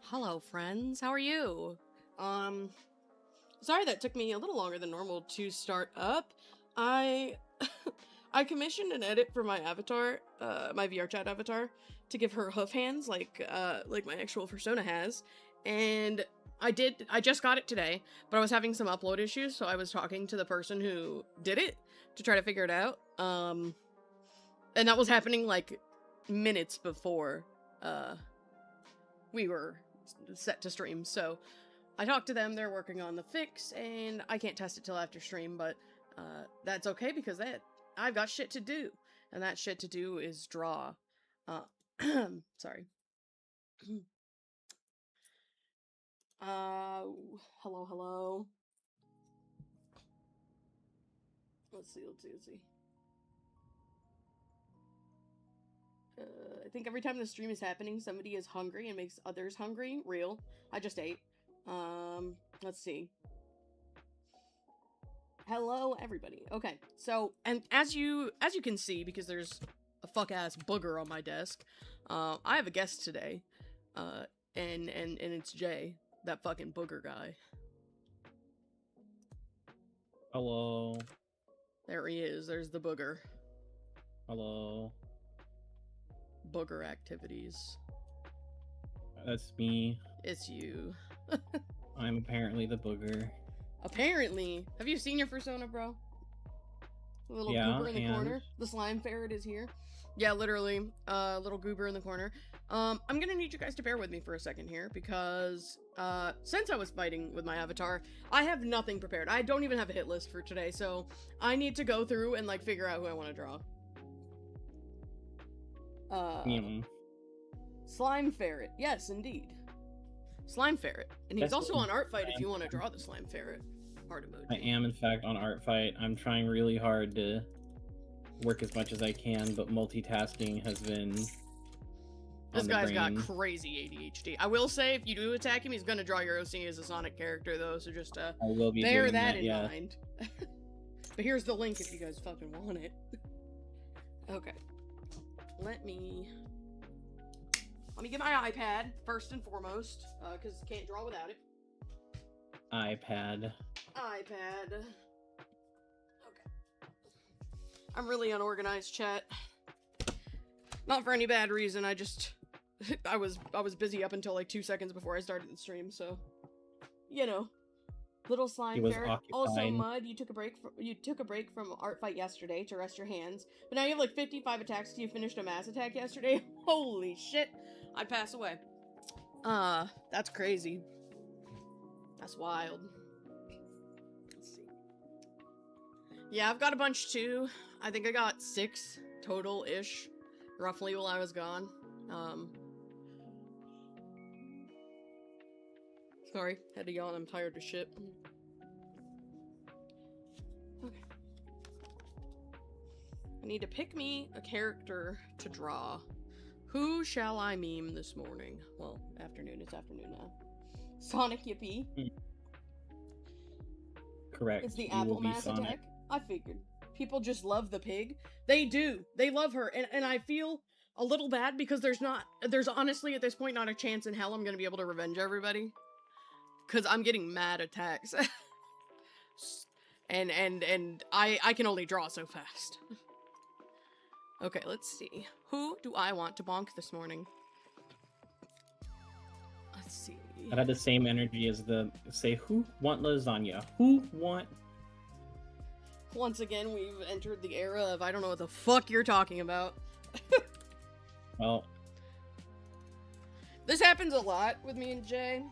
Hello, friends. How are you? Um, Sorry that took me a little longer than normal to start up. I I commissioned an edit for my avatar, my VR chat avatar, to give her hoof hands like my actual persona has. And I just got it today, but I was having some upload issues, so I was talking to the person who did it to try to figure it out. And that was happening like minutes before we were set to stream. So I talked to them, they're working on the fix, and I can't test it till after stream, but that's okay because I've got shit to do. And that shit to do is draw. Uh, sorry. Hello. Let's see. I think every time the stream is happening, somebody is hungry and makes others hungry. Real. I just ate. Let's see. Hello, everybody. Okay, so, and as you can see, because there's a fuck-ass booger on my desk, I have a guest today, and it's Jay, that fucking booger guy. Hello. There he is, there's the booger. Hello. Booger activities. That's me. It's you. I'm apparently the booger. Apparently. Have you seen your persona, bro? The little goober in the corner. The slime ferret is here. Yeah, literally. Little goober in the corner. I'm gonna need you guys to bear with me for a second here, because, since I was fighting with my avatar, I have nothing prepared. I don't even have a hit list for today, so I need to go through and, like, figure out who I want to draw. Slime ferret. Yes, indeed. Slime ferret. And he's also on ArtFight if you want to draw the slime ferret. Hard emoji. I am, in fact, on ArtFight. I'm trying really hard to work as much as I can, but multitasking has been This guy's got crazy ADHD. I will say, if you do attack him, he's going to draw your OC as a Sonic character, though, so just I will be bear that in mind. But here's the link if you guys fucking want it. Okay. Let me get my iPad, first and foremost, because can't draw without it. iPad. Okay. I'm really unorganized, chat. Not for any bad reason, I just... I was busy up until like 2 seconds before I started the stream, so... You know. Little slime ferret. Also, Mud, you took a break from ArtFight yesterday to rest your hands, but now you have like 55 attacks because you finished a mass attack yesterday. Holy shit! I'd pass away. That's crazy. That's wild. Let's see. Yeah, I've got a bunch too. I think I got 6 total-ish, roughly, while I was gone. Sorry, had to yawn, I'm tired of shit. Okay. I need to pick me a character to draw. Who shall I meme this morning? Well, afternoon, it's afternoon now. Sonic Yippee. Correct. It's the Apple Mass attack. I figured. People just love the pig. They do. They love her. And I feel a little bad because there's honestly at this point not a chance in hell I'm gonna be able to revenge everybody. Cause I'm getting mad attacks. and I can only draw so fast. Okay, let's see. Who do I want to bonk this morning? Let's see. I had the same energy as who want lasagna? Who want... Once again, we've entered the era of I don't know what the fuck you're talking about. Well... This happens a lot with me and Jay.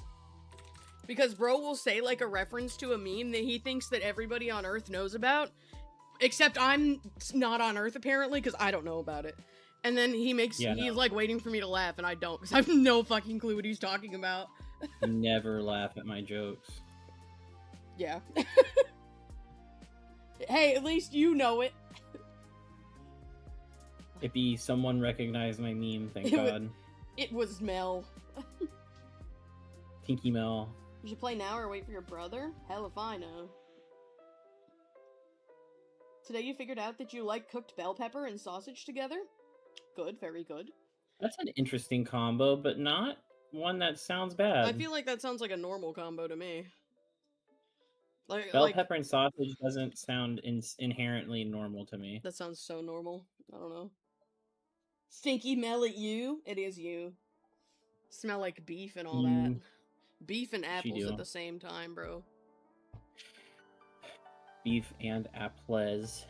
Because bro will say, like, a reference to a meme that he thinks that everybody on Earth knows about. Except I'm not on Earth, apparently, because I don't know about it. And then he's, like, waiting for me to laugh, and I don't, because I have no fucking clue what he's talking about. Never laugh at my jokes. Yeah. Hey, at least you know it. It be someone recognized my meme, thank God. It was Mel. Tinky Mel. You should play now or wait for your brother? Hell if I know. Today you figured out that you like cooked bell pepper and sausage together? Good, very good. That's an interesting combo, but not one that sounds bad. I feel like that sounds like a normal combo to me. Bell Like pepper and sausage doesn't sound inherently normal to me. that sounds so normal. I don't know. Stinky mel at you? It is you. Smell like beef and all that. You, Beef and she apples do. at the same time, bro. Beef and apples.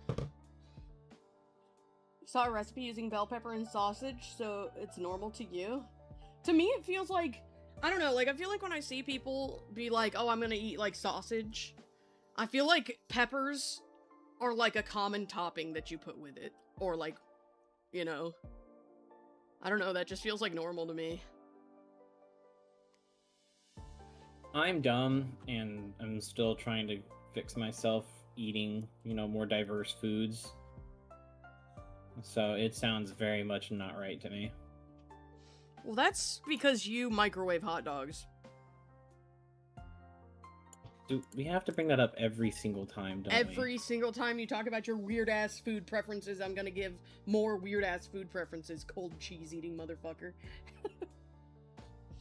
Okay. Saw a recipe using bell pepper and sausage, so it's normal to you? To me, it feels like, I don't know, like, I feel like when I see people be like, oh, I'm gonna eat, like, sausage, I feel like peppers are, like, a common topping that you put with it. Or, like, you know. I don't know, that just feels like normal to me. I'm dumb, and I'm still trying to fix myself eating, you know, more diverse foods. So it sounds very much not right to me. Well, that's because you microwave hot dogs. Do we have to bring that up every single time, don't we? Every single time you talk about your weird-ass food preferences, I'm gonna give more weird-ass food preferences, cold cheese-eating motherfucker.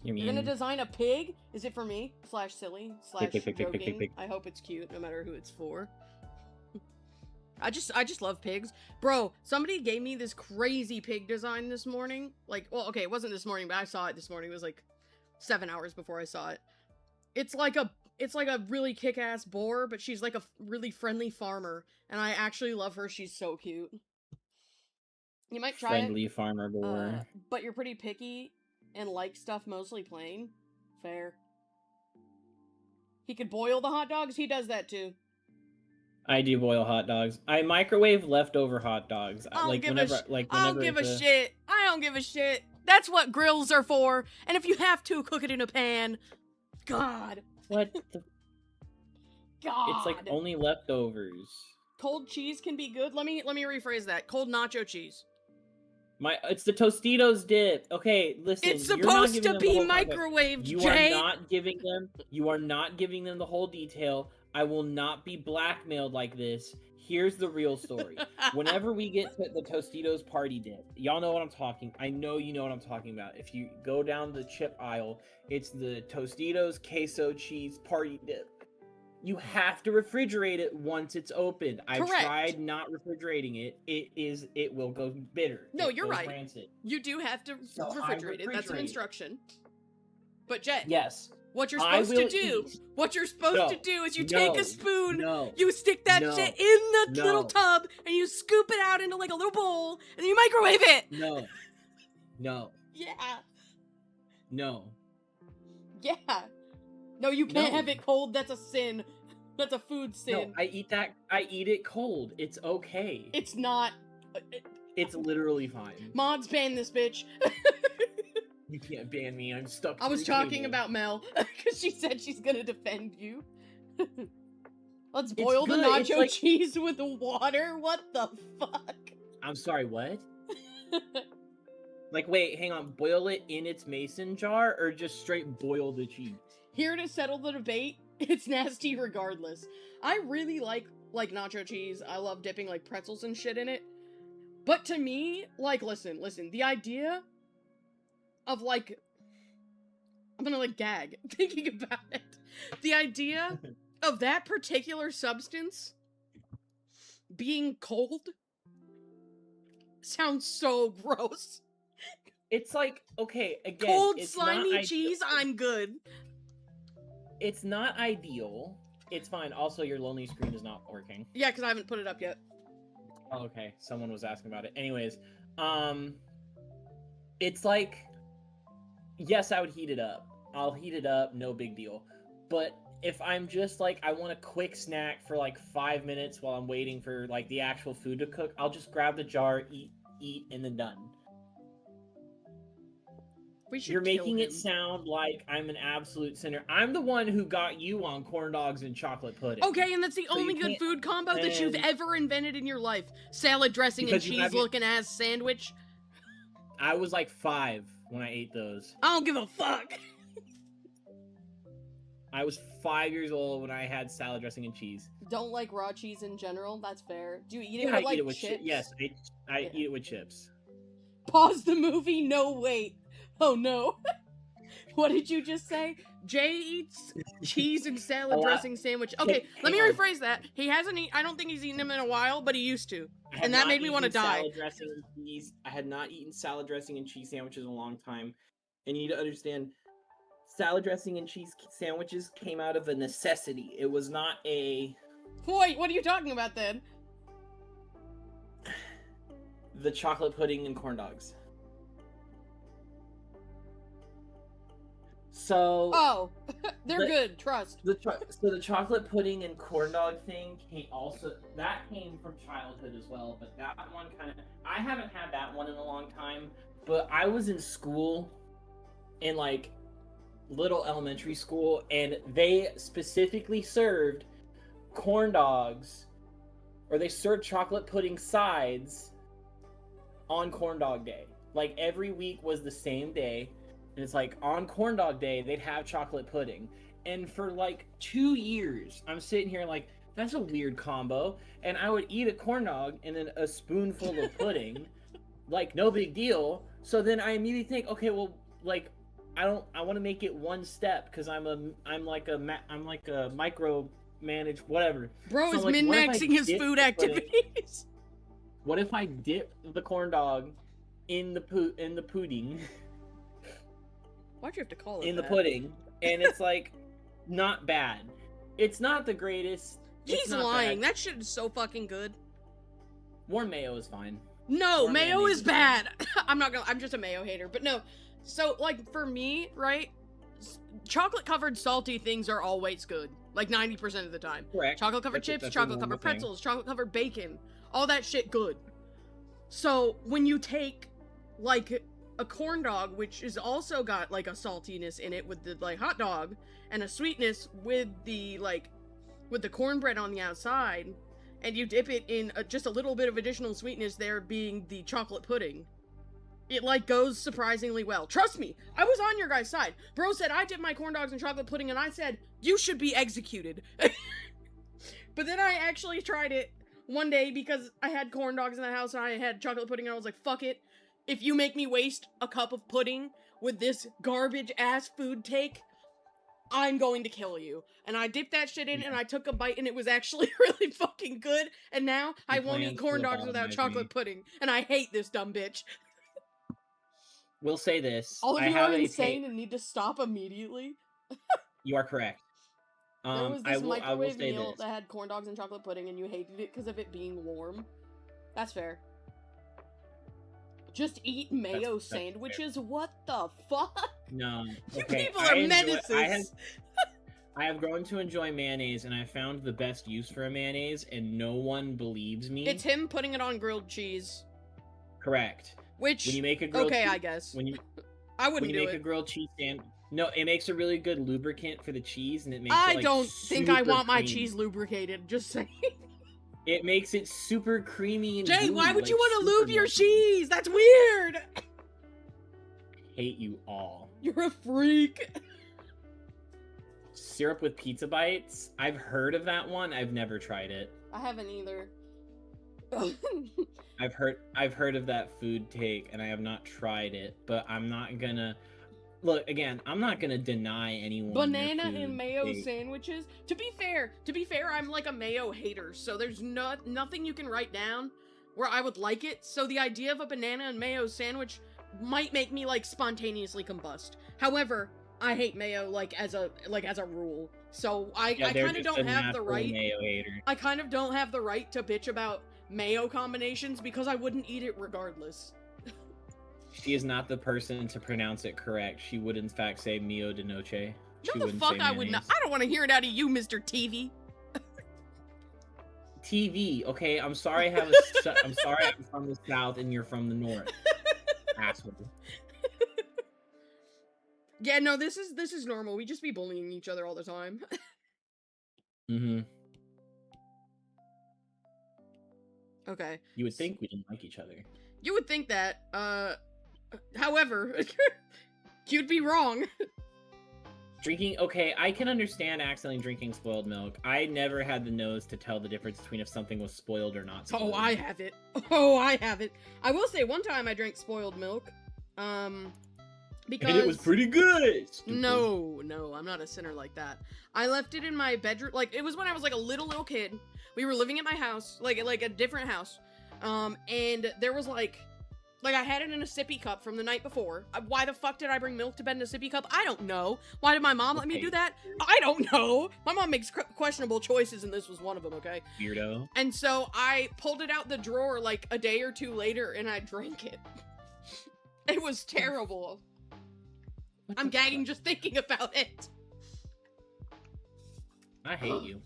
You mean... You're gonna design a pig? Is it for me? / silly? / Pig. joking? I hope it's cute, no matter who it's for. I just love pigs. Bro, somebody gave me this crazy pig design this morning. Like, well, okay, it wasn't this morning, but I saw it this morning. It was like 7 hours before I saw it. It's like a really kick-ass boar, but she's like a really friendly farmer. And I actually love her. She's so cute. You might try friendly farmer boar. But you're pretty picky and like stuff mostly plain. Fair. He could boil the hot dogs. He does that too. I do boil hot dogs. I microwave leftover hot dogs. I don't give a it's shit. I don't give a shit. That's what grills are for. And if you have to, cook it in a pan. God. What the... God. It's like only leftovers. Cold cheese can be good. Let me rephrase that. Cold nacho cheese. It's the Tostitos dip. Okay, listen. It's supposed to be microwaved, You Jay. You are not giving them the whole detail. I will not be blackmailed like this. Here's the real story. Whenever we get to the Tostitos party dip, y'all know what I'm talking. I know you know what I'm talking about. If you go down the chip aisle, it's the Tostitos queso cheese party dip. You have to refrigerate it once it's opened. I tried not refrigerating it. It will go bitter. No, you're right. Rancid. You do have to refrigerate it. That's an instruction. But Jay, yes. What you're supposed to do is you take a spoon, you stick that shit in the little tub, and you scoop it out into like a little bowl, and then you microwave it. No. Yeah. No. Yeah. No, you can't have it cold. That's a sin. That's a food sin. No, I eat it cold. It's okay. It's not. It's literally fine. Mods ban this bitch. You can't ban me. I'm stuck. I was talking about Mel because she said she's gonna defend you. Let's boil the nacho cheese with water. What the fuck? I'm sorry. What? Like, wait, hang on. Boil it in its mason jar, or just straight boil the cheese? Here to settle the debate. It's nasty regardless. I really like nacho cheese. I love dipping like pretzels and shit in it. But to me, like, listen, the idea of like, I'm gonna like gag thinking about it. The idea of that particular substance being cold sounds so gross. It's like, okay, again, cold slimy cheese, I'm good. It's not ideal. It's fine. Also, your lonely screen is not working. Yeah, because I haven't put it up yet. Oh, okay. Someone was asking about it. Anyways, it's like, yes, I would heat it up. I'll heat it up, no big deal. But if I'm just like, I want a quick snack for like 5 minutes while I'm waiting for like the actual food to cook, I'll just grab the jar, eat, and then done. We should You're kill making it him. sound like I'm an absolute sinner. I'm the one who got you on corn dogs and chocolate pudding. Okay, and that's the So only you good can't- food combo that you've and- ever invented in your life. Salad dressing and Because you cheese haven't- looking ass sandwich. I was like 5 when I ate those. I don't give a fuck. I was 5 years old when I had salad dressing and cheese. Don't like raw cheese in general. That's fair. Do you eat Yeah, it I with like eat it with chips? Yes, I Yeah. eat it with chips. Pause the movie. No, wait. Oh no. What did you just say? Jay eats cheese and salad dressing sandwich. Okay, let me rephrase that. He hasn't eaten. I don't think he's eaten them in a while, but he used to. And that made me want to die. Salad dressing and cheese. I had not eaten salad dressing and cheese sandwiches in a long time. And you need to understand, salad dressing and cheese sandwiches came out of a necessity. It was not a... Wait, what are you talking about then? The chocolate pudding and corn dogs. So... Oh, they're good, trust. So the chocolate pudding and corn dog thing came from childhood as well, but that one kind of... I haven't had that one in a long time, but I was in school, in like little elementary school, and they specifically served corn dogs, or they served chocolate pudding sides on corn dog day. Like every week was the same day, and it's like on corn dog day they'd have chocolate pudding. And for like 2 years I'm sitting here like, that's a weird combo, and I would eat a corn dog and then a spoonful of pudding like no big deal. So then I immediately think, okay, well, like I want to make it one step because I'm like a micro manage whatever. Bro So, is like, min-maxing his food activities. What if I dip the corn dog in the pudding? Why'd you have to call it in the that? pudding, and it's like not bad. It's not the greatest. He's lying. That shit is so fucking good. Warm mayo is fine. No, Warm mayo mayonnaise is is bad. I'm just a mayo hater, but no. So like for me, right? Chocolate covered salty things are always good. Like 90% of the time. Correct. Chocolate covered chips, that's a chocolate normal covered thing. pretzels, chocolate covered bacon. All that shit good. So when you take like a corn dog, which is also got like a saltiness in it with the like hot dog, and a sweetness with the cornbread on the outside, and you dip it in just a little bit of additional sweetness there being the chocolate pudding, it like goes surprisingly well. Trust me, I was on your guys' side. Bro said I dip my corn dogs in chocolate pudding, and I said you should be executed. But then I actually tried it one day because I had corn dogs in the house and I had chocolate pudding, and I was like, fuck it. If you make me waste a cup of pudding with this garbage ass food take, I'm going to kill you. And I dipped that shit in, and I took a bite, and it was actually really fucking good. And now I won't eat corn dogs without chocolate pudding. And I hate this dumb bitch. We'll say this. All of I you have are a insane and need to stop immediately. You are correct. There was I this will microwave say meal this. that had corn dogs and chocolate pudding, and you hated it because of it being warm. That's fair. Just eat mayo That's fair. sandwiches? What the fuck? No. You Okay, people are I menaces. I have grown to enjoy mayonnaise, and I found the best use for a mayonnaise, and no one believes me. It's him putting it on grilled cheese. Correct. Which, When you make a grilled okay, cheese, I guess. when you I when wouldn't you do make a it. grilled cheese sandwich, no, it makes a really good lubricant for the cheese, and it makes I it, like, don't think I super want my creamy. cheese lubricated, just saying. It makes it super creamy and Jay, why gooey, would you like want to super lube your milky. cheese? That's weird! Hate you all. You're a freak. Syrup with pizza bites. I've heard of that one. I've never tried it. I haven't either. I've heard of that food take, and I have not tried it. But I'm not gonna look again. I'm not gonna deny anyone their Banana food and mayo take. sandwiches. To be fair, I'm like a mayo hater, so there's nothing you can write down where I would like it. So the idea of a banana and mayo sandwich might make me like spontaneously combust. However, I hate mayo like as a rule. So I they're kind of just don't a have the natural right. mayo hater. I kind of don't have the right to bitch about mayo combinations because I wouldn't eat it regardless. She is not the person to pronounce it correct. She would in fact say mio de noche. She No, the wouldn't fuck say I would not. mayonnaise. I don't want to hear it out of you, Mr. TV. TV. Okay, I'm sorry. I'm sorry. I'm from the south and you're from the north. Asshole. Yeah, no, this is normal. We just be bullying each other all the time. Mm-hmm. Okay. You would think we didn't like each other. You would think that, however, you'd be wrong. Drinking, okay, I can understand accidentally drinking spoiled milk. I never had the nose to tell the difference between if something was spoiled or not spoiled. Oh, I have it. Oh, I have it. I will say, one time I drank spoiled milk, because... And it was pretty good! Stupid. No, I'm not a sinner like that. I left it in my bedroom, like, it was when I was, like, a little kid. We were living at my house, like a different house, and there was, like, I had it in a sippy cup from the night before. Why the fuck did I bring milk to bed in a sippy cup? I don't know. Why did my mom let me do that? I don't know. My mom makes questionable choices, and this was one of them, okay? Weirdo. And so I pulled it out the drawer, like, a day or two later, and I drank it. It was terrible. I'm gagging just thinking about it. I hate you.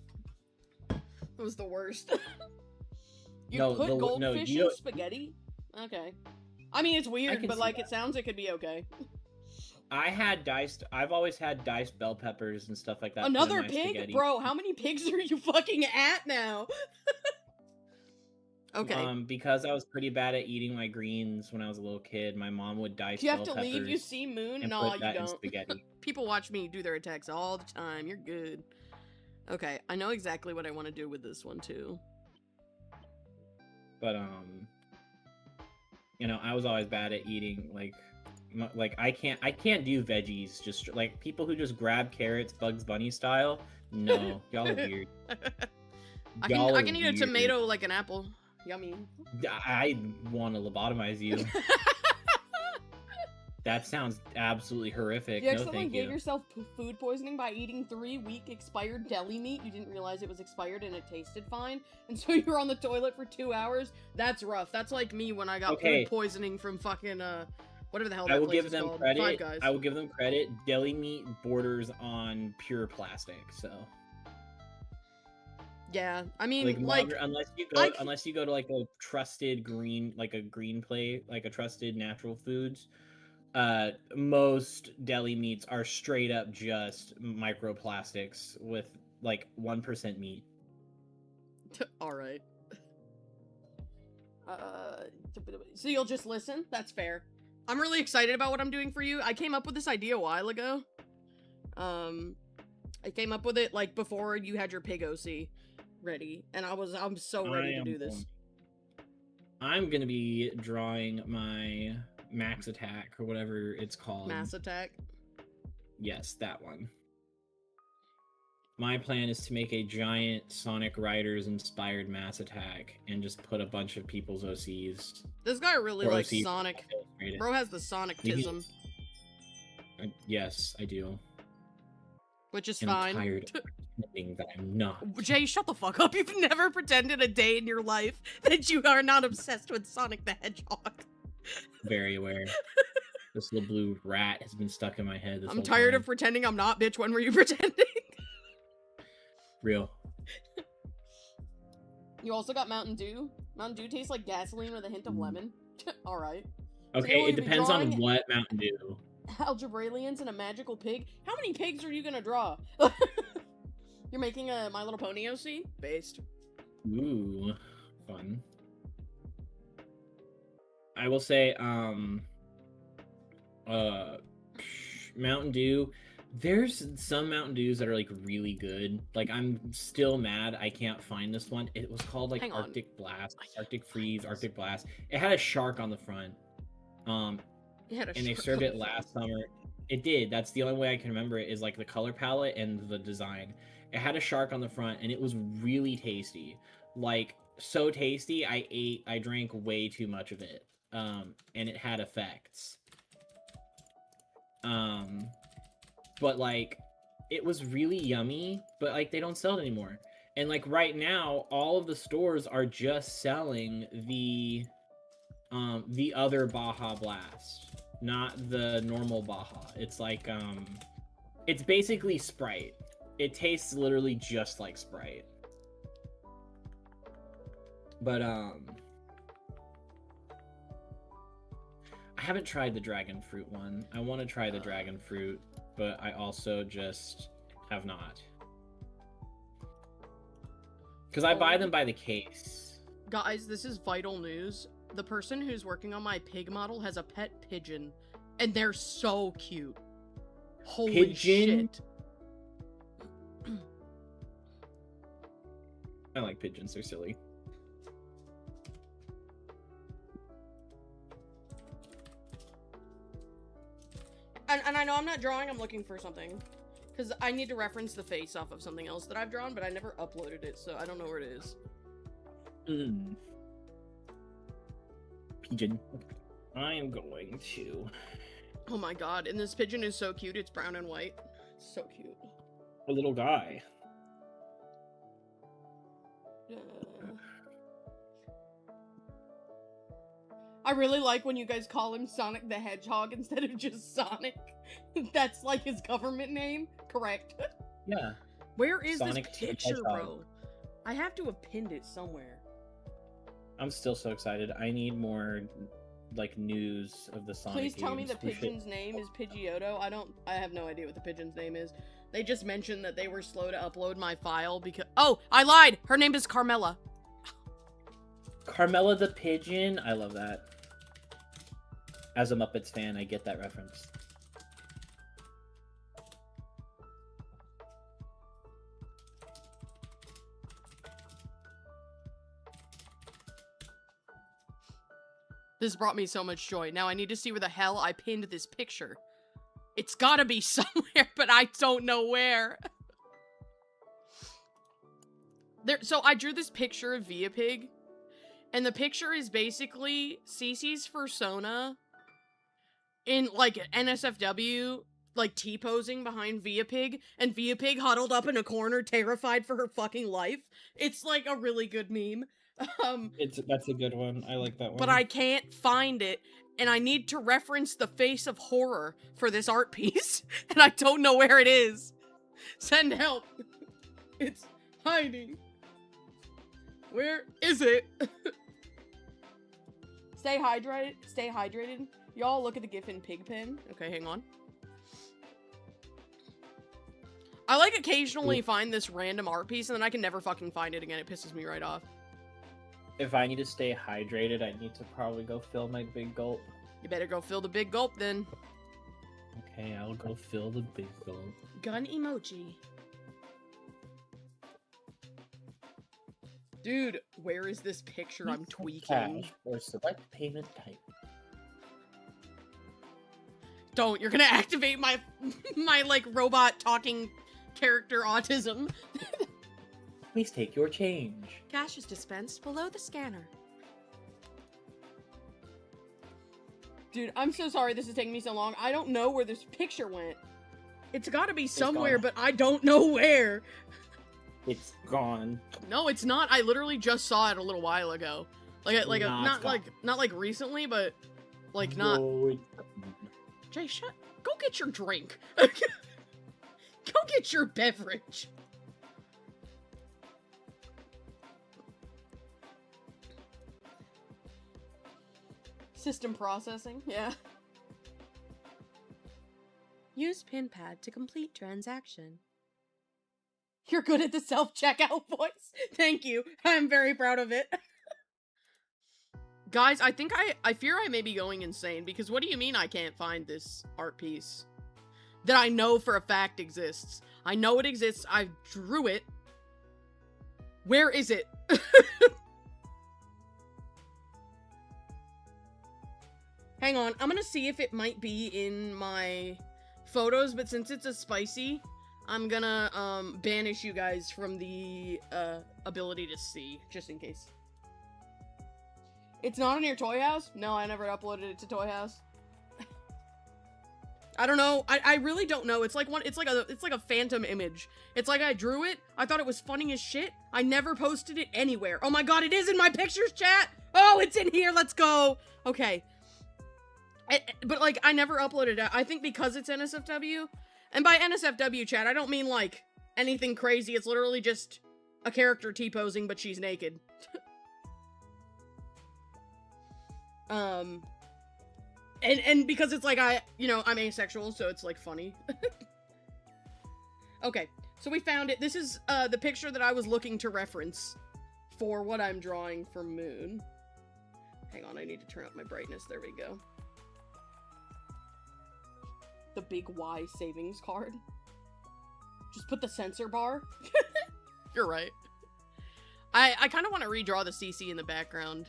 It was the worst. You No, put goldfish you in spaghetti? Okay. I mean, it's weird, but, like, it sounds it could be okay. I've always had diced bell peppers and stuff like that. Another pig? Spaghetti. Bro, how many pigs are you fucking at now? Okay. Because I was pretty bad at eating my greens when I was a little kid, my mom would dice bell peppers. You have to leave, you see moon? No, you don't. People watch me do their attacks all the time. You're good. Okay, I know exactly what I want to do with this one, too. But, you know, I was always bad at eating, like, I can't do veggies, just, like, people who just grab carrots Bugs Bunny style, no, y'all are weird. I can eat a tomato like an apple. Yummy. I want to lobotomize you. That sounds absolutely horrific. You accidentally gave yourself food poisoning by eating 3-week expired deli meat. You didn't realize it was expired and it tasted fine, and so you were on the toilet for 2 hours. That's rough. That's like me when I got food poisoning from fucking whatever the hell that place is called. Five Guys. I will give them credit. Deli meat borders on pure plastic, so. Yeah, I mean, like unless you go to like a trusted green play, like a trusted natural foods. Most deli meats are straight up just microplastics with like 1% meat. All right. So you'll just listen? That's fair. I'm really excited about what I'm doing for you. I came up with this idea a while ago. I came up with it like before you had your pig OC ready, and I'm so ready to do this. I'm gonna be drawing my Max Attack, or whatever it's called. Mass Attack? Yes, that one. My plan is to make a giant Sonic Riders inspired Mass Attack and just put a bunch of people's OCs. This guy really likes Sonic. Bro has the Sonic-tism. Yes, I do. Which is fine. I'm tired of pretending that I'm not. Jay, shut the fuck up. You've never pretended a day in your life that you are not obsessed with Sonic the Hedgehog. Very aware. This little blue rat has been stuck in my head this whole I'm tired time. of pretending I'm not, bitch. When were you pretending? Real. You also got Mountain Dew. Mountain Dew tastes like gasoline with a hint of lemon. Alright. Okay, so it depends on what Mountain Dew. Algebralians and a magical pig? How many pigs are you gonna draw? You're making a My Little Pony OC? Based. Ooh, fun. I will say, Mountain Dew. There's some Mountain Dews that are like really good. Like I'm still mad I can't find this one. It was called like Arctic Blast, Arctic Freeze, Arctic Blast. It had a shark on the front. And they served it last summer. It did. That's the only way I can remember it is like the color palette and the design. It had a shark on the front and it was really tasty. Like so tasty, I drank way too much of it. And it had effects. But like it was really yummy, but like they don't sell it anymore. And like right now, all of the stores are just selling the other Baja Blast, not the normal Baja. It's like it's basically Sprite. It tastes literally just like Sprite. But I haven't tried the dragon fruit one. I want to try the dragon fruit, but I also just have not. Because I buy them by the case. Guys, this is vital news. The person who's working on my pig model has a pet pigeon, and they're so cute. Holy Pigeon? shit. I like pigeons, they're silly. And I know I'm not drawing, I'm looking for something. Because I need to reference the face off of something else that I've drawn, but I never uploaded it, so I don't know where it is. Pigeon. I am going to... Oh my god, and this pigeon is so cute, it's brown and white. It's so cute. A little guy. I really like when you guys call him Sonic the Hedgehog instead of just Sonic. That's like his government name, correct? Yeah. Where is Sonic this the picture, Hedgehog. bro? I have to have pinned it somewhere. I'm still so excited. I need more, like, news of the Sonic Please tell me games. the pigeon's name is Pidgeotto. I have no idea what the pigeon's name is. They just mentioned that they were slow to upload my file because— oh, I lied! Her name is Carmela. Carmela the Pigeon? I love that. As a Muppets fan, I get that reference. This brought me so much joy. Now I need to see where the hell I pinned this picture. It's gotta be somewhere, but I don't know where. So I drew this picture of Via Pig, and the picture is basically Cece's persona in, like, NSFW, like, T-posing behind Via Pig, and Via Pig huddled up in a corner, terrified for her fucking life. It's, like, a really good meme. That's a good one. I like that one. But I can't find it, and I need to reference the face of horror for this art piece, and I don't know where it is. Send help. It's hiding. Where is it? Stay hydrated. Stay hydrated. Y'all look at the GIF in Pigpen. Okay, hang on. I, like, occasionally find this random art piece, and then I can never fucking find it again. It pisses me right off. If I need to stay hydrated, I need to probably go fill my big gulp. You better go fill the big gulp, then. Okay, I'll go fill the big gulp. Gun emoji. Dude, where is this picture I'm tweaking? Cash or select payment type. Don't, you're gonna activate my, like, robot talking character autism. Please take your change. Cash is dispensed below the scanner. Dude, I'm so sorry this is taking me so long. I don't know where this picture went. It's gotta be somewhere, but I don't know where. It's gone. No, it's not. I literally just saw it a little while ago. Not like recently, but like not. No, Jay, go get your drink. Go get your beverage. System processing, yeah. Use pin pad to complete transaction. You're good at the self-checkout voice. Thank you. I'm very proud of it. Guys, I think I fear I may be going insane, because what do you mean I can't find this art piece that I know for a fact exists? I know it exists. I drew it. Where is it? Hang on, I'm gonna see if it might be in my photos, but since it's a spicy, I'm gonna banish you guys from the ability to see, just in case. It's not in your Toy House? No, I never uploaded it to Toy House. I don't know. I really don't know. It's like a phantom image. It's like I drew it. I thought it was funny as shit. I never posted it anywhere. Oh my god, it is in my pictures, chat! Oh, it's in here. Let's go. Okay. But, like, I never uploaded it. I think because it's NSFW. And by NSFW, chat, I don't mean, like, anything crazy. It's literally just a character T-posing, but she's naked. And because it's like I'm asexual, so it's like funny. Okay, so we found it. This is the picture that I was looking to reference for what I'm drawing for Moon. Hang on, I need to turn up my brightness. There we go. The big Y savings card. Just put the censor bar. You're right. I kind of want to redraw the CC in the background.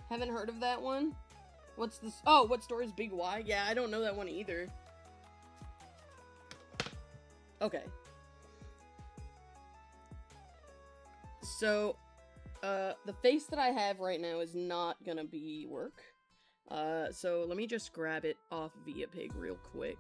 Haven't heard of that one? What's this? Oh, what story's Big Y? Yeah, I don't know that one either. Okay. So, the face that I have right now is not gonna be work. So let me just grab it off Via Pig real quick.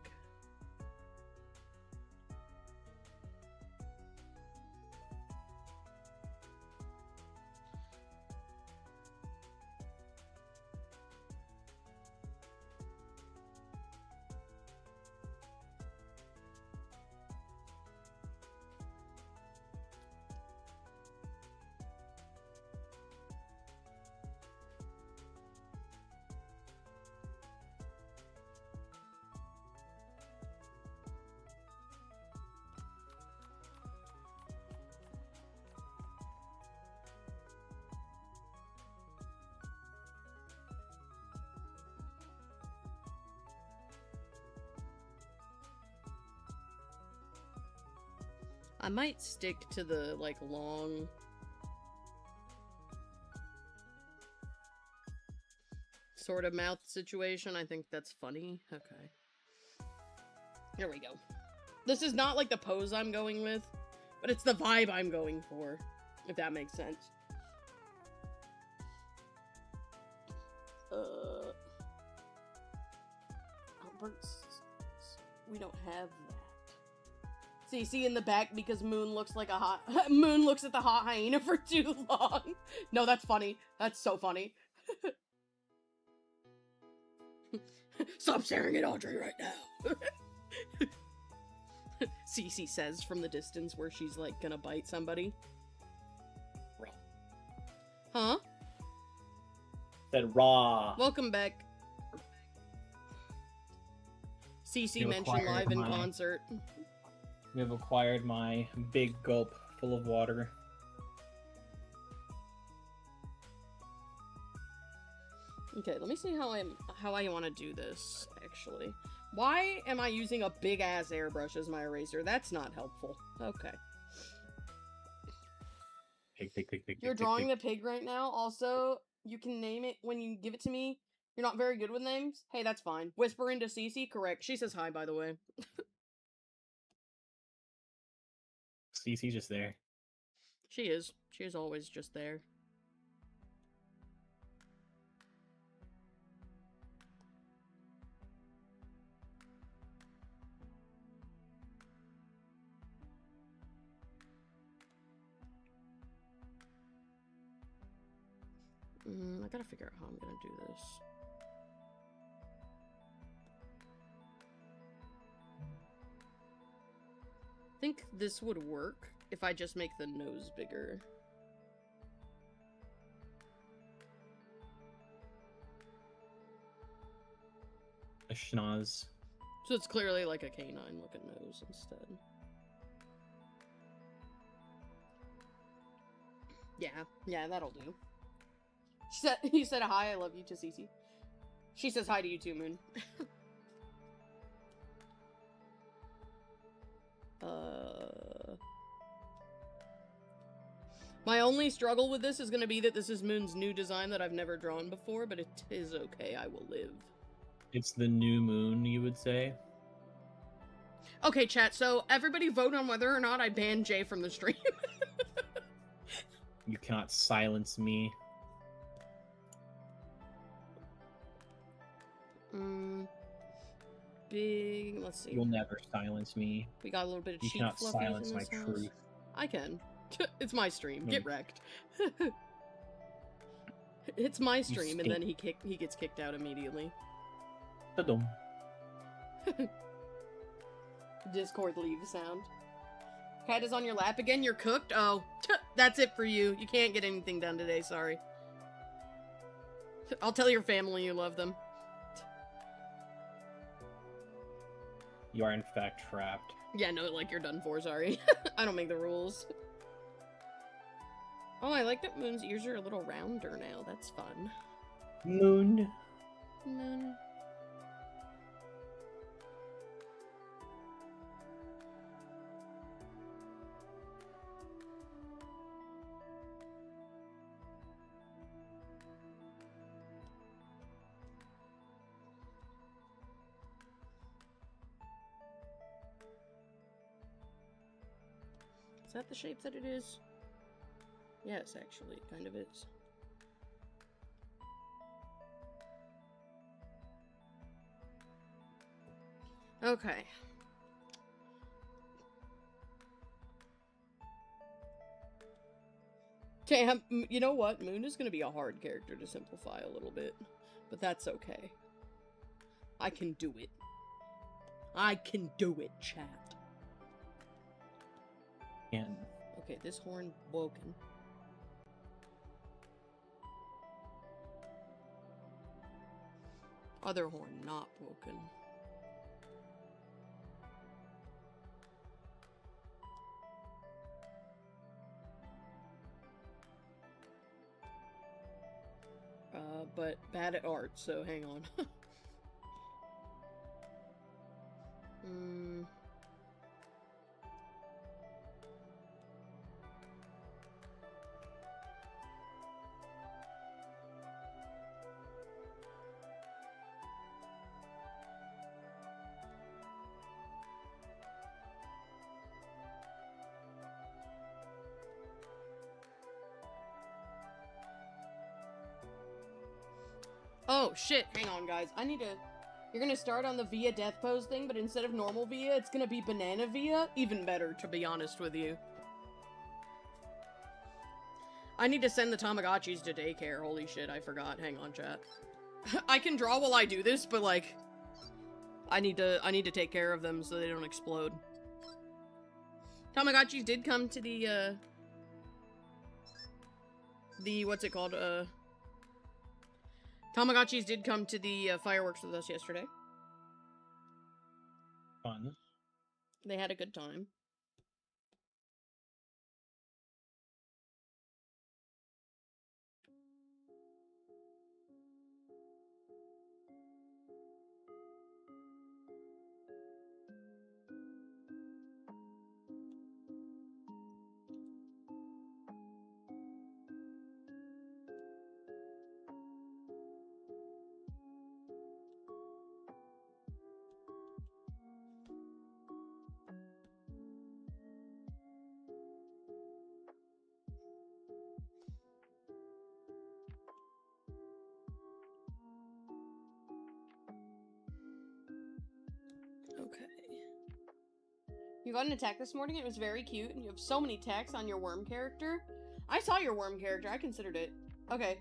I might stick to the, like, long... sort of mouth situation. I think that's funny. Okay. Here we go. This is not, like, the pose I'm going with, but it's the vibe I'm going for, if that makes sense. Albert's... We don't have that. CC in the back because Moon looks like a hot... Moon looks at the hot hyena for too long. No, that's funny. That's so funny. Stop staring at Audrey right now. CC says from the distance where she's, like, gonna bite somebody. Huh? Said raw. Welcome back. CC mentioned live in concert. We have acquired my big gulp full of water. Okay, let me see how I want to do this, actually. Why am I using a big-ass airbrush as my eraser? That's not helpful. Okay. Pig. You're drawing the pig right now. Also, you can name it when you give it to me. You're not very good with names. Hey, that's fine. Whisper into Cece. Correct. She says hi, by the way. Cece's just there. She is. She is always just there. I gotta figure out how I'm gonna do this. I think this would work if I just make the nose bigger. A schnoz. So it's clearly like a canine looking nose instead. Yeah, that'll do. He said hi, I love you to Cece. She says hi to you too, Moon. My only struggle with this is going to be that this is Moon's new design that I've never drawn before, but it is okay, I will live. It's the new moon, you would say? Okay, chat, so everybody vote on whether or not I ban Jay from the stream. You cannot silence me. big... Let's see. You'll never silence me. We got a little bit of You cheek cannot fluffies silence in my this house. truth. I can. It's my stream. No. Get wrecked. It's my stream, and stink. then he gets kicked out immediately. Ta-dum. Discord leave sound. Cat is on your lap again? You're cooked? Oh, that's it for you. You can't get anything done today, sorry. I'll tell your family you love them. You are in fact trapped. Yeah, no, like, you're done for, sorry. I don't make the rules. Oh, I like that Moon's ears are a little rounder now. That's fun. Moon. Moon. Is that the shape that it is? Yes, actually, it kind of is. Okay. Okay, you know what? Moon is going to be a hard character to simplify a little bit, but that's okay. I can do it. I can do it, chat. And Okay, this horn broken. Other horn not broken. But bad at art, so hang on. Oh, shit. Hang on, guys. I need to... You're gonna start on the Via death pose thing, but instead of normal Via, it's gonna be banana Via. Even better, to be honest with you. I need to send the Tamagotchis to daycare. Holy shit, I forgot. Hang on, chat. I can draw while I do this, but, like... I need to take care of them so they don't explode. Tamagotchis did come to the, what's it called, Tamagotchis did come to the fireworks with us yesterday. fun. They had a good time. Okay. You got an attack this morning. It was very cute, and you have so many attacks on your worm character. I saw your worm character. I considered it. Okay.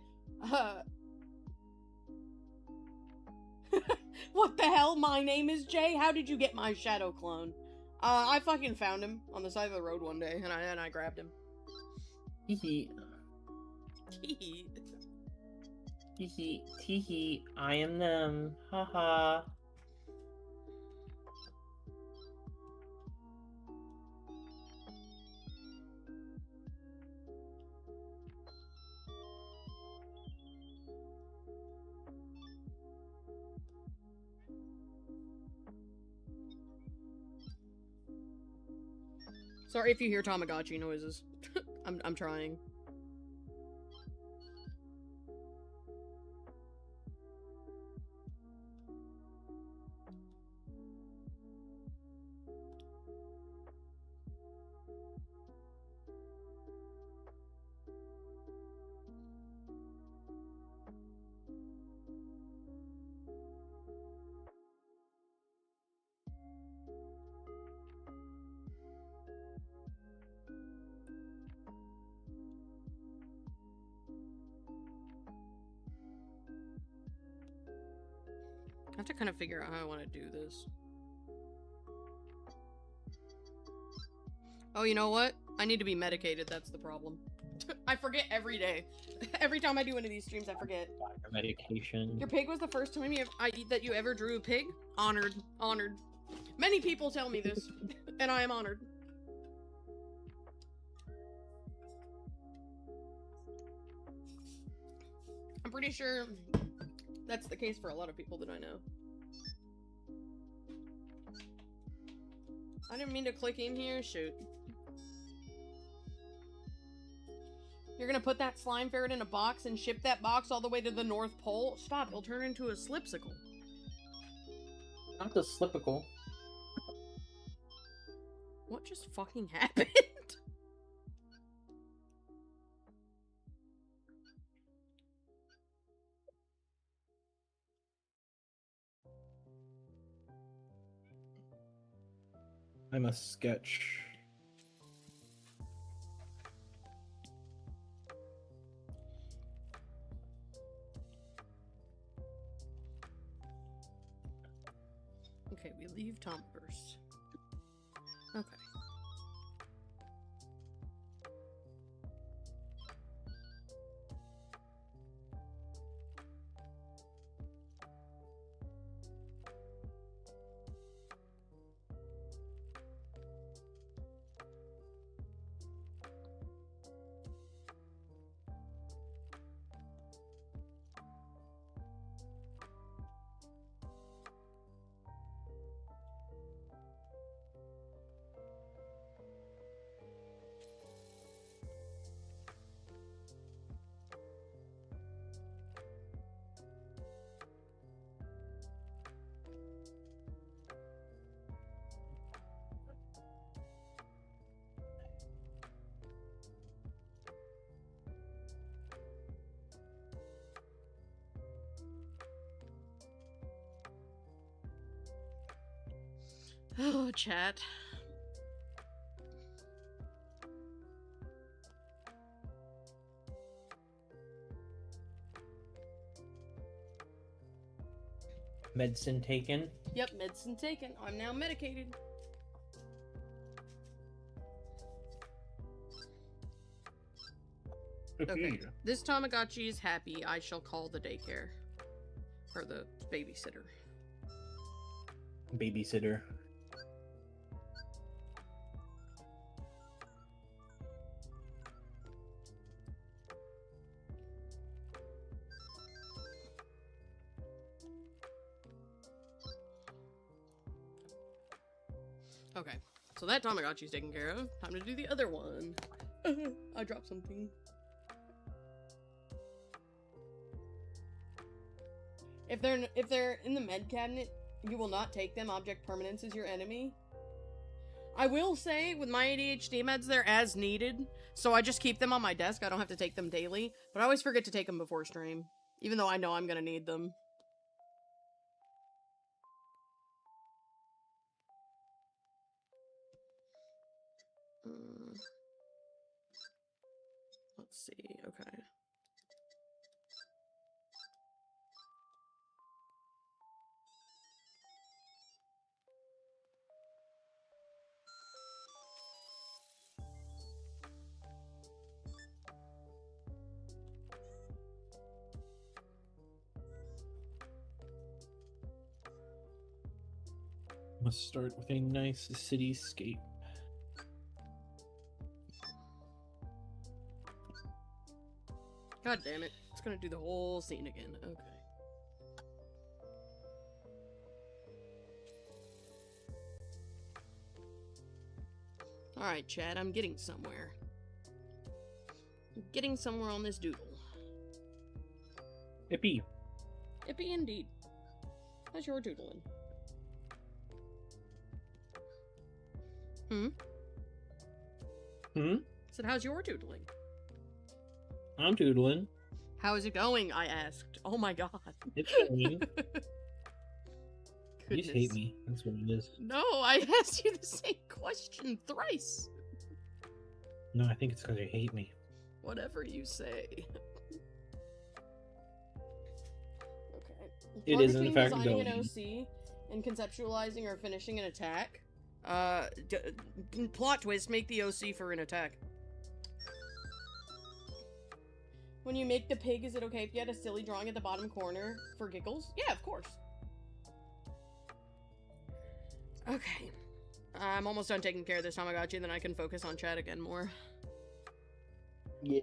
What the hell? My name is Jaye. How did you get my shadow clone? I fucking found him on the side of the road one day, and I grabbed him. Hee Hee. hee. Tee hee. I am them. Haha. Sorry if you hear Tamagotchi noises. I'm trying. I have to kind of figure out how I want to do this. Oh, you know what? I need to be medicated, that's the problem. I forget every day. Every time I do one of these streams, I forget. Medication. Your pig was the first time that you ever drew a pig? Honored. Honored. Many people tell me this, and I am honored. I'm pretty sure that's the case for a lot of people that I know. I didn't mean to click in here. Shoot. You're gonna put that slime ferret in a box and ship that box all the way to the North Pole? Stop, it'll turn into a slipsicle. Not the slipicle. What just fucking happened? I must sketch. Okay, we leave Tom first. Okay. Oh, chat. Medicine taken. Yep, medicine taken. I'm now medicated. Okay, this Tamagotchi is happy. I shall call the daycare. Or the babysitter. Babysitter. Okay, so that Tamagotchi's taken care of. Time to do the other one. I dropped something. If they're in the med cabinet, you will not take them. Object permanence is your enemy. I will say, with my ADHD meds, they're as needed, so I just keep them on my desk. I don't have to take them daily, but I always forget to take them before stream, even though I know I'm gonna need them. Let's see, okay. Must start with a nice cityscape. God damn it. It's gonna do the whole scene again. Okay. Alright, Chad, I'm getting somewhere. I'm getting somewhere on this doodle. Ippy. Ippy indeed. How's your doodling? Hmm? Hmm? I said, how's your doodling? I'm doodling. How is it going? I asked. Oh my god. It's going. You just hate me. That's what it is. No, I asked you the same question thrice. No, I think it's because you hate me. Whatever you say. Okay. It Or is, in between fact, designing an going. OC and conceptualizing or finishing an attack. Plot twist, make the OC for an attack. When you make the pig, is it okay if you had a silly drawing at the bottom corner for giggles? Yeah, of course. Okay. I'm almost done taking care of this Tamagotchi, then I can focus on chat again more. Yeah.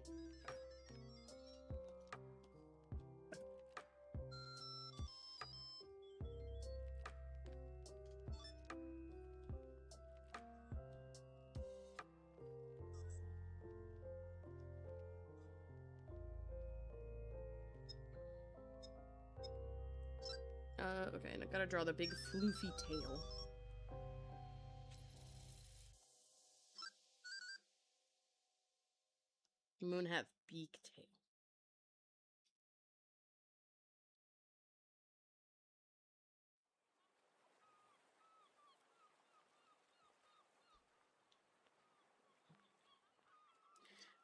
Okay, and I gotta draw the big floofy tail. Moon have beak tail.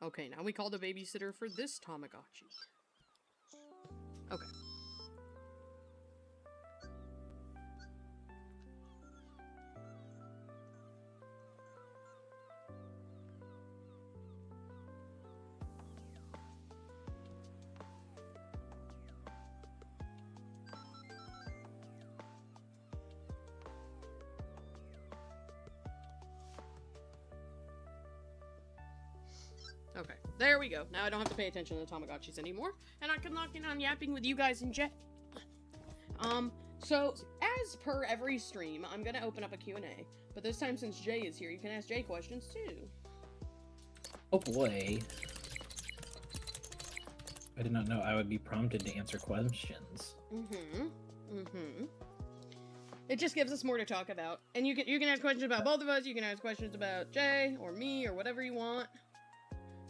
Okay, now we call the babysitter for this Tamagotchi. Okay. Okay, there we go. Now I don't have to pay attention to the Tamagotchis anymore, and I can lock in on yapping with you guys in chat. So, as per every stream, I'm gonna open up a Q&A, but this time since Jaye is here, you can ask Jaye questions too. Oh boy. I did not know I would be prompted to answer questions. It just gives us more to talk about. And you can ask questions about both of us, you can ask questions about Jaye, or me, or whatever you want.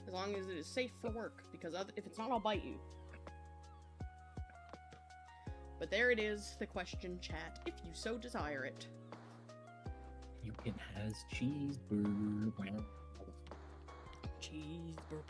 As long as it is safe for work, because if it's not, I'll bite you. But there it is, the question chat, if you so desire it. You can has cheeseburger. Cheeseburger.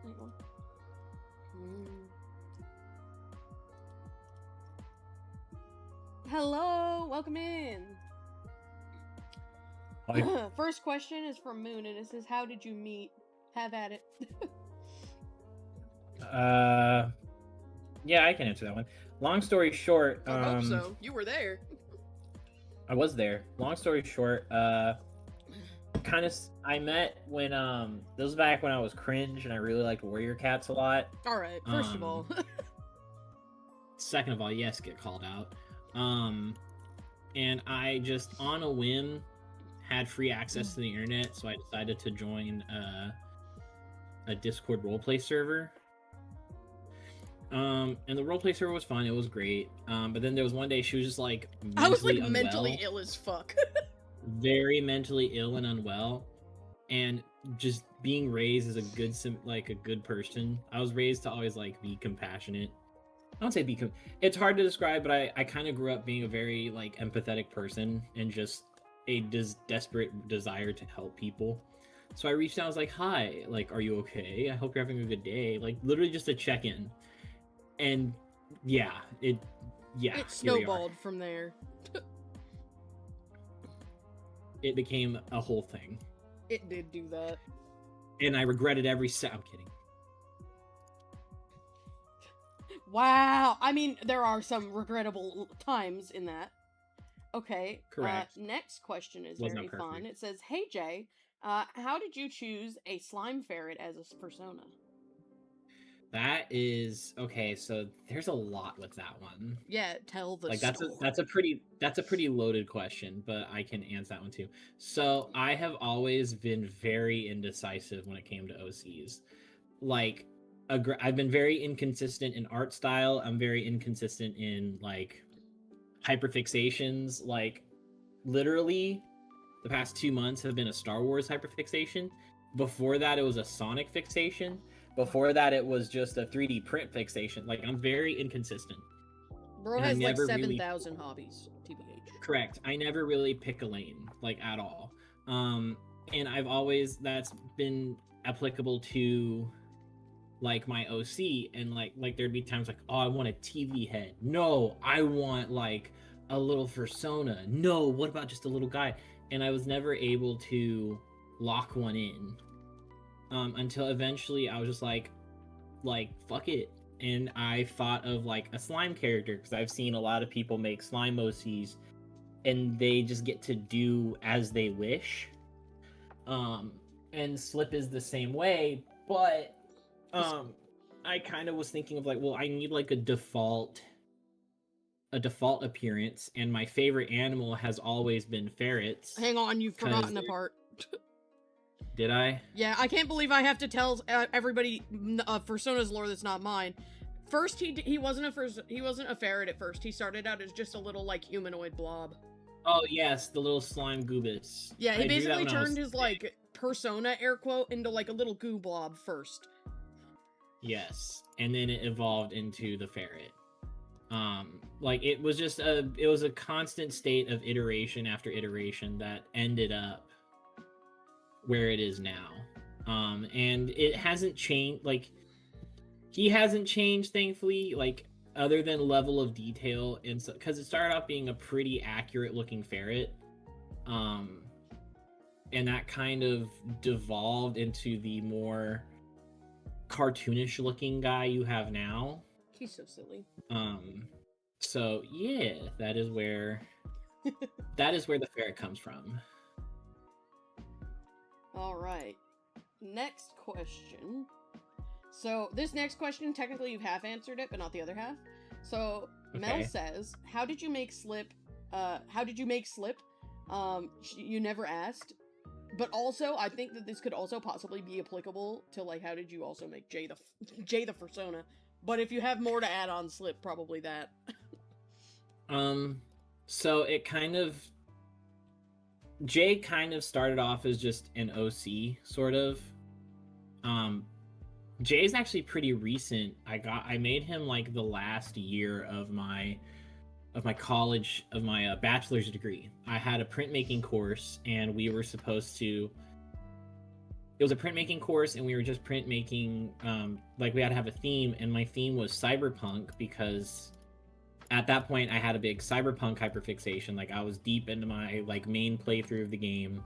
Hang on. Hello, welcome in. Hi. First question is from Moon, and it says, "How did you meet?" Have at it. Yeah, I can answer that one. Long story short, I hope so. You were there. I was there. Long story short, I met when this was back when I was cringe and I really liked Warrior Cats a lot. All right. First of all. Second of all, yes, get called out. And I just on a whim had free access to the internet, so I decided to join a Discord roleplay server. And the roleplay server was fun. It was great. But then there was one day she was just like I was like unwell, mentally ill as fuck. very mentally ill and unwell, and just being raised as a good person. I was raised to always like be compassionate. I don't say it's hard to describe, but I kind of grew up being a very like empathetic person and just a desperate desire to help people. So I reached out. I was like, "Hi, like, are you okay? I hope you're having a good day." Like, literally just a check-in. And it snowballed from there. It became a whole thing. It did do that. And I regretted every second. I'm kidding. Wow. I mean, there are some regrettable times in that. Okay. Correct. Next question is Was very not fun. perfect. It says, "Hey Jaye, how did you choose a slime ferret as a persona?" That is okay. So there's a lot with that one. Yeah, tell the Like story. that's a pretty loaded question, but I can answer that one too. So I have always been very indecisive when it came to OCs. Like I've been very inconsistent in art style. I'm very inconsistent in like hyperfixations. Like literally the past 2 months have been a Star Wars hyperfixation. Before that it was a Sonic fixation. Before that it was just a 3D print fixation. Like I'm very inconsistent. Bro And I has like never really 7,000 hobbies, TBH. correct. I never really pick a lane like at all. And I've always that's been applicable to like my OC, and like there'd be times like, oh, I want a TV head. No, I want like a little persona. No, what about just a little guy? And I was never able to lock one in until eventually I was just like fuck it, and I thought of like a slime character because I've seen a lot of people make slime OCs and they just get to do as they wish. And Slip is the same way, but I kind of was thinking of like, well, I need like a default appearance, and my favorite animal has always been ferrets. Hang on, you've forgotten a part. Did I? Yeah, I can't believe I have to tell everybody Persona's lore that's not mine. First, he wasn't a ferret at first. He started out as just a little like humanoid blob. Oh yes, the little slime goobits. Yeah, he basically turned his like persona air quote into like a little goo blob first. Yes, and then it evolved into the ferret. Like it was just a constant state of iteration after iteration that ended up where it is now. And it hasn't changed. Like he hasn't changed, thankfully. Like other than level of detail, and so because it started out being a pretty accurate looking ferret, and that kind of devolved into the more cartoonish looking guy you have now. He's so silly. So yeah, that is where the ferret comes from. All right. Next question. So this next question, technically you've half answered it, but not the other half. So Mel Okay. says, "How did you make Slip? How did you make Slip? You never asked." But also, I think that this could also possibly be applicable to like, how did you also make Jaye the persona? But if you have more to add on Slip, probably that. So it kind of Jaye kind of started off as just an OC sort of. Jaye's actually pretty recent. I made him like the last year of my college, of my bachelor's degree. I had a printmaking course, and we were supposed to. It was a printmaking course, and we were just printmaking. Like we had to have a theme, and my theme was cyberpunk because at that point I had a big cyberpunk hyperfixation. Like I was deep into my like main playthrough of the game.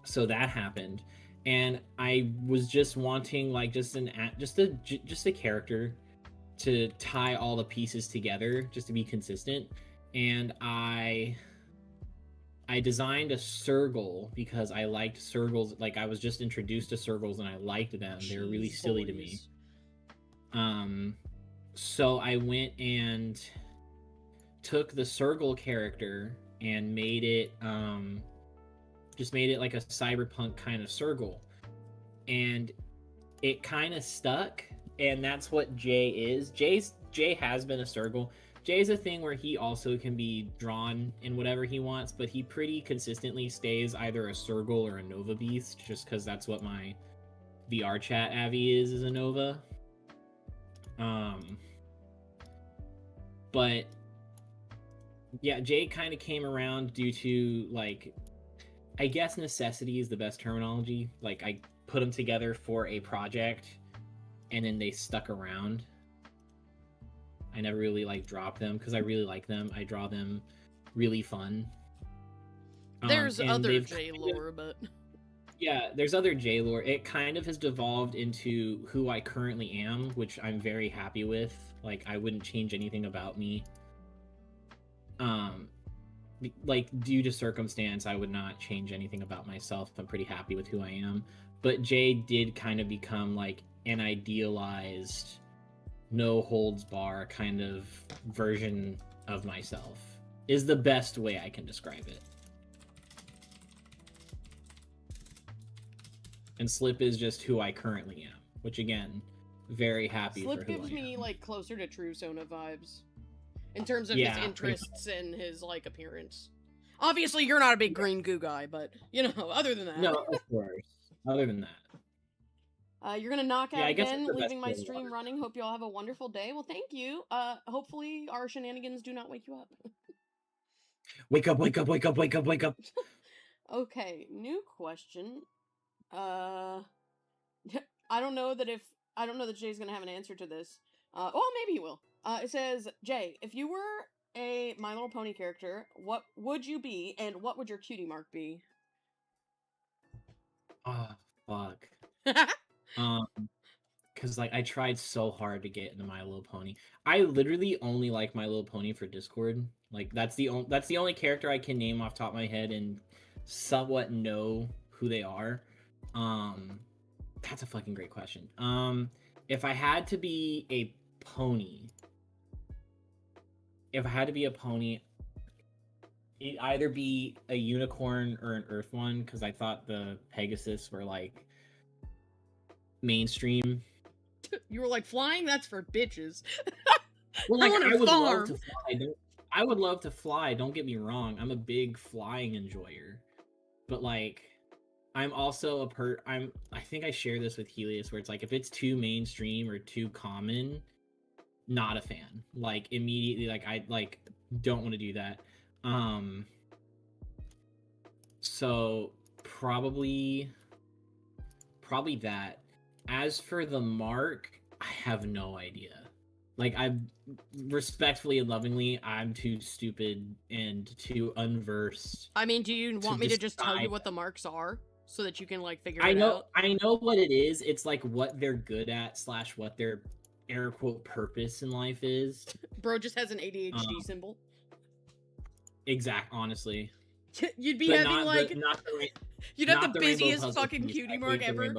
So that happened, and I was just wanting like just a character to tie all the pieces together, just to be consistent. And I designed a Sergal because I liked Sergals. Like I was just introduced to Sergals and I liked them. They were really silly to me. So I went and took the Sergal character and made it just made it like a cyberpunk kind of Sergal. And it kind of stuck. And that's what Jaye is. Jaye has been a Sergal. Jaye's a thing where he also can be drawn in whatever he wants, but he pretty consistently stays either a Sergal or a Nova Beast, just because that's what my VR chat Avi is a Nova. But yeah, Jaye kind of came around due to like, I guess necessity is the best terminology. Like I put them together for a project, and then they stuck around. I never really like dropped them because I really like them. I draw them really fun. There's other Jaye lore, but yeah, there's other Jaye lore. It kind of has devolved into who I currently am, which I'm very happy with. Like I wouldn't change anything about me. Like due to circumstance, I would not change anything about myself. I'm pretty happy with who I am. But Jaye did kind of become like an idealized, no holds bar kind of version of myself, is the best way I can describe it. And Slip is just who I currently am. which again, very happy Slip for who gives I me am. like closer to True Sona vibes in terms of Yeah, his pretty interests and his like appearance. Obviously, you're not a big green goo guy, but you know, other than that, No, of course. Other than that, you're gonna knock yeah, out I guess it's again, the best leaving my way to stream water. running. Hope you all have a wonderful day. Well, thank you. Hopefully our shenanigans do not wake you up. Wake up! Wake up! Wake up! Wake up! Wake up! Okay, new question. Uh, I don't know that Jay's gonna have an answer to this. Oh, maybe he will. It says, Jay, if you were a My Little Pony character, what would you be, and what would your cutie mark be? Oh, fuck. Because like I tried so hard to get into My Little Pony. I literally only like My Little Pony for Discord. Like that's the only character I can name off the top of my head and somewhat know who they are. That's a fucking great question. If I had to be a pony, it'd either be a unicorn or an earth one because I thought the Pegasus were like mainstream. You were like, flying? That's for bitches. Well, like I I would love farm. to fly. I would love to fly. Don't get me wrong. I'm a big flying enjoyer, but like, I'm also I think I share this with Helios, where it's like if it's too mainstream or too common, not a fan. Like immediately, like I like don't want to do that. So probably that. As for the mark, I have no idea. Like I respectfully and lovingly, I'm too stupid and too unversed. I mean, do you want me to just tell you decide. what the marks are so that you can like figure it out? I know what it is. It's like what they're good at / what their air quote purpose in life is. Bro just has an ADHD symbol. Honestly. You'd be But having like you'd have the busiest fucking cutie mark ever.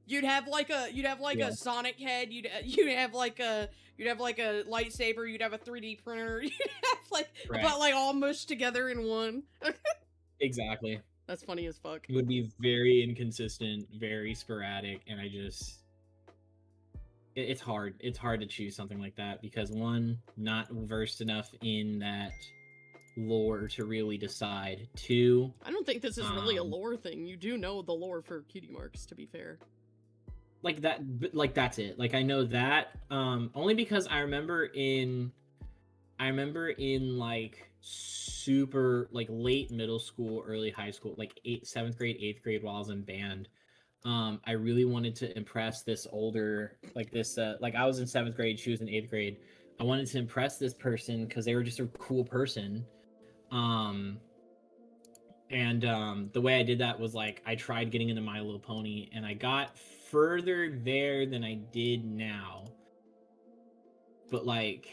You'd have like a Sonic head. You'd have like a lightsaber. You'd have a 3D printer. You'd have like about like all mushed together in one. Exactly. That's funny as fuck. It would be very inconsistent, very sporadic, and it's hard. It's hard to choose something like that because one, not versed enough in that lore to really decide. Two, I don't think this is really a lore thing. You do know the lore for cutie marks, to be fair. Like that, like that's it. Like I know that only because I remember in like super like late middle school, early high school, like 7th grade, 8th grade while I was in band. I really wanted to impress this older, like this, like I was in 7th grade, she was in 8th grade. I wanted to impress this person because they were just a cool person. The way I did that was like I tried getting into My Little Pony and I got further there than I did now. But like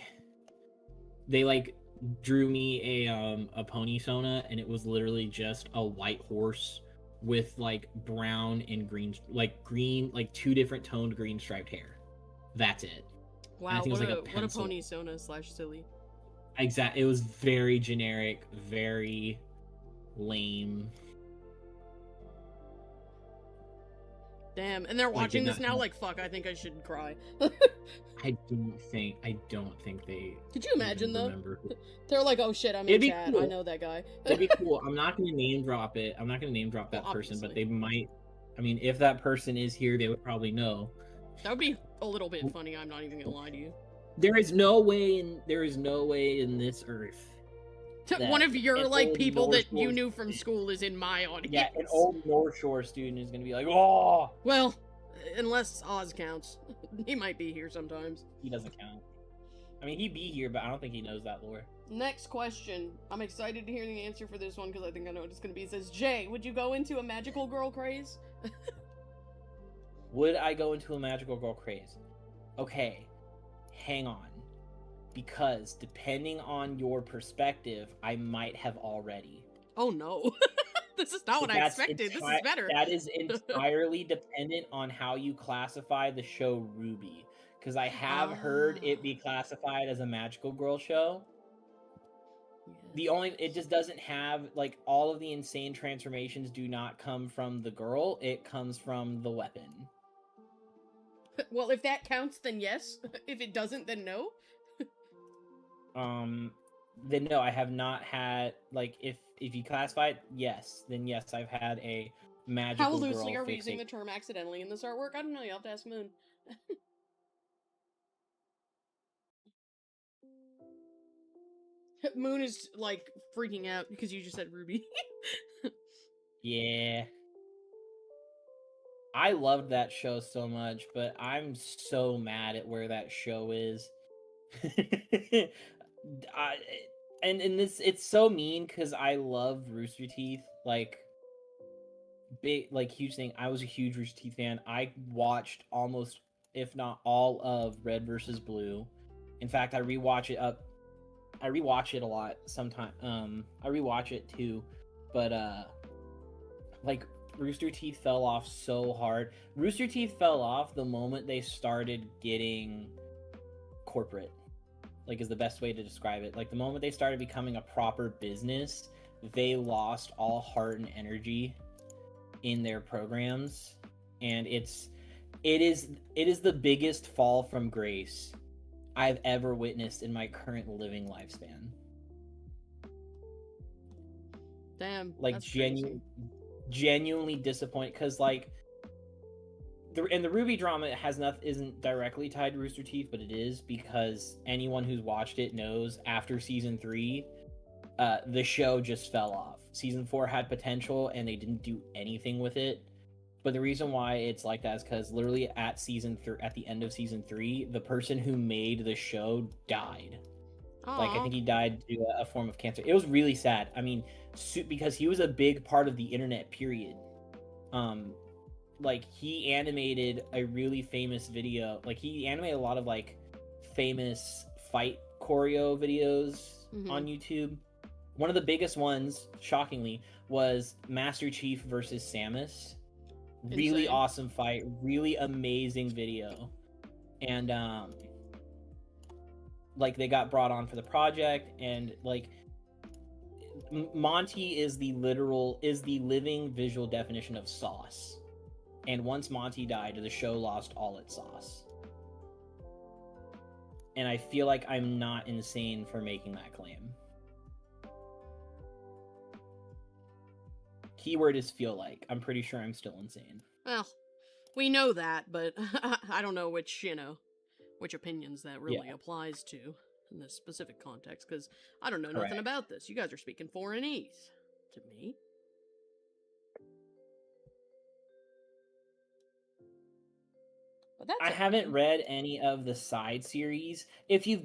they like drew me a pony sona and it was literally just a white horse with like brown and green, like 2 different toned green striped hair. That's it. Wow, what a pony sona / silly. Exactly. It was very generic, very lame. Damn, and they're watching this now like, fuck, I think I should cry. I don't think they Could you imagine though? Remember. They're like, oh shit, I'm in chat. Cool. I know that guy. It'd be cool. I'm not gonna name drop it. I'm not gonna name drop that person, but they might. I mean, if that person is here, they would probably know. That would be a little bit funny. I'm not even gonna lie to you. There is no way in this earth. One of your like people that you knew from school is in my audience. Yeah, an old North Shore student is gonna be like, oh. Well, unless Oz counts, he might be here sometimes. He doesn't count. I mean, he'd be here, but I don't think he knows that lore. Next question. I'm excited to hear the answer for this one because I think I know what it's gonna be. It says, Jay, would you go into a magical girl craze? Would I go into a magical girl craze? Okay, hang on. Because depending on your perspective, I might have already. Oh no. This is not what I expected. This is better. That is entirely dependent on how you classify the show RWBY. Because I have heard it be classified as a magical girl show. Yes. It just doesn't have, like, all of the insane transformations do not come from the girl. It comes from the weapon. Well, if that counts, then yes. If it doesn't, then no. Then no, I have not had, like, if you classify it, yes, then yes, I've had a How magical loosely girl are we using the fixate. term accidentally in this artwork? I don't know, you'll have to ask Moon. Moon is, like, freaking out because you just said Ruby. Yeah. I loved that show so much, but I'm so mad at where that show is. I, and this, it's so mean because I love Rooster Teeth, like, big, like, huge thing. I was a huge Rooster Teeth fan. I watched almost, if not all, of Red versus Blue. In fact, I rewatch it a lot sometime. I rewatch it too, but like, Rooster Teeth fell off so hard. Rooster Teeth fell off the moment they started getting corporate. Like, is the best way to describe it. Like, the moment they started becoming a proper business, they lost all heart and energy in their programs, and it is the biggest fall from grace I've ever witnessed in my current living lifespan. Damn, Like, that's crazy. genuinely disappointed, because, like, the Ruby drama isn't directly tied to Rooster Teeth, but it is, because anyone who's watched it knows after season 3, the show just fell off. Season 4 had potential and they didn't do anything with it. But the reason why it's like that is because literally at the end of season 3, the person who made the show died. Aww. Like, I think he died due to a form of cancer. It was really sad. I mean, because he was a big part of the internet, period. Like, he animated a really famous video. Like, he animated a lot of, like, famous fight choreo videos on YouTube. One of the biggest ones, shockingly, was Master Chief versus Samus. Really awesome fight, really amazing video. And like, they got brought on for the project, and, like, Monty is the living visual definition of sauce. And once Monty died, the show lost all its sauce. And I feel like I'm not insane for making that claim. Keyword is feel like. I'm pretty sure I'm still insane. Well, we know that, but I don't know which opinions that really applies to in this specific context, because I don't know nothing about this. You guys are speaking foreignese to me. I haven't read any of the side series. If you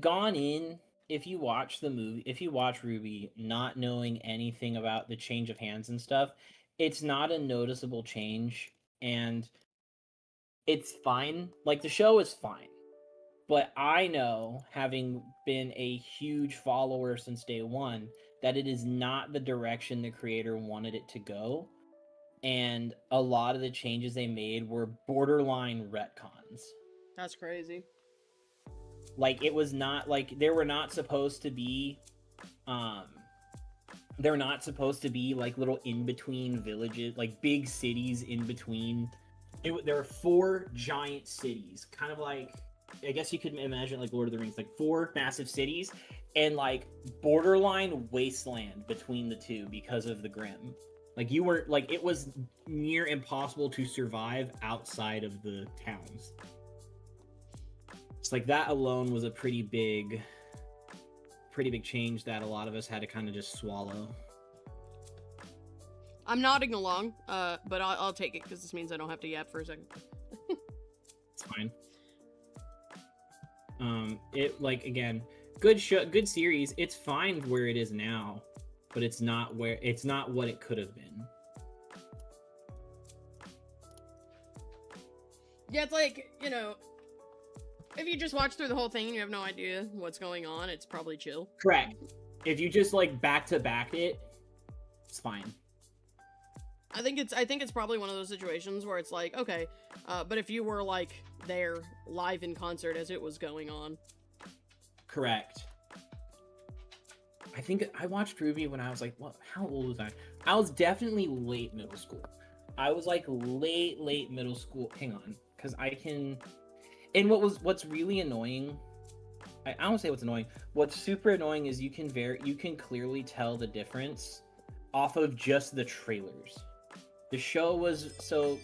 watch the movie, if you watch Ruby not knowing anything about the change of hands and stuff, it's not a noticeable change, and it's fine. Like, the show is fine. But I know, having been a huge follower since day one, that it is not the direction the creator wanted it to go. And a lot of the changes they made were borderline retcons. That's crazy. Like, it was not, like, there were not supposed to be like little in-between villages, like big cities in between. There are 4 giant cities, kind of like, I guess you could imagine, like, Lord of the Rings, like 4 massive cities, and, like, borderline wasteland between the two because of the Grimm. Like, it was near impossible to survive outside of the towns. It's like, that alone was a pretty big change that a lot of us had to kind of just swallow. I'm nodding along, but I'll take it, because this means I don't have to yap for a second. It's fine. It, like, again, good show, good series. It's fine where it is now, but it's not what it could have been. Yeah, it's like, you know, if you just watch through the whole thing and you have no idea what's going on, it's probably chill. Correct. If you just, like, back-to-back it, it's fine. I think it's probably one of those situations where it's like, okay, but if you were, like, there live in concert as it was going on. Correct. I think I watched Ruby when I was like, what? How old was I? I was definitely late middle school. I was like late middle school. Hang on, because I can. And what's really annoying, I don't say what's annoying. What's super annoying is you can clearly tell the difference off of just the trailers. The show was so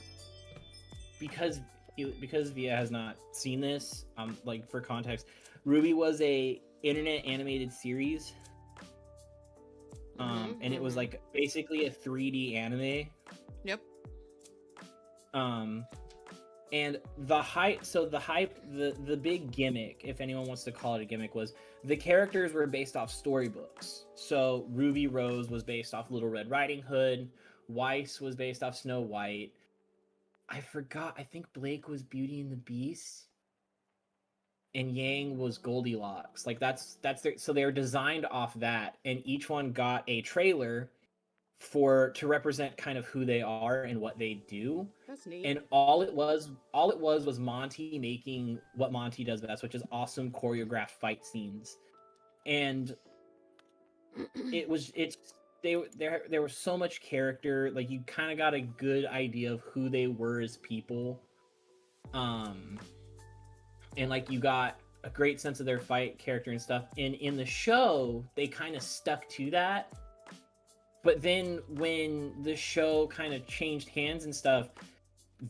because Via has not seen this. Like for context, Ruby was a internet animated series. And it was like basically a 3D anime. Yep. And the big gimmick, if anyone wants to call it a gimmick, was the characters were based off storybooks. So Ruby Rose was based off Little Red Riding Hood, Weiss was based off Snow White. I think Blake was Beauty and the Beast, and Yang was Goldilocks. Like so they were designed off that, and each one got a trailer to represent kind of who they are and what they do. That's neat. And all it was Monty making what Monty does best, which is awesome choreographed fight scenes. And there was so much character. Like you kind of got a good idea of who they were as people. And like you got a great sense of their fight character and stuff. And in the show, they kind of stuck to that. But then when the show kind of changed hands and stuff,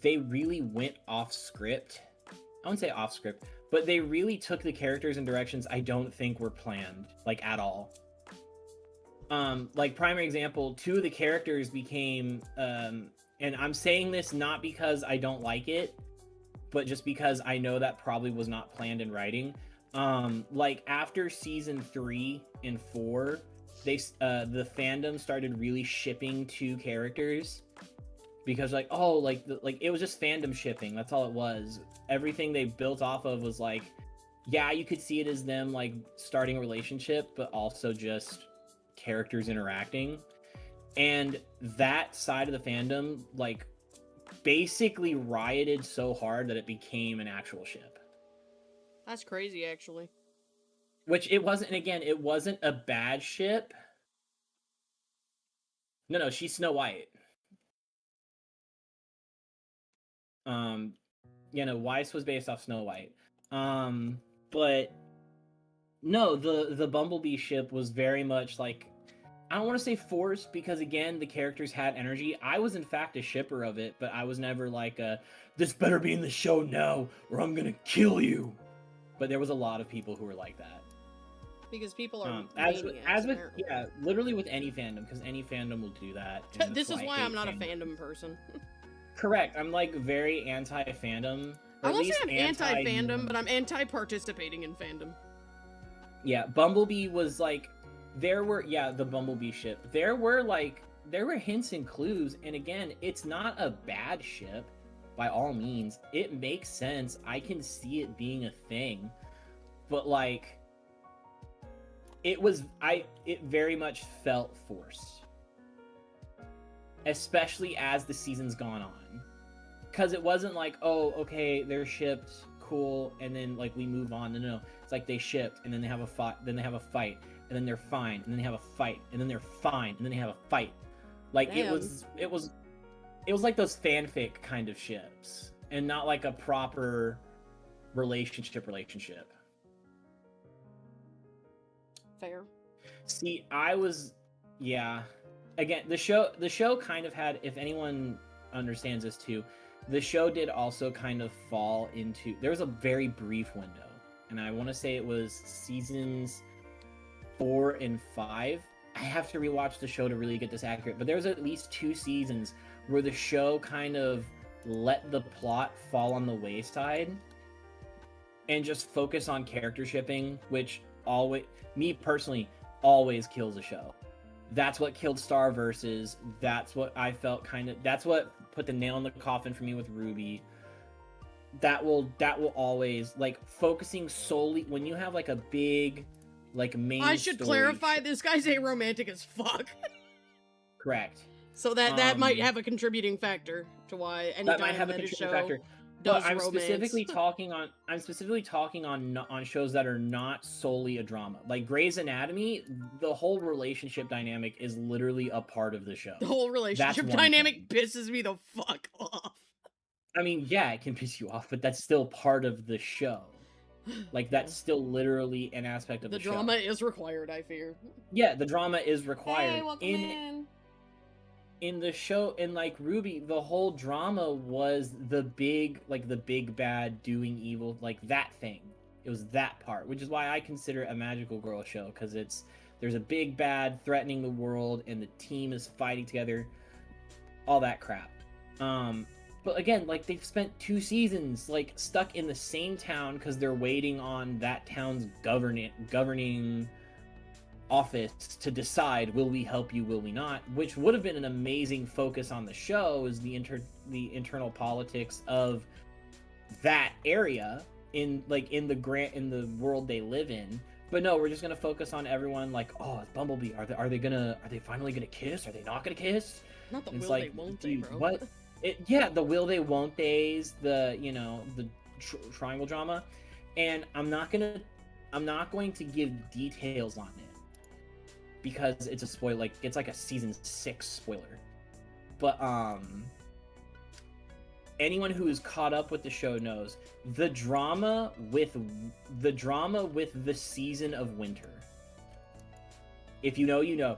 they really went off script. I wouldn't say off script, but they really took the characters in directions I don't think were planned, like at all. Like primary example, two of the characters became, and I'm saying this not because I don't like it, but just because I know that probably was not planned in writing. Like after season 3 and 4, the fandom started really shipping two characters because like it was just fandom shipping. That's all it was. Everything they built off of was like, yeah, you could see it as them like starting a relationship, but also just characters interacting. And that side of the fandom like basically rioted so hard that it became an actual ship. That's crazy, actually. Which it wasn't, and again, it wasn't a bad ship. No, she's Snow White. Weiss was based off Snow White. But no, the Bumblebee ship was very much like, I don't want to say forced, because again, the characters had energy. I was in fact a shipper of it, but I was never like this better be in the show now, or I'm gonna kill you. But there was a lot of people who were like that. Because people are literally with any fandom, because any fandom will do that. This is why I'm not a fandom person. Correct. I'm like very anti-fandom. I won't say I'm anti-fandom, but I'm anti-participating in fandom. Yeah, Bumblebee was like, the Bumblebee ship. There were hints and clues, and again, it's not a bad ship by all means. It makes sense. I can see it being a thing, but like, it very much felt forced, especially as the season's gone on, because it wasn't like, oh, okay, they're shipped, cool, and then like we move on. No, it's like they shipped, and then they have a fight, and then they're fine, and then they have a fight, and then they're fine, and then they have a fight. Like it was like those fanfic kind of ships, and not like a proper relationship. Fair. See, again, the show kind of had, if anyone understands this too, the show did also kind of fall into, there was a very brief window, and I want to say it was seasons 4 and 5. I have to rewatch the show to really get this accurate, but there was at least 2 seasons where the show kind of let the plot fall on the wayside and just focus on character shipping, which me personally always kills a show. That's what killed Starverses. That's what I felt that's what put the nail in the coffin for me with Ruby. That will always, like, focusing solely when you have like a big like main I should clarify, this guy's aromantic as fuck. Correct. So that might have a contributing factor to why anytime that a show does I'm romance. specifically talking on shows that are not solely a drama. Like Grey's Anatomy, the whole relationship dynamic is literally a part of the show. The whole relationship dynamic pisses me the fuck off. I mean, yeah, it can piss you off, but that's still part of the show. Like, that's still literally an aspect of the show. The drama is required, I fear. Yeah, the drama is required. Hey, welcome in the show, in like RWBY, the whole drama was the big bad doing evil, like that thing. It was that part, which is why I consider it a magical girl show, because there's a big bad threatening the world and the team is fighting together, all that crap. But again, like, they've spent 2 seasons like stuck in the same town because they're waiting on that town's governing office to decide, will we help you, will we not, which would have been an amazing focus on the show, is the internal politics of that area in the world they live in. But no, we're just gonna focus on everyone, like, oh, it's Bumblebee, are they finally gonna kiss, are they not gonna kiss? Not the will they won't they, bro. What the will they won't they's, the triangle drama. And I'm not going to give details on it because it's a spoiler, like it's like a season 6 spoiler. But anyone who is caught up with the show knows the drama with the season of winter. If you know, you know.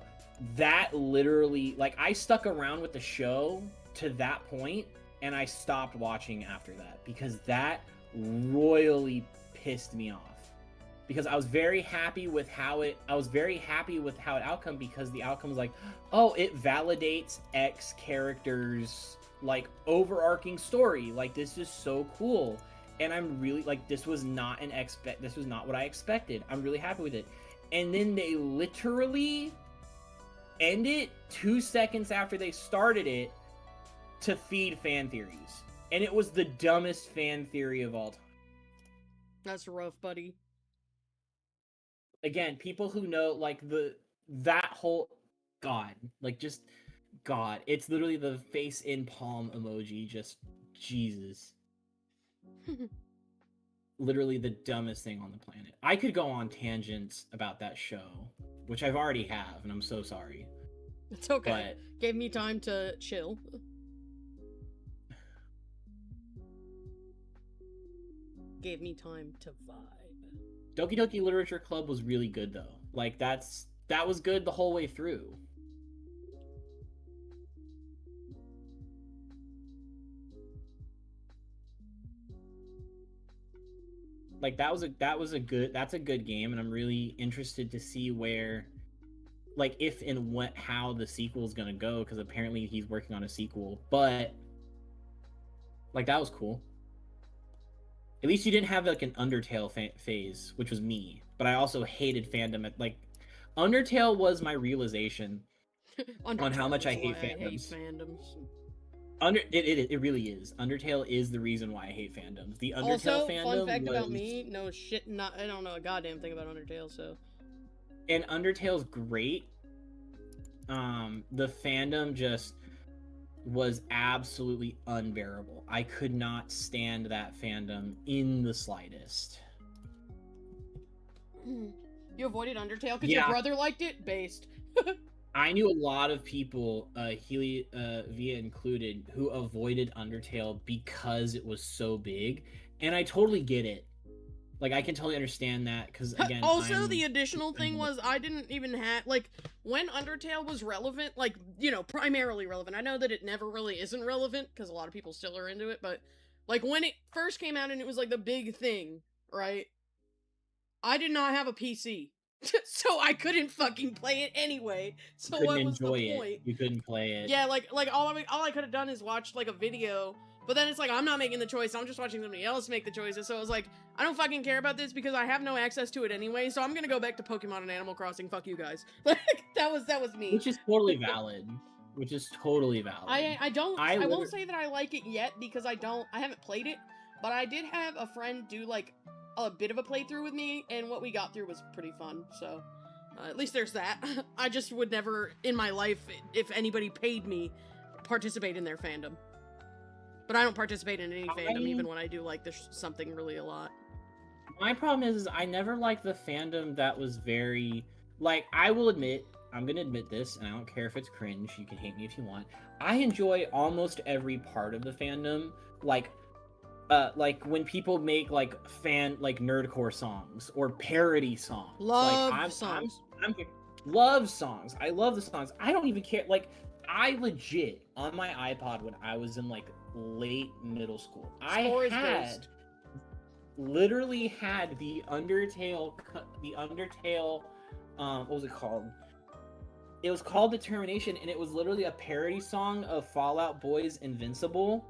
That literally, like, I stuck around with the show to that point and I stopped watching after that because that royally pissed me off. Because I was very happy with how it outcome, because the outcome was like, oh, it validates X character's like overarching story. Like, this is so cool. And I'm really like, this was not what I expected. I'm really happy with it. And then they literally end it 2 seconds after they started it to feed fan theories. And it was the dumbest fan theory of all time. That's rough, buddy. Again, people who know, like, that whole God, like, just God. It's literally the face in palm emoji, just Jesus. Literally the dumbest thing on the planet. I could go on tangents about that show, which I've already have, and I'm so sorry. It's okay. But gave me time to chill. Gave me time to vibe. Doki Doki Literature Club was really good, though. Like, that was good the whole way through. Like, that's a good game, and I'm really interested to see where, like, if and how the sequel is gonna go, because apparently he's working on a sequel. But like, that was cool. At least you didn't have like an Undertale phase, which was me. But I also hated fandom. Undertale was my realization on how much I hate fandoms. It really is. Undertale is the reason why I hate fandoms. The Undertale also, fandom. Fun fact about me: no shit. I don't know a goddamn thing about Undertale. So. And Undertale's great. The fandom just was absolutely unbearable. I could not stand that fandom in the slightest. You avoided Undertale because your brother liked it? Based. I knew a lot of people, Via included, who avoided Undertale because it was so big, and I totally get it. Like, I can totally understand that, because, again, also, the additional thing was, I didn't even have, like, when Undertale was relevant, like, you know, primarily relevant, I know that it never really isn't relevant, because a lot of people still are into it, but, like, when it first came out and it was, like, the big thing, right, I did not have a PC, so I couldn't fucking play it anyway, so what was the point? You couldn't play it. Yeah, like all I could have done is watch, like, a video. But then it's like, I'm not making the choice, I'm just watching somebody else make the choices, so I was like, I don't fucking care about this because I have no access to it anyway, so I'm gonna go back to Pokemon and Animal Crossing, fuck you guys. Like, that was me. Which is totally valid. I won't say that I like it yet, because I haven't played it, but I did have a friend do, like, a bit of a playthrough with me, and what we got through was pretty fun, so, at least there's that. I just would never, in my life, if anybody paid me, participate in their fandom. But I don't participate in any fandom, even when I do like something really a lot. My problem is I never liked the fandom that was very, like, I will admit, I'm gonna admit this, and I don't care if it's cringe. You can hate me if you want. I enjoy almost every part of the fandom. Like when people make like nerdcore songs or parody songs. Love songs. Love songs. I love the songs. I don't even care. Like, I legit on my iPod when I was in like late middle school, literally had the Undertale. What was it called? It was called Determination, and it was literally a parody song of Fall Out Boy's Invincible.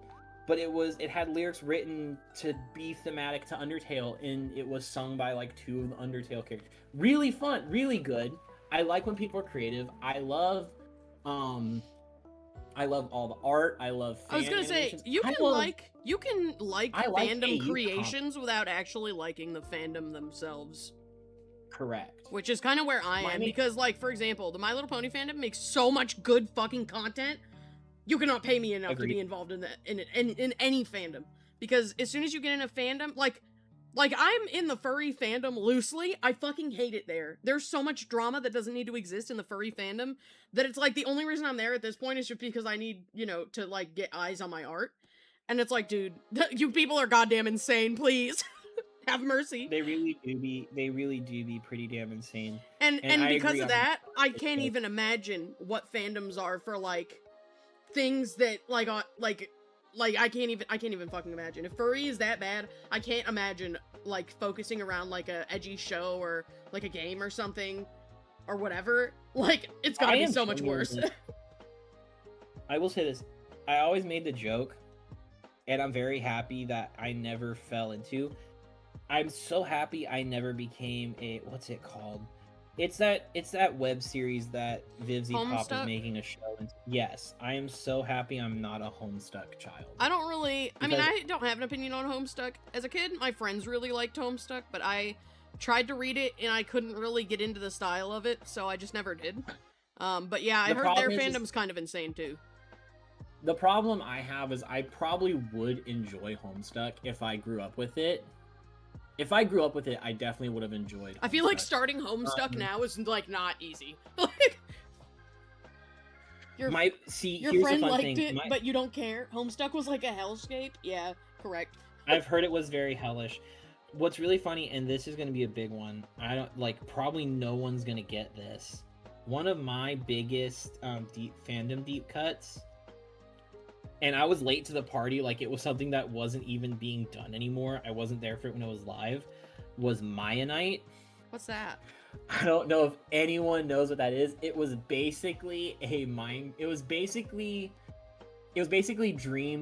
But it had lyrics written to be thematic to Undertale, and it was sung by like 2 of the Undertale characters. Really fun, really good. I like when people are creative. I love all the art. I love fan I was gonna animations. say, you can like fandom AU creations without actually liking the fandom themselves. Correct. Which is kind of where I am, because, like, for example, the My Little Pony fandom makes so much good fucking content. You cannot pay me enough to be involved in that in any fandom, because as soon as you get in a fandom, like I'm in the furry fandom loosely, I fucking hate it there. There's so much drama that doesn't need to exist in the furry fandom that it's like the only reason I'm there at this point is just because I need, you know, to like get eyes on my art. And it's like, dude, you people are goddamn insane, please. Have mercy. They really do be pretty damn insane. And because of that, I can't even imagine what fandoms are for like things that like I can't even fucking imagine. If furry is that bad, I can't imagine like focusing around like a edgy show or like a game or something or whatever. Like, it's gotta be so much worse. I will say this. I always made the joke, and I'm very happy that I never fell into. I'm so happy I never became a, what's it called? It's that web series that Vivzy Pop is making a show. Yes, I am so happy I'm not a Homestuck child. I don't have an opinion on Homestuck. As a kid, my friends really liked Homestuck, but I tried to read it and I couldn't really get into the style of it, so I just never did. But yeah, I heard their fandom's kind of insane too. The problem I have is I probably would enjoy Homestuck if I grew up with it. If I grew up with it, I definitely would have enjoyed Homestuck. I feel like starting Homestuck now is like not easy. Your friend liked it, but you don't care. Homestuck was like a hellscape. Yeah, correct. I've heard it was very hellish. What's really funny, and this is going to be a big one. I don't like. Probably no one's going to get this. One of my biggest deep cuts. And I was late to the party, like it was something that wasn't even being done anymore. I wasn't there for it when it was live. Was Mayanite. What's that? I don't know if anyone knows what that is. It was basically Dream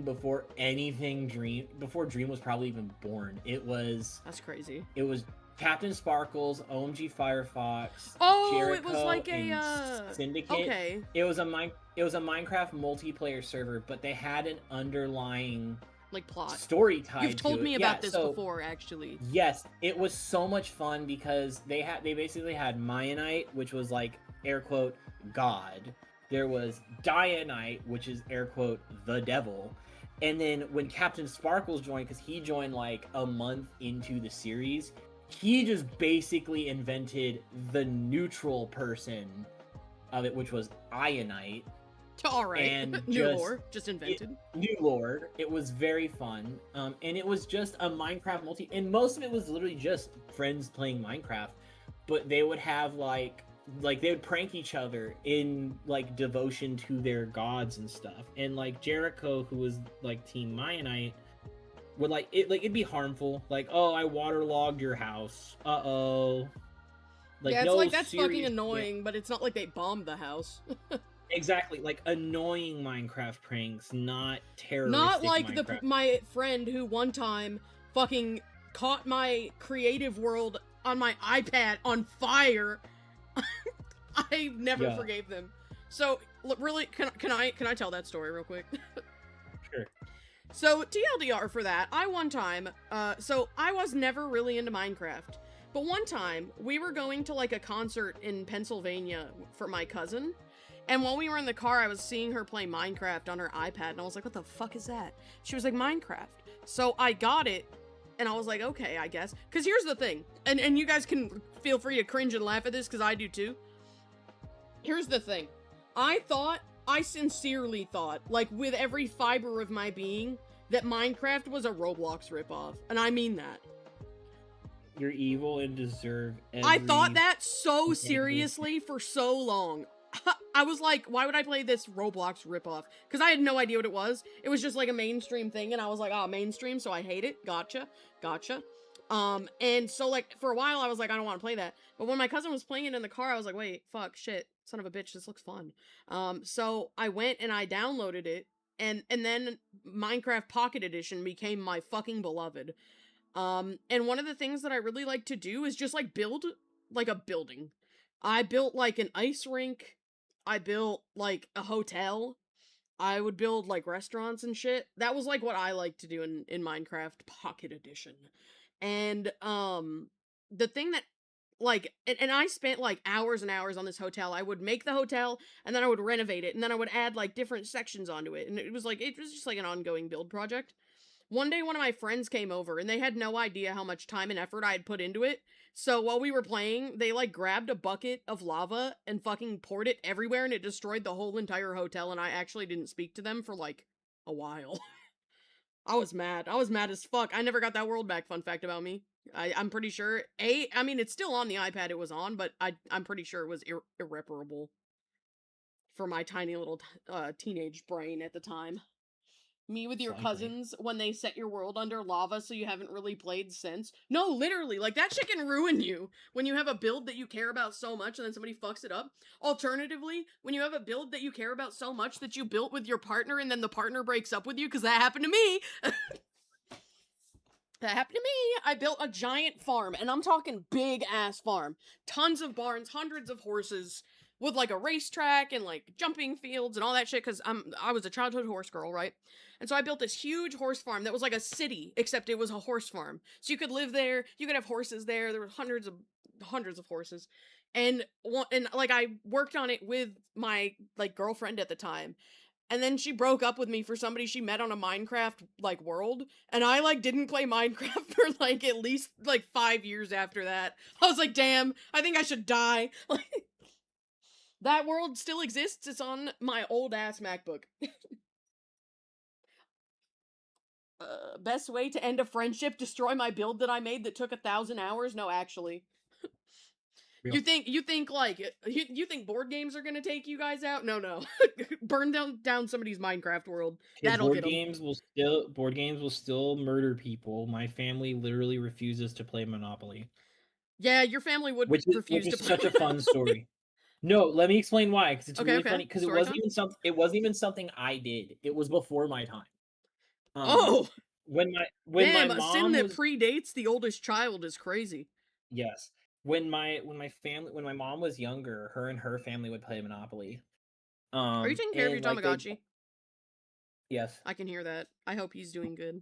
before before Dream was probably even born. That's crazy. It was Captain Sparkles, OMG Firefox, Jericho, it was like Syndicate. Okay. It was a Minecraft multiplayer server, but they had an underlying like plot story tied to it. You've told me about this before, actually. Yes, it was so much fun because they basically had Mayanite, which was like air quote God. There was Dianite, which is air quote the devil. And then when Captain Sparkles joined, because he joined like a month into the series, he just basically invented the neutral person of it, which was Ionite. All right. And new lore, just invented. New lore. It was very fun. And it was just a Minecraft and most of it was literally just friends playing Minecraft. But they would have like they would prank each other in like devotion to their gods and stuff. And like Jericho, who was like Team Mayanite, would it'd be harmful. Like, oh, I waterlogged your house. Uh-oh. Like, yeah, it's no like that's fucking annoying, but it's not like they bombed the house. Exactly, like annoying Minecraft pranks, not terroristic. Not like my friend who one time fucking caught my creative world on my iPad on fire. I never forgave them. So, look, really, can I tell that story real quick? Sure. So, TLDR for that, I one time, so I was never really into Minecraft, but one time, we were going to, like, a concert in Pennsylvania for my cousin, and while we were in the car, I was seeing her play Minecraft on her iPad, and I was like, what the fuck is that? She was like, Minecraft. So, I got it, and I was like, okay, I guess. Because here's the thing, and you guys can feel free to cringe and laugh at this, because I do too. Here's the thing. I sincerely thought, like with every fiber of my being, that Minecraft was a Roblox ripoff. And I mean that. You're evil and deserve I thought every that so negative- seriously for so long. I was like, why would I play this Roblox ripoff? Because I had no idea what it was. It was just like a mainstream thing, and I was like, oh, mainstream, so I hate it. Gotcha. And so like, for a while, I was like, I don't want to play that. But when my cousin was playing it in the car, I was like, wait, fuck, shit, son of a bitch, this looks fun. So I went and I downloaded it, and then Minecraft Pocket Edition became my fucking beloved. And one of the things that I really like to do is just like build like a building. I built like an ice rink. I built like a hotel. I would build like restaurants and shit. That was like what I like to do in Minecraft Pocket Edition. And the thing that like and I spent like hours and hours on this hotel. I would make the hotel and then I would renovate it and then I would add like different sections onto it. And it was just like an ongoing build project. One day, one of my friends came over, and they had no idea how much time and effort I had put into it. So while we were playing, they, like, grabbed a bucket of lava and fucking poured it everywhere, and it destroyed the whole entire hotel, and I actually didn't speak to them for, like, a while. I was mad. I was mad as fuck. I never got that world back, fun fact about me. I'm pretty sure, I mean, it's still on the iPad it was on, but I'm pretty sure it was irreparable for my tiny little teenage brain at the time. Me with your Likely. cousins when they set your world under lava so you haven't really played since. No, literally, like that shit can ruin you when you have a build that you care about so much and then somebody fucks it up. Alternatively, when you have a build that you care about so much that you built with your partner and then the partner breaks up with you, because that happened to me. That happened to me. I built a giant farm, and I'm talking big ass farm. Tons of barns, hundreds of horses, with like a racetrack and like jumping fields and all that shit, because I was a childhood horse girl, right? And so I built this huge horse farm that was like a city, except it was a horse farm. So you could live there, you could have horses there, there were hundreds of horses. And like I worked on it with my like girlfriend at the time. And then she broke up with me for somebody she met on a Minecraft like world, and I like didn't play Minecraft for like at least like 5 years after that. I was like, damn, I think I should die. Like that world still exists. It's on my old ass MacBook. Best way to end a friendship: destroy my build that I made that took 1,000 hours. No, actually. Real. You think like you think board games are gonna take you guys out? No. Burn down somebody's Minecraft world. That'll board get them. Board games will still murder people. My family literally refuses to play Monopoly. Yeah, your family would refuse to play such a fun story. No, let me explain why, because it's really funny. Because it wasn't even something I did. It was before my time. When my mom a sin that predates the oldest child is crazy. Yes, when my mom was younger, her and her family would play Monopoly. Are you taking care of your Tamagotchi? Yes. I can hear that. I hope he's doing good.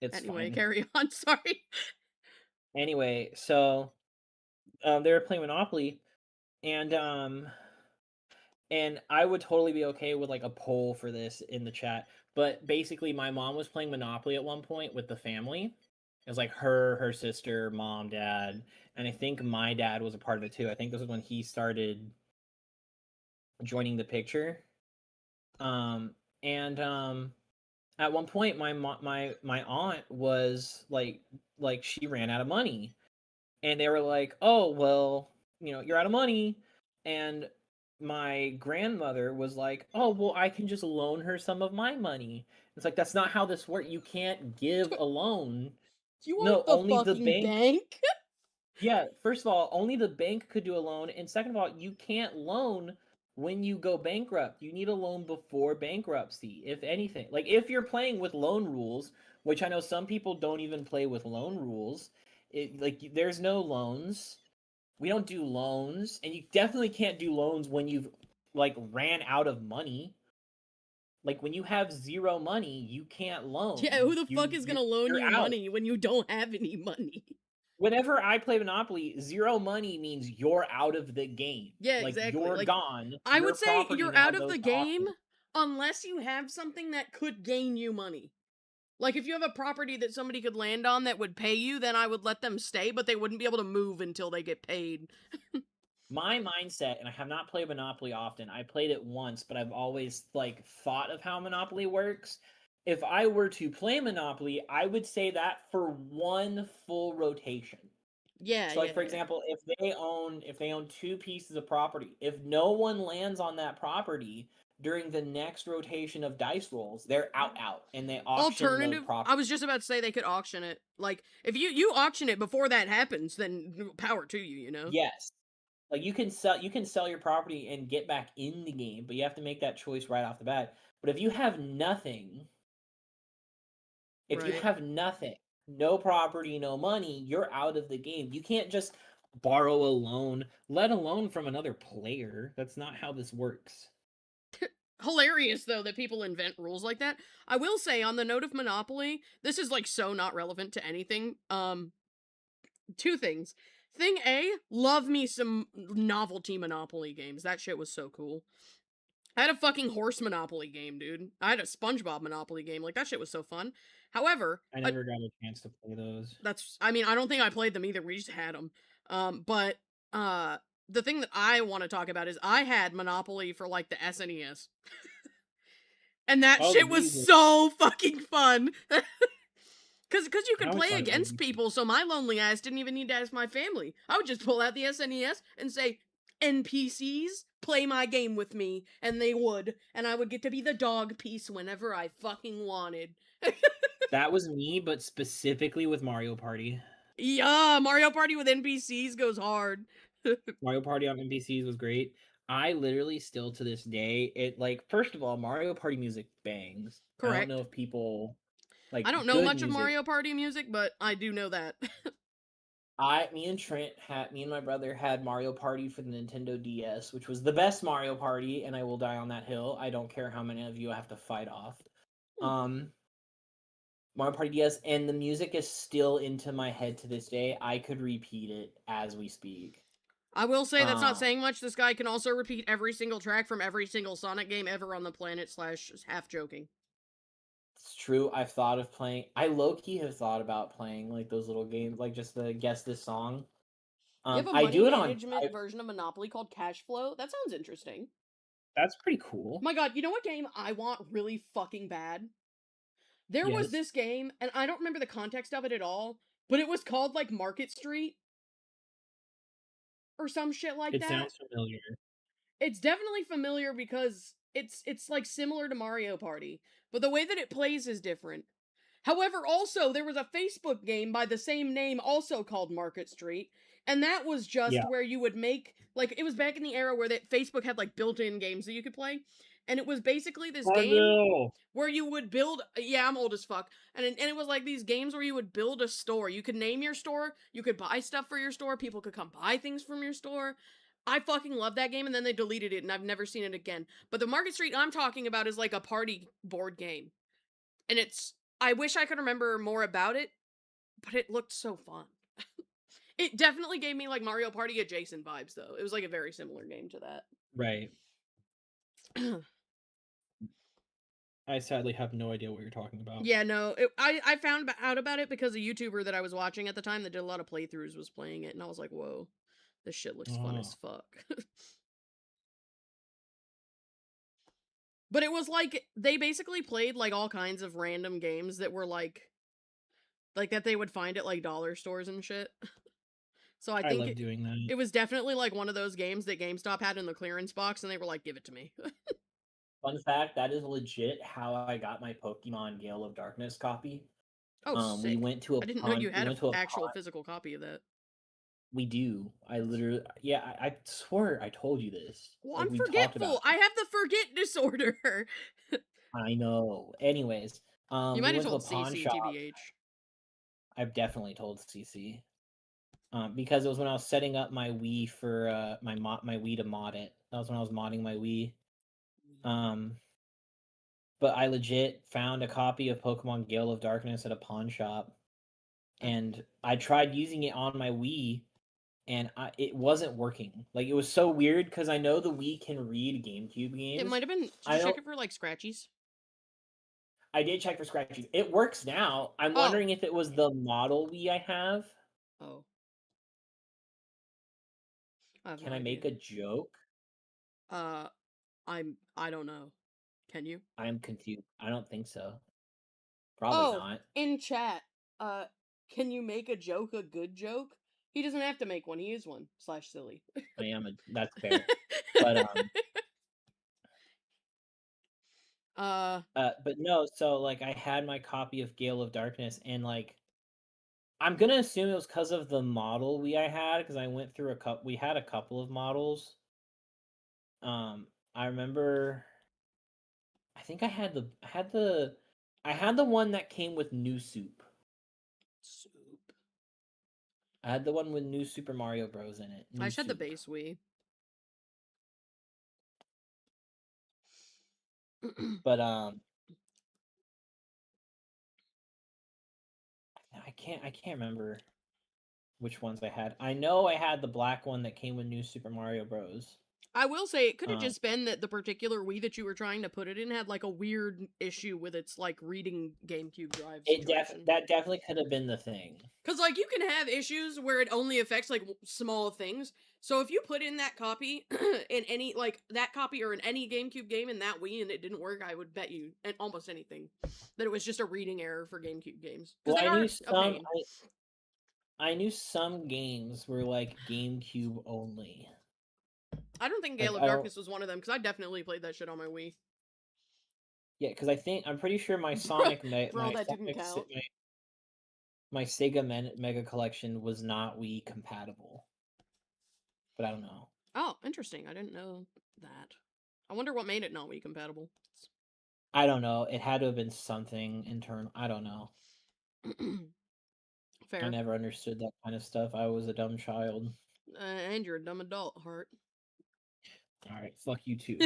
It's anyway, fine. Carry on. Sorry. Anyway, so they were playing Monopoly, and I would totally be okay with like a poll for this in the chat. But basically, my mom was playing Monopoly at one point with the family. It was like her sister, mom, dad, and I think my dad was a part of it too. I think this was when he started joining the picture. At one point, my aunt was like she ran out of money, and they were like, "Oh well, you're out of money," and my grandmother was like, "Oh, well, I can just loan her some of my money." It's like, that's not how this works. You can't give a loan. You want only the bank? Yeah, first of all, only the bank could do a loan, and second of all, you can't loan when you go bankrupt. You need a loan before bankruptcy, if anything. Like, if you're playing with loan rules, which I know some people don't even play with loan rules, there's no loans. We don't do loans, and you definitely can't do loans when you've like ran out of money. Like, when you have zero money, you can't loan. Yeah, who the fuck is gonna loan you money when you don't have any money? Whenever I play Monopoly, zero money means you're out of the game. Yeah, exactly. You're gone. I would say you're out of the game unless you have something that could gain you money. Like, if you have a property that somebody could land on that would pay you, then I would let them stay, but they wouldn't be able to move until they get paid. My mindset, and I have not played Monopoly often. I played it once, but I've always like thought of how Monopoly works. If I were to play Monopoly, I would say that for one full rotation. Yeah, So, like for yeah. example, if they own two pieces of property, if no one lands on that property during the next rotation of dice rolls, they're out, and they auction the Alternative, I property. was just about to say they could auction it. Like, if you auction it before that happens, then power to you, you know? Yes, like you can sell your property and get back in the game, but you have to make that choice right off the bat. But if you Right. have nothing, no property, no money, you're out of the game. You can't just borrow a loan, let alone from another player. That's not how this works. Hilarious, though, that people invent rules like that. I will say, on the note of Monopoly, this is, like, so not relevant to anything. Two things. Thing A, love me some novelty Monopoly games. That shit was so cool. I had a fucking horse Monopoly game, dude. I had a SpongeBob Monopoly game. Like, that shit was so fun. However, I never got a chance to play those. I mean, I don't think I played them either. We just had them. But, the thing that I want to talk about is I had Monopoly for, like, the SNES. And that Oh, the shit was Beasley. so fucking fun. Cause you could How play excited against are you? people, so my lonely ass didn't even need to ask my family. I would just pull out the SNES and say, NPCs, play my game with me, and they would, and I would get to be the dog piece whenever I fucking wanted. That was me, but specifically with Mario Party. Yeah, Mario Party with NPCs goes hard. Mario Party on NPCs was great. I literally still to this day, it like first of all, Mario Party music bangs. I don't know Correct. if people like I don't know good much of music. Mario Party music, but I do know that. Me and my brother had Mario Party for the Nintendo DS, which was the best Mario Party, and I will die on that hill. I don't care how many of you I have to fight off. Um, Mario Party DS, and the music is still into my head to this day. I could repeat it as we speak. I will say that's not Um, saying much. This guy can also repeat every single track from every single Sonic game ever on the planet, slash half joking. it's true. I've thought of playing. I low key have thought about playing like those little games, like just the guess this song. You have a I money do it on. management version of Monopoly called Cash Flow? That sounds interesting. That's pretty cool. My god, you know what game I want really fucking bad? There was Yes, this game, and I don't remember the context of it at all, but it was called like Market Street or some shit like it that. sounds familiar. It's definitely familiar because it's like similar to Mario Party, but the way that it plays is different. However, also there was a Facebook game by the same name also called Market Street, and that was just Yeah, where you would make like it was back in the era where that Facebook had like built-in games that you could play, and it was basically this I game know. where you would build. Yeah, I'm old as fuck, and it was like these games where you would build a store. You could name your store, you could buy stuff for your store, people could come buy things from your store. I fucking love that game, and then they deleted it, and I've never seen it again. But the Market Street I'm talking about is like a party board game, and it's. I wish I could remember more about it, but it looked so fun. It definitely gave me like Mario Party adjacent vibes, though. It was like a very similar game to Right. that. I sadly have no idea what you're talking about. Yeah, no, I found out about it because a YouTuber that I was watching at the time that did a lot of playthroughs was playing it, and I was like, whoa, this shit looks fun as Oh, fuck. But it was like they basically played like all kinds of random games that were like that they would find at like dollar stores and shit. So I I think love doing that. it was definitely like one of those games that GameStop had in the clearance box, and they were like, "Give it to me." Fun fact: that is legit how I got my Pokemon Gale of Darkness copy. Oh, We sick! went to a I didn't know pawn. you We had an went to a actual pawn. physical copy of that. We do. I literally, yeah. I swear I told you this. Well, Like I'm we talked about forgetful. I have the forget disorder. I know. Anyways, You we might have went to a told pawn CC, shop. TBH. I've definitely told CC. Because it was when I was setting up my Wii for my Wii to mod it. That was when I was modding my Wii. Um, but I legit found a copy of Pokemon Gale of Darkness at a pawn shop, and I tried using it on my Wii, and it wasn't working. Like it was so weird because I know the Wii can read GameCube It games. might have been. Did I you check don't. it for like scratchies? I did check for scratches. It works now. I'm Oh, wondering if it was the model Wii I have. oh. I have Can no I make a idea. joke? I don't know. Can you? I am confused. I don't think so. Probably Oh, not. in chat. Uh, can you make a joke a good joke? He doesn't have to make one. He is one. Slash silly. I am a. That's fair. But uh, but no. So like, I had my copy of Gale of Darkness, and like, I'm gonna assume it was because of the model I had, because I went through a couple. We had a couple of models. I remember. I think I had the one that came with new soup. soup. I had the one with new Super Mario Bros. In it. I New just had the soup. base Wii. But I can't remember which ones I had. I know I had the black one that came with new Super Mario Bros. I will say it could have Um, just been that the particular Wii that you were trying to put it in had like a weird issue with its like reading GameCube drive situation. that definitely could have been the thing. Because like you can have issues where it only affects like small things. So if you put in that copy in any like that copy or in any GameCube game in that Wii and it didn't work, I would bet you and almost anything that it was just a reading error for GameCube games because Well, they I are knew a pain. I knew some games were like GameCube only. I don't think Like Gale of I don't. Darkness was one of them because I definitely played that shit on my Wii. Yeah, because I'm pretty sure my Bro, that didn't count. My Sega Mega Collection was not Wii compatible. But I don't know. Oh, interesting. I didn't know that. I wonder what made it not Wii compatible. I don't know. It had to have been something internal. I don't know. I Fair. never understood that kind of stuff. I was a dumb child. And you're a dumb adult, Heart. All right, fuck you too.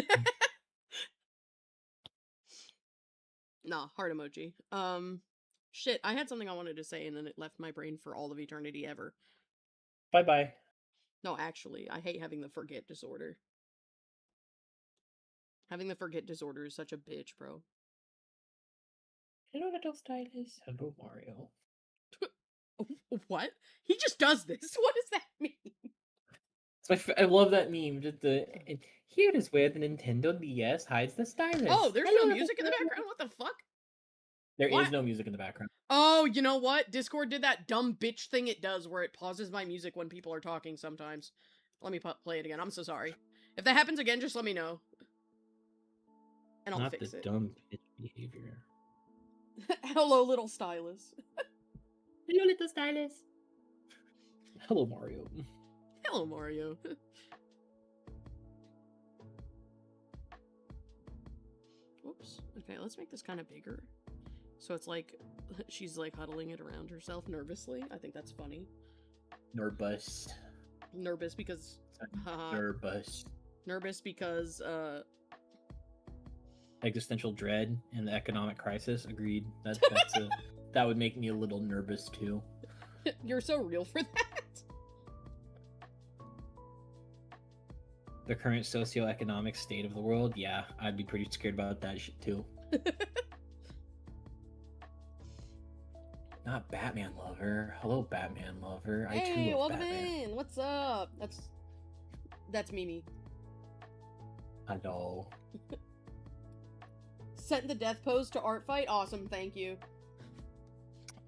Nah, heart emoji. Shit, I had something I wanted to say and then it left my brain for all of eternity ever. Bye bye. No, actually, I hate having the forget disorder. Having the forget disorder is such a bitch, bro. Hello, little stylist. Hello, Mario. What? He just does this. What does that mean? I love that meme. Just here is where the Nintendo DS hides the stylus. Oh, there's Hello, no music in the background? What the fuck? There What? is no music in the background. Oh, you know what? Discord did that dumb bitch thing it does where it pauses my music when people are talking sometimes. Let me play it again. I'm so sorry. If that happens again, just let me know. And I'll fix it. Dumb bitch behavior. Hello, little stylus. Hello, little stylus. Hello, Mario. Hello, Mario. Whoops. Okay, let's make this kind of bigger. So it's like, she's like huddling it around herself nervously. I think that's funny. Nervous. Nervous because... Nervous. Nervous because, Existential dread and the economic crisis. Agreed. That would make me a little nervous too. You're so real for that. The current socioeconomic state of the world, yeah, I'd be pretty scared about that shit too. Not Batman lover. Hello, Batman lover. I too love welcome Batman. in. What's up? That's Mimi. Hello. Sent the death pose to ArtFight. Awesome, thank you.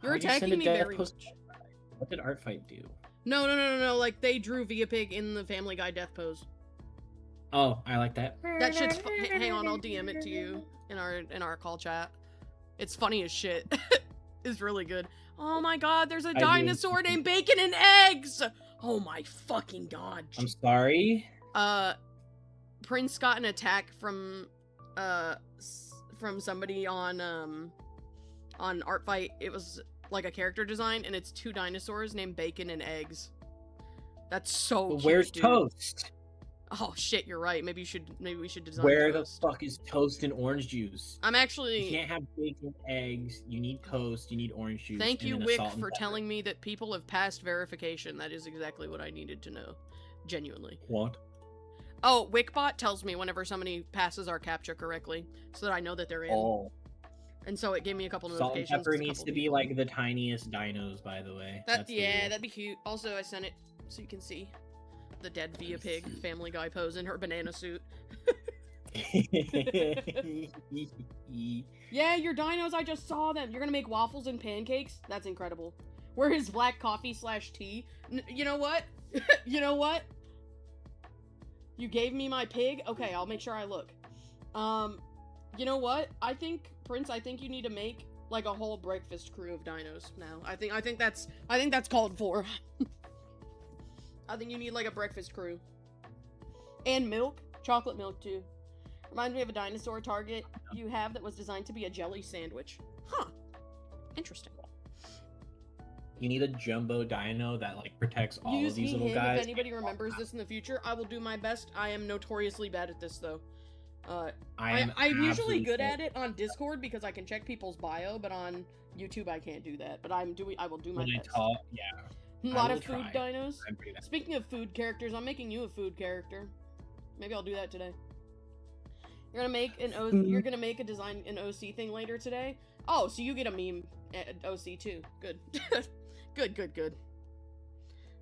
You're How'd you send attacking a me death very pose? much. What did ArtFight do? No. Like they drew Via Pig in the Family Guy death pose. Oh, I like that. That shit's hang on, I'll DM it to you in our call chat. It's funny as shit. It's really good. Oh my god, there's a dinosaur named Bacon and Eggs! Oh my fucking god. I'm sorry? Prince got an attack from somebody on ArtFight. It was like a character design, and it's 2 dinosaurs named Bacon and Eggs. That's so cute, where's dude. Toast? Oh shit, you're right. Maybe we should design Where Toast. the fuck is Toast and orange juice? I'm actually... You can't have bacon, eggs, you need Toast, you need orange juice. Thank you, Wick, for telling me that people have passed verification. That is exactly what I needed to know. Genuinely. What? Oh, Wickbot tells me whenever somebody passes our CAPTCHA correctly, so that I know that they're in. Oh. And so it gave me a couple Salt notifications. and pepper needs to be like the tiniest dinos, by the way. That'd be cute. Also, I sent it so you can see. the dead Via Pig Family Guy pose in her banana suit. Yeah, your dinos, I just saw them. You're gonna make waffles and pancakes? That's incredible. Where is black coffee / tea? You know what? You know what? You gave me my pig? Okay, I'll make sure I look. You know what? I think, Prince, I think you need to make, like, a whole breakfast crew of dinos now. I think that's called for. I think you need, like, a breakfast crew. And milk. Chocolate milk, too. Reminds me of a dinosaur target you have that was designed to be a jelly sandwich. Huh. Interesting. You need a jumbo dino that, like, protects all Use of these me little him guys. if anybody remembers this in the future. I will do my best. I am notoriously bad at this, though. I'm usually good at it on Discord because I can check people's bio, but on YouTube I can't do that. But I will do my best. Yeah. A lot of food dinos. Speaking of food characters, I'm making you a food character. Maybe I'll do that today. You're gonna make you're gonna make an OC thing later today. Oh, so you get a meme OC too. Good. Good.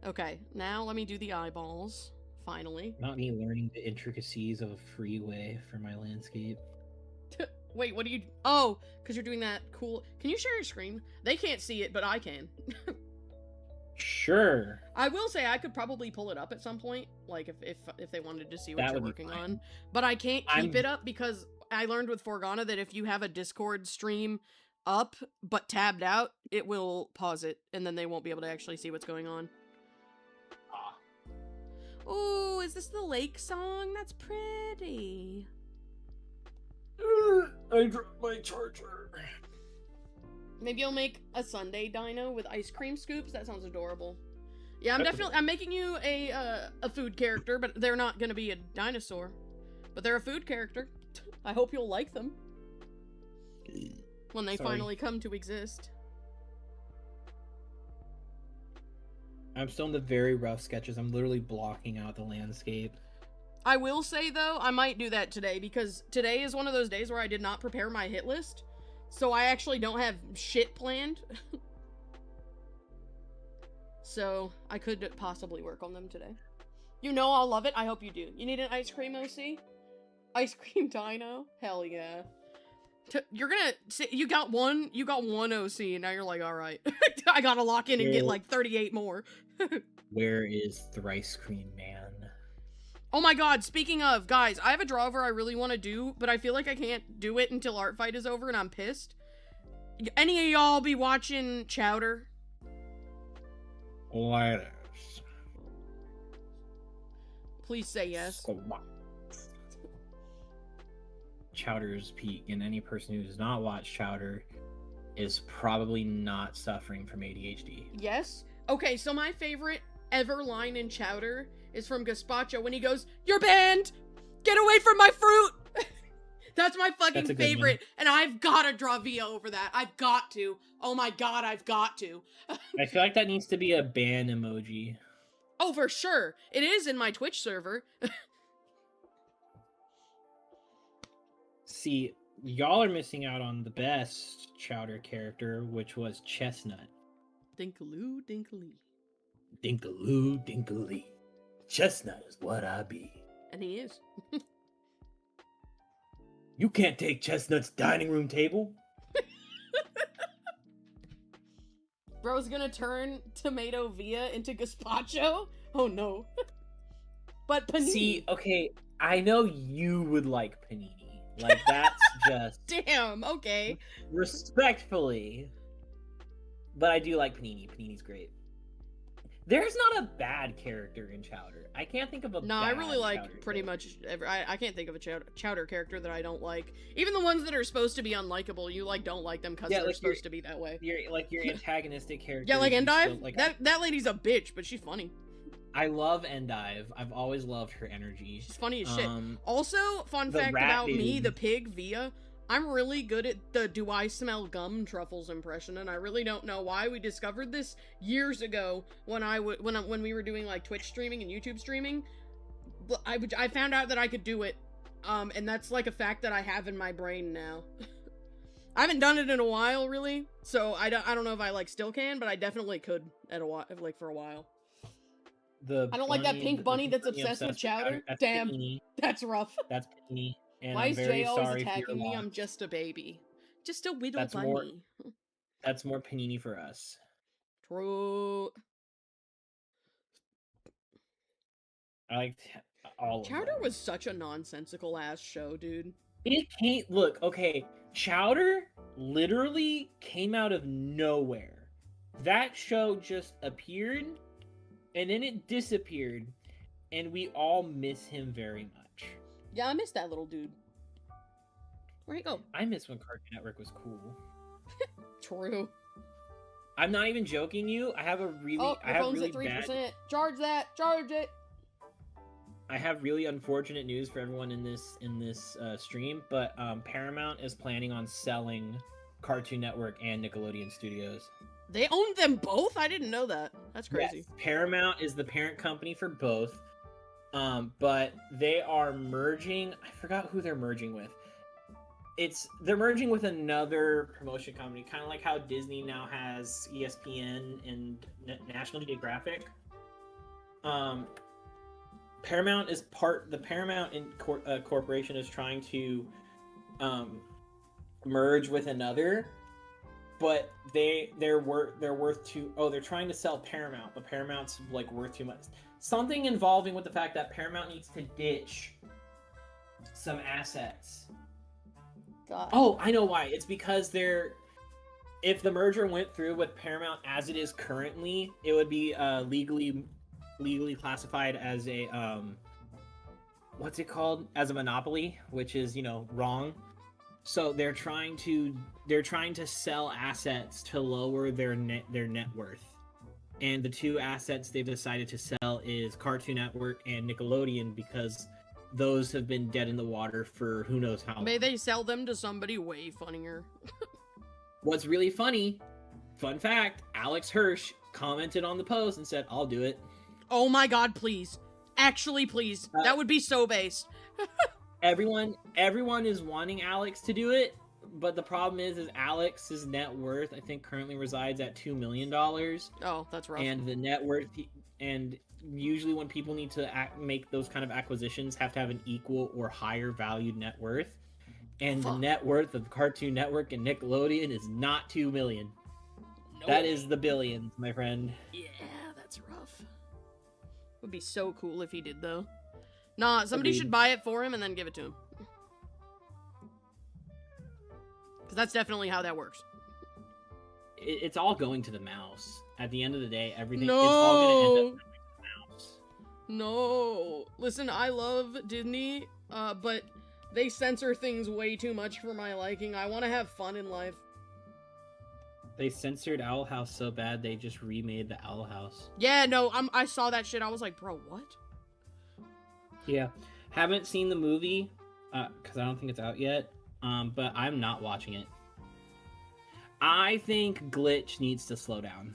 Okay, now let me do the eyeballs. Finally. Not me learning the intricacies of a freeway for my landscape. Wait, what do you... Oh, because you're doing that cool... Can you share your screen? They can't see it, but I can. Sure. I will say I could probably pull it up at some point, like if they wanted to see what you're working on. But I can't keep it up because I learned with Forgana that if you have a Discord stream up but tabbed out, it will pause it, and then they won't be able to actually see what's going on. Oh, is this the lake song? That's pretty. I dropped my charger. Maybe you'll make a Sunday dino with ice cream scoops. That sounds adorable. Yeah, I'm making you a food character, but they're not gonna be a dinosaur. But they're a food character. I hope you'll like them when they finally come to exist. I'm still in the very rough sketches. I'm literally blocking out the landscape. I will say, though, I might do that today, because today is one of those days where I did not prepare my hit list. So I actually don't have shit planned. So I could possibly work on them today. You know I'll love it. I hope you do. You need an ice cream OC? Ice cream dino? Hell yeah. You're gonna say you got one OC and now you're like, all right, I gotta lock in and get like 38 more. Where is Thrice Cream Man? Oh my god, speaking of, guys, I have a drawer I really want to do, but I feel like I can't do it until ArtFight is over and I'm pissed. Any of y'all be watching Chowder? Letters. Please say yes. Chowder's peak, and any person who does not watch Chowder is probably not suffering from ADHD. Yes? Okay, so my favorite ever line in Chowder is from Gazpacho when he goes, "You're banned! Get away from my fruit!" That's my fucking favorite, and I've gotta draw Via over that. I've got to. Oh my god, I've got to. I feel like that needs to be a ban emoji. Oh, for sure. It is in my Twitch server. See, y'all are missing out on the best Chowder character, which was Chestnut. Dinkaloo, dinkalee. Dinkaloo, dinkalee. Chestnut is what I be. And he is. You can't take Chestnut's dining room table. Bro's gonna turn Tomato Via into Gazpacho? Oh no. But panini. See, okay, I know you would like panini. Like, that's just... Damn, okay. Respectfully. But I do like panini. Panini's great. There's not a bad character in Chowder. I can't think of a bad I really like Chowder pretty character. much I can't think of a Chowder character that I don't like. Even the ones that are supposed to be unlikable, you like don't like them because they're supposed to be that way. Your antagonistic character. Yeah, like Endive. That lady's a bitch, but she's funny. I love Endive. I've always loved her energy. She's funny as shit. Also, fun fact about me, the pig Via, I'm really good at the "Do I smell gum" truffles impression, and I really don't know why. We discovered this years ago when when we were doing like Twitch streaming and YouTube streaming. I found out that I could do it, and that's like a fact that I have in my brain now. I haven't done it in a while, really, so I don't know if I like still can, but I definitely could at a while, like for a while. The I don't like that bunny, pink the bunny pink that's obsessed with chowder. That's Damn, Panini. that's rough. That's Panini. And Why I'm is very Jay always sorry for your attacking me? loss. I'm just a baby. Just a little That's bunny. That's more Panini for us. True. I liked all of Chowder them. was such a nonsensical ass show, dude. It came. Look, okay. Chowder literally came out of nowhere. That show just appeared, and then it disappeared, and we all miss him very much. Yeah, I miss that little dude. Where'd he go? I miss when Cartoon Network was cool. True. I'm not even joking you. I have a really, Oh, I your have phone's really at 3%. bad. Charge that. Charge it. I have really unfortunate news for everyone in this stream, but Paramount is planning on selling Cartoon Network and Nickelodeon Studios. They owned them both? I didn't know that. That's crazy. Yes, Paramount is the parent company for both, but they are merging. I forgot who they're merging with. They're merging with another promotion company, kind of like how Disney now has ESPN and National Geographic. Paramount is the Paramount Corporation is trying to merge with another, but they're worth too. Oh, they're trying to sell Paramount, but Paramount's like worth too much. Something involving with the fact that Paramount needs to ditch some assets. God. Oh, I know why. It's because if the merger went through with Paramount as it is currently, it would be legally classified as a what's it called, as a monopoly, which is wrong. So they're trying to sell assets to lower their net worth, and the two assets they've decided to sell is Cartoon Network and Nickelodeon, because those have been dead in the water for who knows how long. May they sell them to somebody way funnier. What's really funny, fun fact, Alex Hirsch commented on the post and said, "I'll do it." Oh my god, please. Actually, please. That would be so based. Everyone is wanting Alex to do it, but the problem is Alex's net worth, I think, currently resides at $2 million. Oh, that's rough. And the net worth, and usually when people need to make those kind of acquisitions, have to have an equal or higher valued net worth. And the net worth of Cartoon Network and Nickelodeon is not $2 million. Nope. That is the billions, my friend. Yeah, that's rough. Would be so cool if he did, though. Nah, somebody should buy it for him and then give it to him. Because that's definitely how that works. It's all going to the mouse. At the end of the day, everything No! is all going to end up going to the mouse. No. Listen, I love Disney, but they censor things way too much for my liking. I want to have fun in life. They censored Owl House so bad, they just remade the Owl House. Yeah, no, I saw that shit. I was like, bro, what? Yeah. Haven't seen the movie, because I don't think it's out yet, but I'm not watching it. I think Glitch needs to slow down.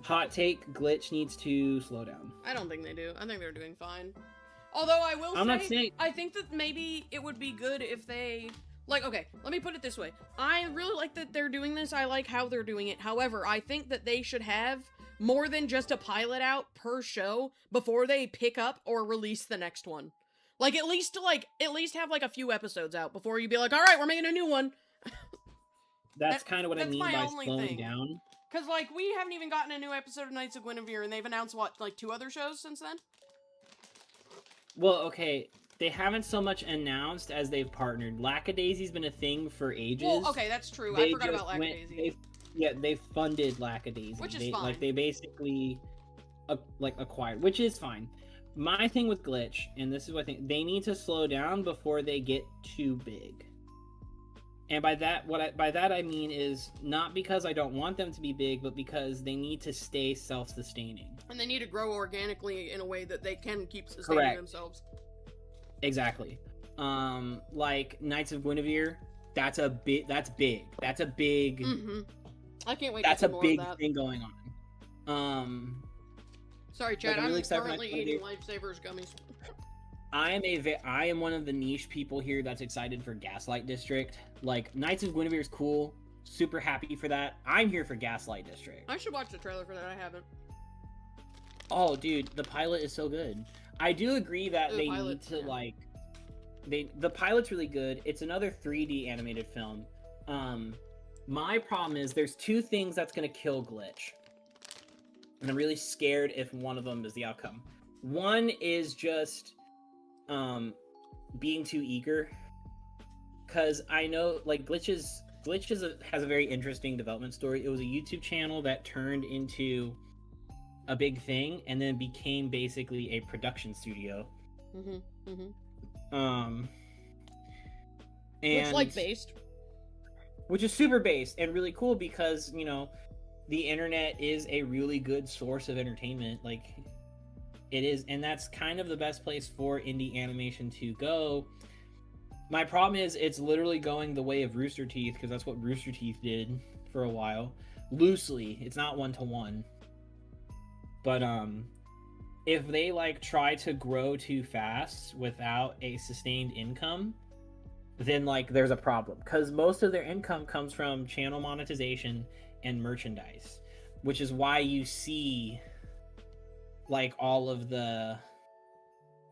Hot take, Glitch needs to slow down. I don't think they do. I think they're doing fine. Although I will say, I think that maybe it would be good if they... Like, okay, let me put it this way. I really like that they're doing this. I like how they're doing it. However, I think that they should have more than just a pilot out per show before they pick up or release the next one. Like, at least have, like, a few episodes out before you be like, alright, we're making a new one. That's kind of what I mean by slowing down. Because, like, we haven't even gotten a new episode of Knights of Guinevere, and they've announced, what, like, 2 other shows since then? Well, okay, they haven't so much announced as they've partnered. Lackadaisy's been a thing for ages. Well, okay, that's true. I forgot about Lackadaisy. They funded Lackadaisy. Which is fine. Like, they basically, acquired, which is fine. My thing with Glitch, and this is what I think, they need to slow down before they get too big. And by that, I mean is not because I don't want them to be big, but because they need to stay self-sustaining. And they need to grow organically in a way that they can keep sustaining themselves. Exactly. Like Knights of Guinevere, that's big. Mm-hmm. I can't wait. That's to see a more big of that. thing going on. Sorry, Chad. I'm really currently eating Lifesavers gummies. I am one of the niche people here that's excited for Gaslight District. Like, Knights of Guinevere is cool. Super happy for that. I'm here for Gaslight District. I should watch the trailer for that. I haven't. Oh, dude, the pilot is so good. I do agree that The they pilot, need to yeah. like the pilot's really good. It's another 3D animated film. My problem is there's two things that's gonna kill Glitch, and I'm really scared if one of them is the outcome. One is just being too eager, because I know like has a very interesting development story. It was a YouTube channel that turned into a big thing and then became basically a production studio. Um Which, like, and based. which is super based and really cool because, you know, the internet is a really good source of entertainment. Like, it is, and that's kind of the best place for indie animation to go. My problem is it's literally going the way of Rooster Teeth, because that's what Rooster Teeth did for a while. Loosely, it's not one-to-one. But if they like try to grow too fast without a sustained income, then like there's a problem, because most of their income comes from channel monetization and merchandise, which is why you see like all of the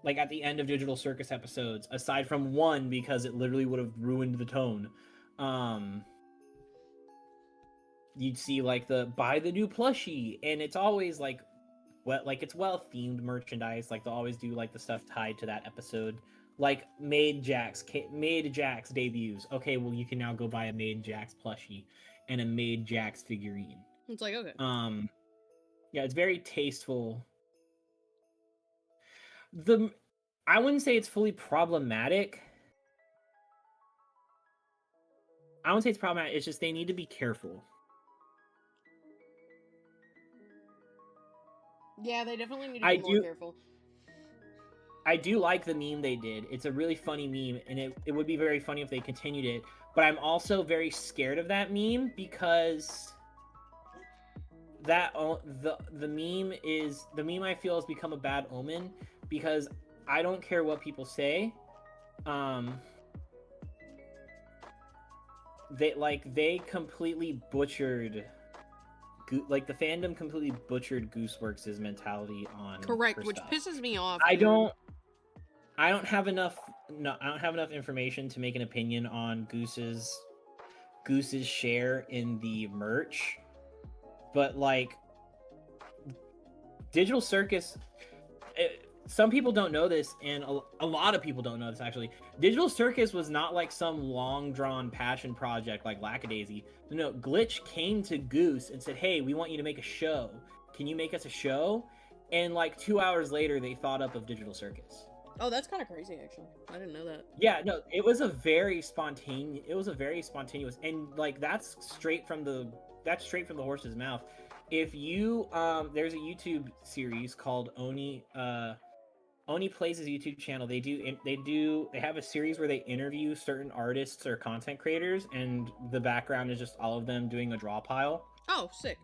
like at the end of Digital Circus episodes, aside from one because it literally would have ruined the tone, you'd see like the buy the new plushie, and it's always like it's well themed merchandise. Like they'll always do like the stuff tied to that episode, like Made Jax debuts. Okay, well you can now go buy a Made Jax plushie and a Made Jax figurine. It's like, okay. Yeah, it's very tasteful. I wouldn't say it's fully problematic. I wouldn't say it's problematic. It's just they need to be careful. Yeah, they definitely need to be more careful. I do like the meme they did. It's a really funny meme, and it would be very funny if they continued it. But I'm also very scared of that meme, because that the meme I feel has become a bad omen, because I don't care what people say. They completely butchered, like the fandom completely butchered Gooseworks' mentality on correct, which pisses me off. I don't have enough information to make an opinion on Goose's share in the merch, but like Digital Circus, some people don't know this, and a lot of people don't know this actually. Digital Circus was not like some long-drawn passion project like Lackadaisy. No, Glitch came to Goose and said, hey, we want you to make a show. Can you make us a show? And like 2 hours later, they thought up of Digital Circus. Oh, that's kind of crazy, actually. I didn't know that. Yeah, no, it was a very spontaneous, and like that's straight from the horse's mouth. If you there's a YouTube series called Oni Plays' YouTube channel. They have a series where they interview certain artists or content creators, and the background is just all of them doing a draw pile. Oh, sick.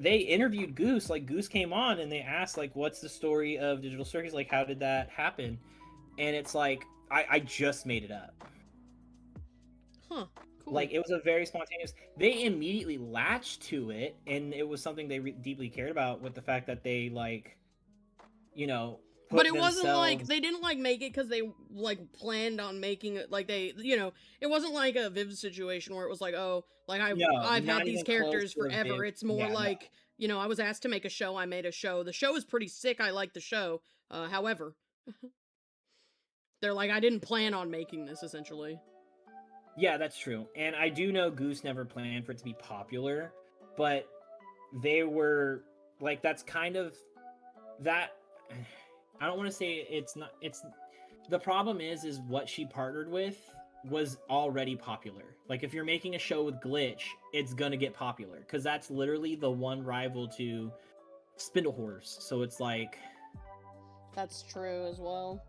They interviewed Goose. Like, Goose came on and they asked, like, what's the story of Digital Circus? Like, how did that happen? And it's like, I just made it up. Huh. Cool. Like, it was a very spontaneous. They immediately latched to it, and it was something they deeply cared about, with the fact that they, like, you know, but it wasn't like they didn't like make it because they like planned on making it. Like they, you know, it wasn't like a Viv situation where it was like, oh, like I've had these characters forever. It's more like, you know, I was asked to make a show. I made a show. The show is pretty sick. I like the show. However, they're like, I didn't plan on making this, essentially. Yeah, that's true. And I do know Goose never planned for it to be popular, but they were like, that's kind of that. I don't want to say it's not. It's the problem is what she partnered with was already popular. Like, if you're making a show with Glitch, it's gonna get popular, because that's literally the one rival to Spindle Horse. So it's like, that's true as well.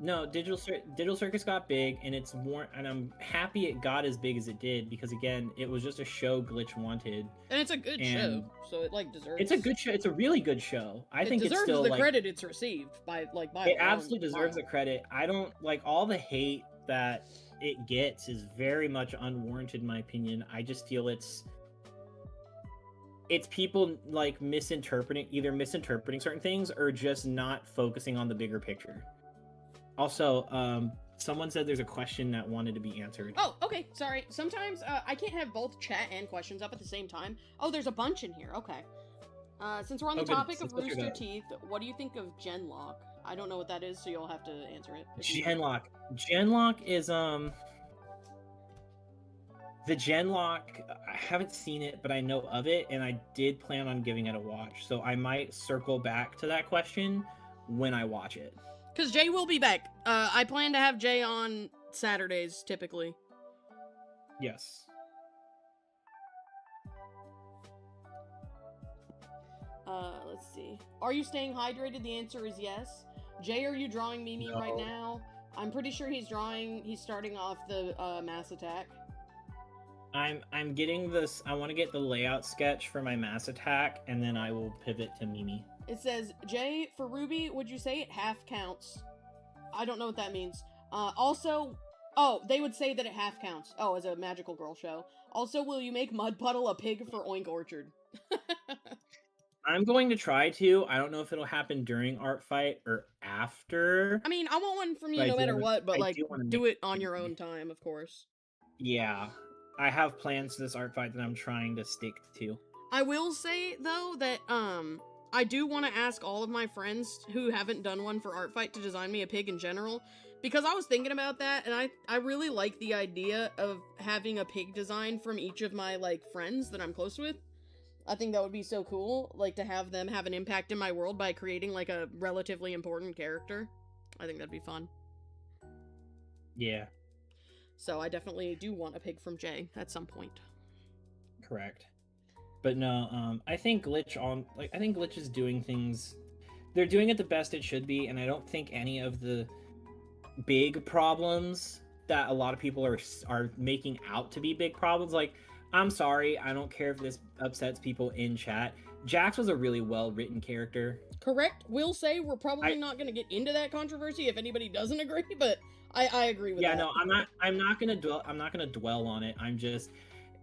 No, Digital Circus got big, and it's more, and I'm happy it got as big as it did, because again, it was just a show Glitch wanted, and it's a good show, so it like deserves. It's a good show. It's a really good show. I think it deserves the like, credit it's received by. It absolutely deserves the credit. I don't like all the hate that it gets is very much unwarranted in my opinion. I just feel it's people like either misinterpreting certain things or just not focusing on the bigger picture. Also, someone said there's a question that wanted to be answered. Oh, okay, sorry. Sometimes I can't have both chat and questions up at the same time. Oh, there's a bunch in here. Okay. Since we're on the topic of Rooster Teeth, what do you think of Genlock? I don't know what that is, so you'll have to answer it. Genlock. Genlock is the Genlock. I haven't seen it, but I know of it, and I did plan on giving it a watch. So I might circle back to that question when I watch it. Because Jaye will be back. I plan to have Jaye on Saturdays, typically. Yes. Let's see. Are you staying hydrated? The answer is yes. Jaye, are you drawing Mimi right now? I'm pretty sure he's starting off the mass attack. I'm getting this. I want to get the layout sketch for my mass attack, and then I will pivot to Mimi. It says, Jaye, for Ruby, would you say it half counts? I don't know what that means. Also, they would say that it half counts. Oh, as a magical girl show. Also, will you make Mud Puddle a pig for Oink Orchard? I'm going to try to. I don't know if it'll happen during ArtFight or after. I mean, I want one from you no matter what, but like, do it on your own time, of course. Yeah. I have plans for this ArtFight that I'm trying to stick to. I will say, though, that, I do want to ask all of my friends who haven't done one for ArtFight to design me a pig in general, because I was thinking about that, and I really like the idea of having a pig design from each of my, like, friends that I'm close with. I think that would be so cool, like, to have them have an impact in my world by creating, like, a relatively important character. I think that'd be fun. Yeah. So I definitely do want a pig from Jaye at some point. Correct. But no, I think Glitch is doing things. They're doing it the best it should be, and I don't think any of the big problems that a lot of people are making out to be big problems. Like, I'm sorry, I don't care if this upsets people in chat. Jax was a really well-written character. Correct. We'll say we're probably not going to get into that controversy if anybody doesn't agree, but I agree with that. Yeah, no, I'm not going to dwell on it. I'm just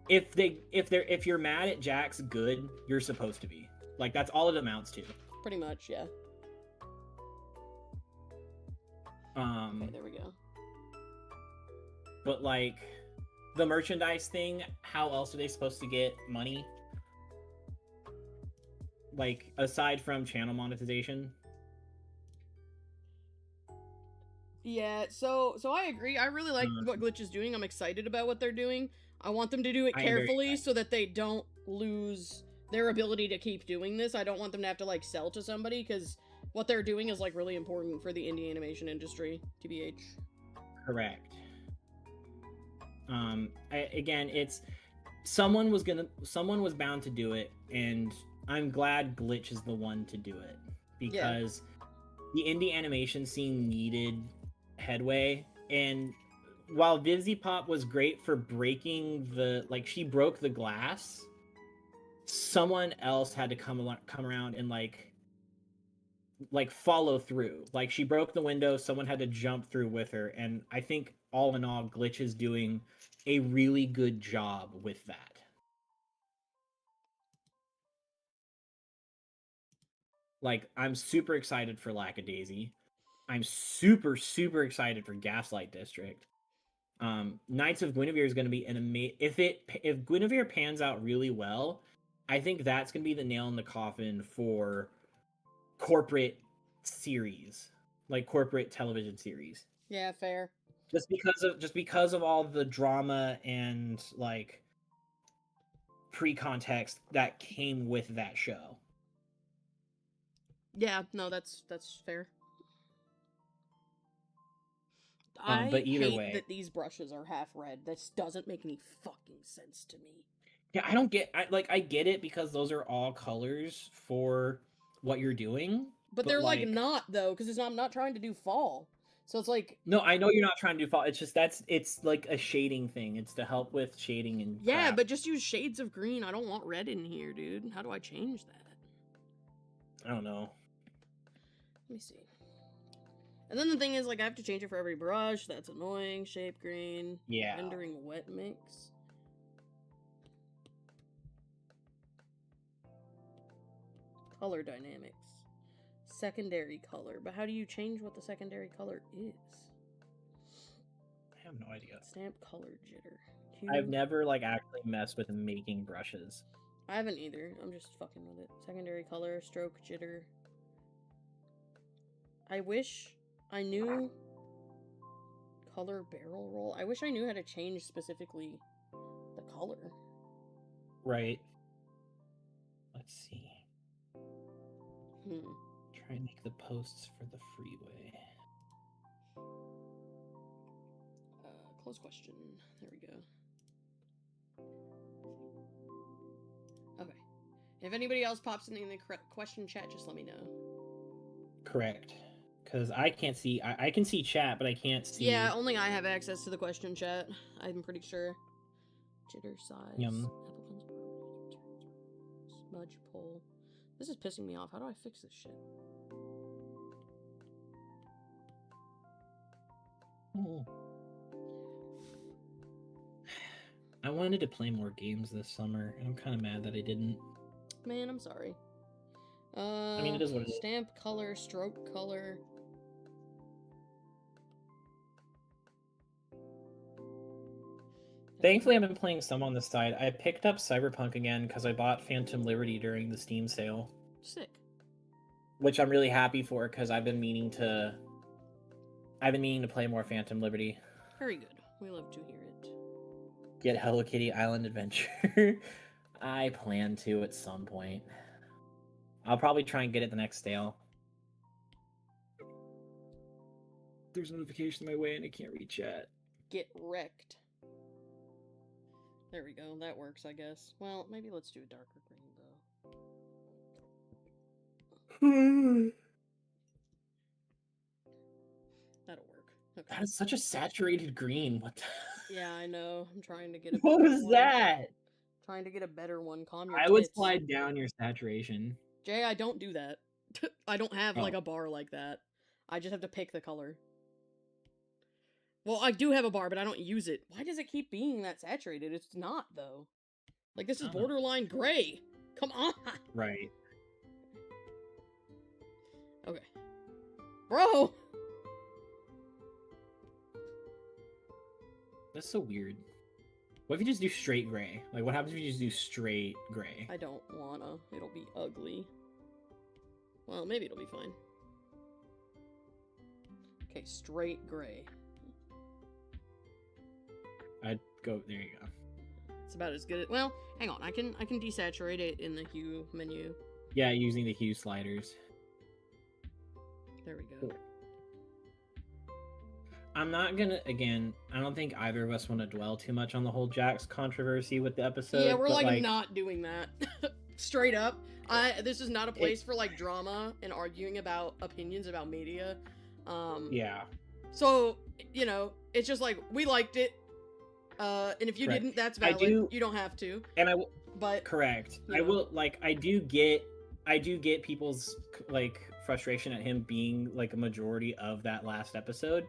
if you're mad at Jax good, you're supposed to be. Like, that's all it amounts to. Pretty much, yeah. Okay, there we go. But like the merchandise thing, how else are they supposed to get money? Like, aside from channel monetization? Yeah, so I agree. I really like what Glitch is doing. I'm excited about what they're doing. I want them to do it carefully so that they don't lose their ability to keep doing this. I don't want them to have to, like, sell to somebody, because what they're doing is, like, really important for the indie animation industry, TBH. Correct. Again, it's someone was bound to do it, and I'm glad Glitch is the one to do it, because the indie animation scene needed headway. And while Vivzy Pop was great for breaking she broke the glass, someone else had to come around and like follow through. Like, she broke the window, someone had to jump through with her, and I think all in all, Glitch is doing a really good job with that. Like, I'm super excited for Lackadaisy. I'm super, super excited for Gaslight District. Knights of Guinevere is going to be an amazing... If Guinevere pans out really well, I think that's going to be the nail in the coffin for corporate series. Like, corporate television series. Yeah, fair. Just because of all the drama and, like, pre-context that came with that show. Yeah, no, that's fair. But either hate way, that these brushes are half red. This doesn't make any fucking sense to me. Yeah, I get it, because those are all colors for what you're doing. But they're like not, though, because I'm not trying to do fall. So it's like... No, I know you're not trying to do fall. It's just it's like a shading thing. It's to help with shading and yeah, crap. but just use shades of green. I don't want red in here, dude. How do I change that? I don't know. Let me see. And then the thing is, like, I have to change it for every brush. That's annoying. Shape green. Yeah. Rendering wet mix. Color dynamics. Secondary color. But how do you change what the secondary color is? I have no idea. Stamp color jitter. Hue. I've never, like, actually messed with making brushes. I haven't either. I'm just fucking with it. Secondary color, stroke jitter. I wish I knew color barrel roll. I wish I knew how to change specifically the color. Right. Let's see. Try and make the posts for the freeway. Close question. There we go. Okay. If anybody else pops in the question chat, just let me know. Correct. Because I can't see. I can see chat, but I can't see. Yeah, only I have access to the question chat. I'm pretty sure. Jitter size. Yum. Smudge pull. This is pissing me off. How do I fix this shit? I wanted to play more games this summer, and I'm kind of mad that I didn't. Man, I'm sorry. I mean, it is what it is. Stamp color, stroke color. Thankfully, I've been playing some on the side. I picked up Cyberpunk again because I bought Phantom Liberty during the Steam sale. Sick. Which I'm really happy for because I've been meaning to play more Phantom Liberty. Very good. We love to hear it. Get Hello Kitty Island Adventure. I plan to at some point. I'll probably try and get it the next sale. There's a notification in my way and I can't read chat. Get wrecked. There we go. That works, I guess. Well, maybe let's do a darker green, though. That'll work. Okay. That is such a saturated green. What the... Yeah, I know. I'm trying to get a What better was one. that? Trying to get a better one. Calm your I would tits. slide down your saturation. Jay, I don't do that. I don't have, like, a bar like that. I just have to pick the color. Well, I do have a bar, but I don't use it. Why does it keep being that saturated? It's not, though. Like, this is borderline gray. Come on! Right. Okay. Bro! That's so weird. What if you just do straight gray? Like, what happens if you just do straight gray? I don't wanna. It'll be ugly. Well, maybe it'll be fine. Okay, straight gray. I'd go... There you go. It's about as good as... Well, hang on. I can desaturate it in the hue menu. Yeah, using the hue sliders. There we go. Cool. I'm not gonna... Again, I don't think either of us want to dwell too much on the whole Jax controversy with the episode. Yeah, we're like not doing that. Straight up. This is not a place for like drama and arguing about opinions about media. Yeah. So, you know, it's just like, we liked it. And if you didn't, that's valid. You don't have to. And but correct. You I know. will, like, I do get people's, like, frustration at him being, like, a majority of that last episode.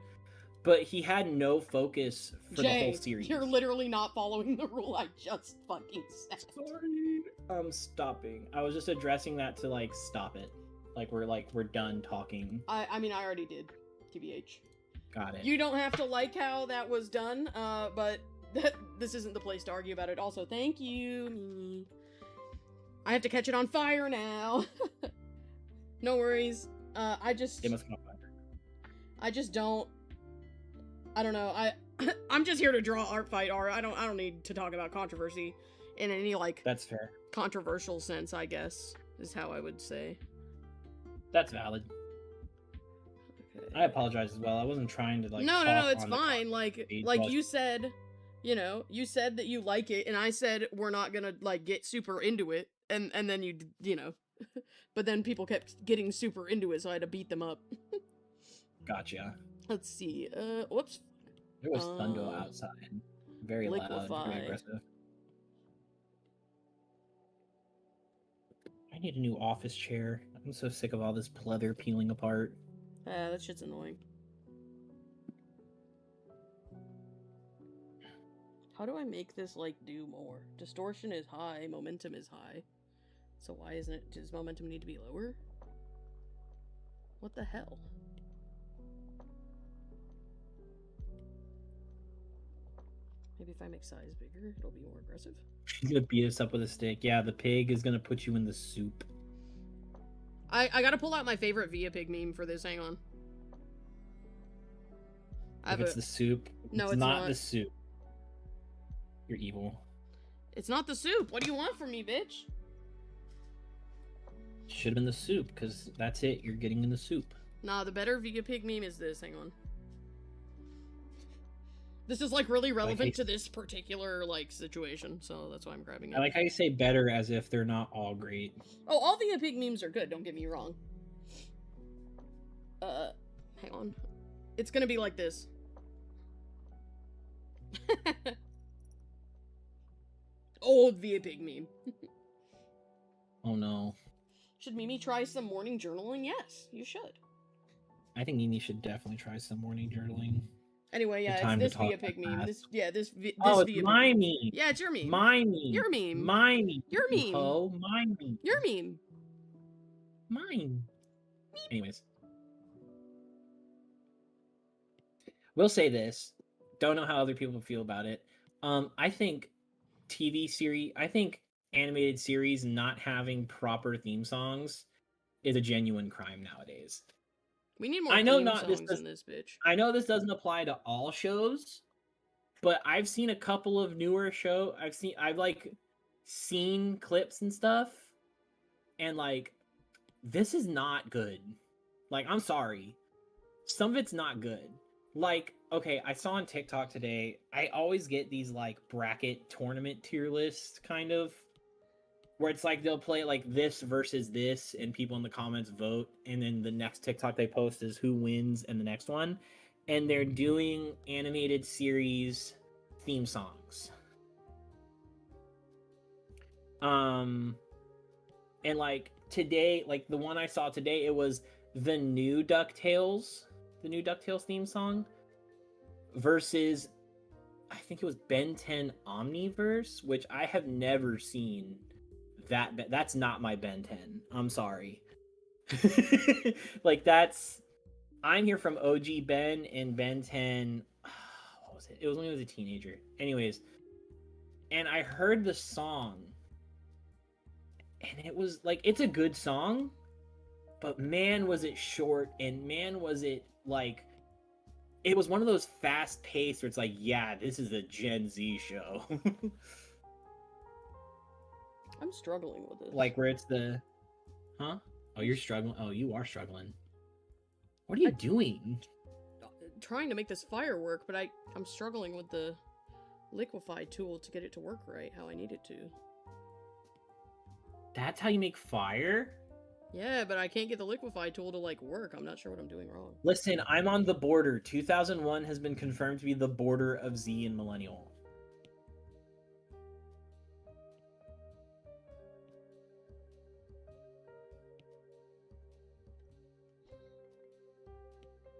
But he had no focus for the whole series. You're literally not following the rule I just fucking said. Sorry. I'm stopping. I was just addressing that to, like, stop it. Like, we're done talking. I mean, I already did. TBH. Got it. You don't have to like how that was done, but this isn't the place to argue about it. Also, thank you, Mimi. I have to catch it on fire now. No worries. It must come on fire. I just don't. I don't know. I'm just here to draw ArtFight art. I don't need to talk about controversy in any like That's fair. controversial sense, I guess, is how I would say. That's valid. Okay. I apologize as well. I wasn't trying to like. No, it's on the fine. Like you said, you know, you said that you like it, and I said we're not gonna like get super into it, and then you know, but then people kept getting super into it, so I had to beat them up. Gotcha. Let's see. Whoops. There was thunder outside. Very loud. Very aggressive. I need a new office chair. I'm so sick of all this pleather peeling apart. That shit's annoying. How do I make this, like, do more? Distortion is high, momentum is high. So why isn't it... Does momentum need to be lower? What the hell? Maybe if I make size bigger, it'll be more aggressive. He's gonna beat us up with a stick. Yeah, the pig is gonna put you in the soup. I gotta pull out my favorite Via Pig meme for this, hang on. If it's the soup, No, it's it's not not. the soup. You're evil. It's not the soup! What do you want from me, bitch? Should have been the soup, because that's it. You're getting in the soup. Nah, the better Via Pig meme is this, hang on. This is, like, really relevant to this particular, like, situation, so that's why I'm grabbing it. I like how you say better as if they're not all great. Oh, all Via Pig memes are good, don't get me wrong. Hang on. It's gonna be like this. Old Via Pig meme. Oh no. Should Mimi try some morning journaling? Yes, you should. I think Mimi should definitely try some morning journaling. Anyway, yeah, it's this Via Pig meme. This it's Via my Pig. meme. Yeah, it's your meme. My meme. Your meme. My meme. Your meme. Oh, my meme. Your meme. Mine. Anyways. We'll say this. Don't know how other people feel about it. I think animated series not having proper theme songs is a genuine crime nowadays. We need more theme songs in this bitch. I know this doesn't apply to all shows, but I've seen a couple of newer shows. I've like seen clips and stuff, and like this is not good. Like, I'm sorry. Some of it's not good. Like, okay, I saw on TikTok today, I always get these like bracket tournament tier lists kind of, where it's like they'll play like this versus this and people in the comments vote, and then the next TikTok they post is who wins and the next one, and they're doing animated series theme songs. And like today, like the one I saw today, it was the new DuckTales theme song versus I think it was Ben 10 Omniverse, which I have never seen. That's not my Ben 10. I'm sorry. Like I'm here from OG Ben and Ben 10. What was it? It was when he was a teenager. Anyways, and I heard the song, and it was like, it's a good song, but man was it short, and man was it like, it was one of those fast paced where it's like, yeah, this is a Gen Z show. I'm struggling with this. Like where it's the, huh? Oh, you're struggling. Oh, you are struggling. What are you doing? Trying to make this fire work, but I'm struggling with the liquefy tool to get it to work right how I need it to. That's how you make fire? Yeah, but I can't get the liquefy tool to like work. I'm not sure what I'm doing wrong. Listen, I'm on the border. 2001 has been confirmed to be the border of Z and Millennial.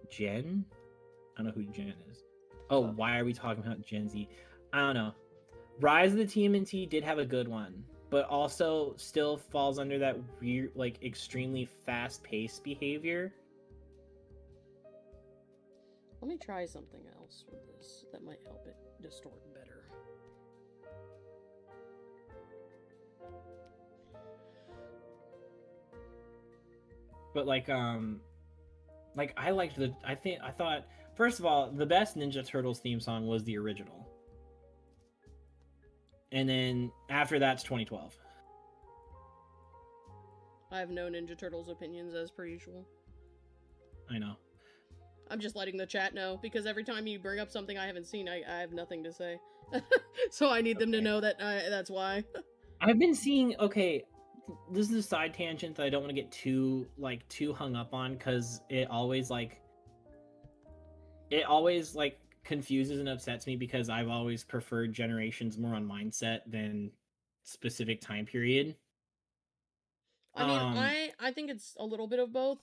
Gen? I don't know who Gen is. Oh, why are we talking about Gen Z? I don't know. Rise of the TMNT did have a good one, but also still falls under that weird, like, extremely fast-paced behavior. Let me try something else with this that might help it distort better. But I thought, first of all, the best Ninja Turtles theme song was the original. And then after that's 2012. I have no Ninja Turtles opinions as per usual. I know. I'm just letting the chat know, because every time you bring up something I haven't seen, I have nothing to say. So I need them to know that that's why. I've been seeing, okay, this is a side tangent that I don't want to get too hung up on, because it always confuses and upsets me, because I've always preferred Generations more on mindset than specific time period. I mean, I think it's a little bit of both.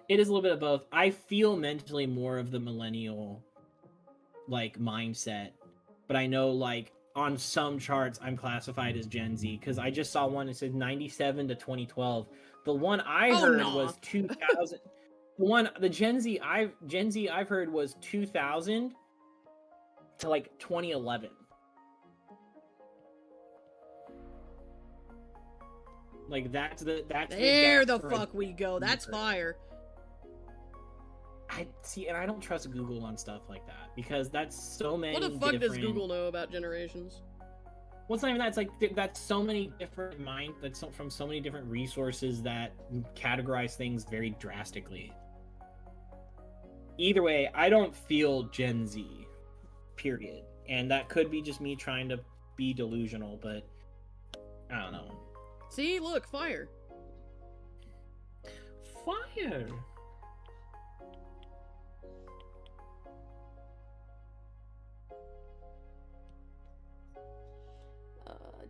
It is a little bit of both. I feel mentally more of the millennial mindset, but I know like on some charts I'm classified as Gen Z because I just saw one that said 97 to 2012. The one I heard was 2000. The Gen Z I've heard was 2000 to like 2011. Like that's the fuck we go. That's fire. I see, and I don't trust Google on stuff like that because that's so many. What the fuck does Google know about generations? Well, it's not even that. It's like that's so many different from so many different resources that categorize things very drastically. Either way, I don't feel Gen Z, period, and that could be just me trying to be delusional, but I don't know. See, look, fire. Fire.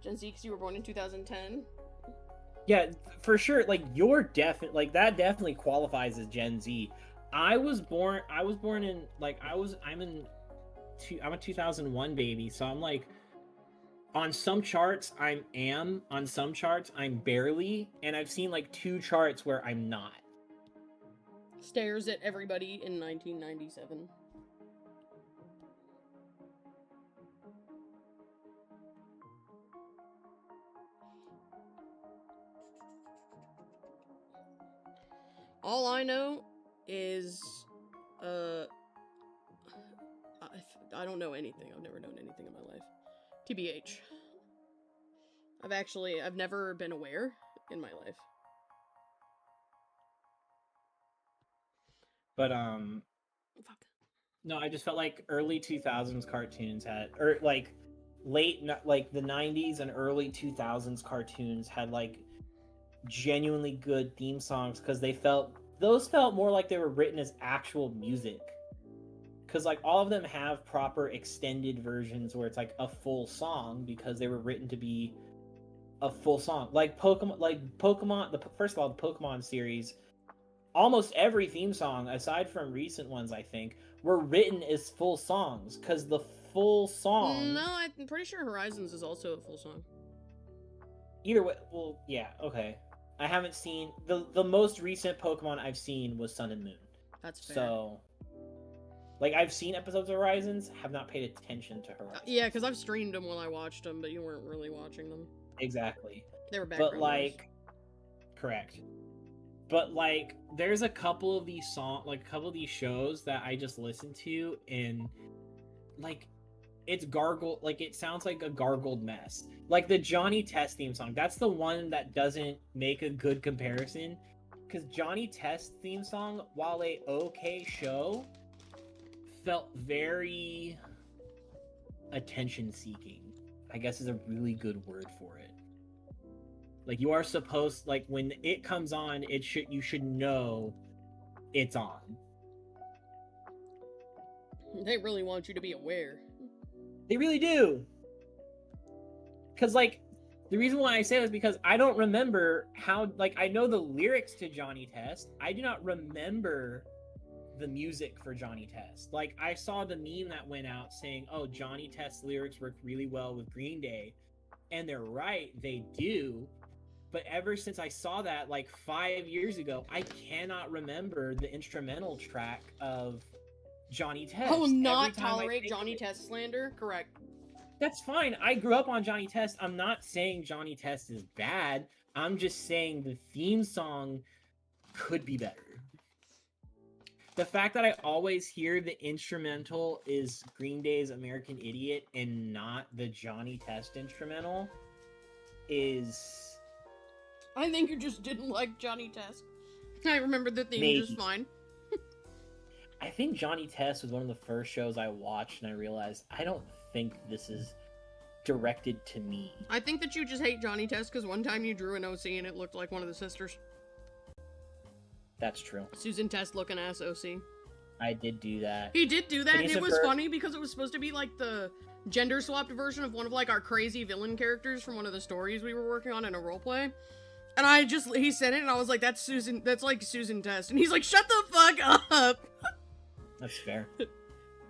Gen Z, because you were born in 2010. Yeah, for sure. Like you're definitely like that. Definitely qualifies as Gen Z. I was born in like I'm a 2001 baby, so I'm like on some charts on some charts I'm barely, and I've seen like 2 charts where I'm not. Stares at everybody in 1997. All I know is, I don't know anything. I've never known anything in my life. TBH. I've never been aware in my life. But, Fuck. No, I just felt like early 2000s cartoons had, or like like the 90s and early 2000s cartoons had like genuinely good theme songs because those felt more like they were written as actual music, because like all of them have proper extended versions where it's like a full song because they were written to be a full song. First of all, the Pokemon series, almost every theme song aside from recent ones I think were written as full songs because the full song. No, I'm pretty sure Horizons is also a full song. Either way, well, yeah, okay. I haven't seen the most recent Pokemon I've seen was Sun and Moon. That's fair. So, like, I've seen episodes of Horizons, have not paid attention to Horizons. Yeah, because I've streamed them while I watched them, but you weren't really watching them. Exactly. They were background noise. Correct. But like, there's a couple of these shows that I just listen to, and like, it's it sounds like a gargled mess. Like the Johnny Test theme song, that's the one that doesn't make a good comparison, because Johnny Test theme song, while a okay show, felt very attention seeking, I guess is a really good word for it. Like you are supposed, like when it comes on, you should know it's on. They really want you to be aware. They really do. Because, like, the reason why I say that is because I don't remember how, like, I know the lyrics to Johnny Test. I do not remember the music for Johnny Test. Like, I saw the meme that went out saying, oh, Johnny Test's lyrics work really well with Green Day. And they're right, they do. But ever since I saw that, like, 5 years ago, I cannot remember the instrumental track of Johnny Test. I will not tolerate Johnny Test slander. Correct. That's fine. I grew up on Johnny Test. I'm not saying Johnny Test is bad. I'm just saying the theme song could be better. The fact that I always hear the instrumental is Green Day's American Idiot and not the Johnny Test instrumental is... I think you just didn't like Johnny Test. I remember the theme just fine. I think Johnny Test was one of the first shows I watched, and I realized I don't think this is directed to me. I think that you just hate Johnny Test because one time you drew an OC and it looked like one of the sisters. That's true. Susan Test looking ass OC. I did do that. He did do that, and it was funny because it was supposed to be like the gender swapped version of one of like our crazy villain characters from one of the stories we were working on in a roleplay. And he said it, and I was like, that's like Susan Test. And he's like, shut the fuck up! That's fair.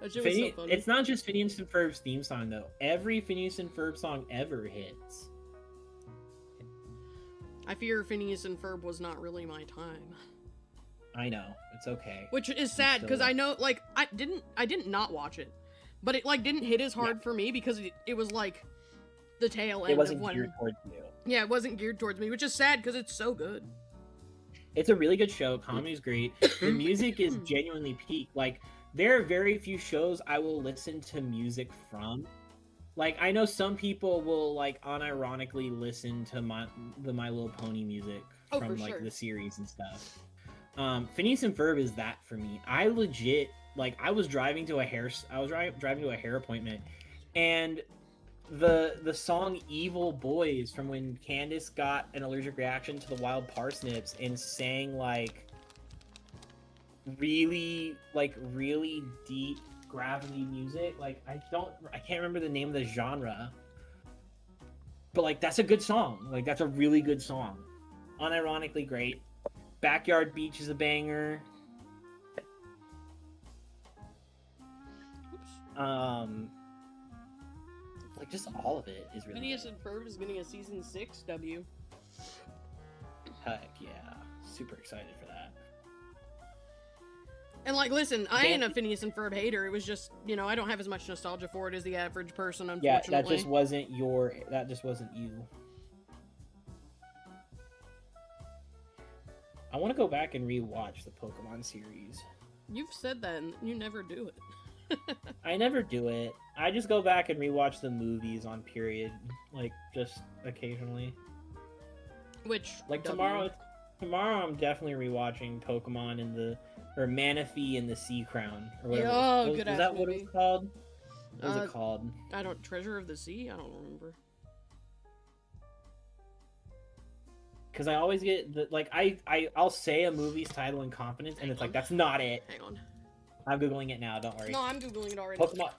That shit was so funny. It's not just Phineas and Ferb's theme song though. Every Phineas and Ferb song ever hits. I fear Phineas and Ferb was not really my time. I know, it's okay. Which is sad because I know, like, I didn't not watch it, but it like didn't hit as hard for me because it was like the tail end. It wasn't geared towards you. Yeah, it wasn't geared towards me, which is sad because it's so good. It's a really good show. Comedy's great. The music is genuinely peak. Like, there are very few shows I will listen to music from. Like, I know some people will, like, unironically listen to the My Little Pony music from, like, the series and stuff. Phineas and Ferb is that for me. I legit, like, I was driving to a hair appointment, and the song Evil Boys from when Candace got an allergic reaction to the wild parsnips and sang, like, really deep gravelly music. Like, I can't remember the name of the genre, but like, that's a good song. Like, that's a really good song. Unironically great. Backyard Beach is a banger. Like, just all of it is really Phineas good. and Ferb is getting a season 6 W. Heck yeah. Super excited for that. And like, listen, I ain't a Phineas and Ferb hater. It was just, you know, I don't have as much nostalgia for it as the average person, unfortunately. Yeah, that just wasn't you. I want to go back and rewatch the Pokemon series. You've said that, and you never do it. I never do it. I just go back and rewatch the movies on period, like, just occasionally. Which, like, tomorrow I'm definitely rewatching Pokemon or Manaphy and the Sea Crown, or whatever. Oh, good. Is that what it's called? What was it called? I don't. Treasure of the Sea? I don't remember. Because I always get I'll say a movie's title in confidence, and it's like, that's not it. Hang on. I'm googling it now. Don't worry. No, I'm googling it already. Pokemon.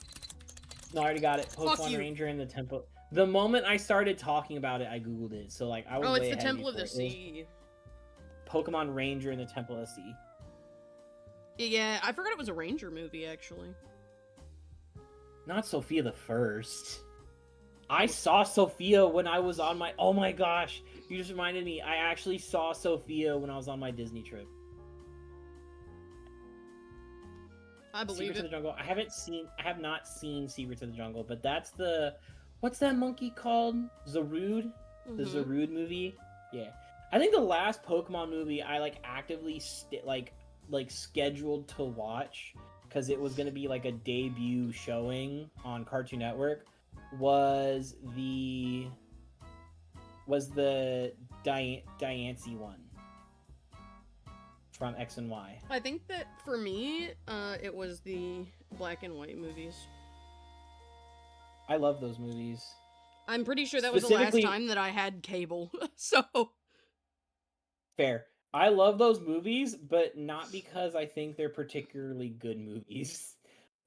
No, I already got it. Pokemon Ranger in the Temple. The moment I started talking about it, I googled it. So like, I was. Oh, it's the Temple of the Sea. Pokemon Ranger in the Temple of the Sea. Yeah, I forgot it was a Ranger movie, actually. Not Sophia the First. I saw Sophia when I was on my... Oh my gosh. You just reminded me. I actually saw Sophia when I was on my Disney trip. I believe Secrets it. of the Jungle. I have not seen Secrets of the Jungle, but that's the... What's that monkey called? Zarude? The Zarude movie? Yeah. I think the last Pokemon movie I, like, actively, scheduled to watch, because it was going to be, like, a debut showing on Cartoon Network, was the Diancie one from X and Y. I think that for me, it was the black and white movies. I love those movies. I'm pretty sure that was the last time that I had cable, so... Fair. I love those movies, but not because I think they're particularly good movies.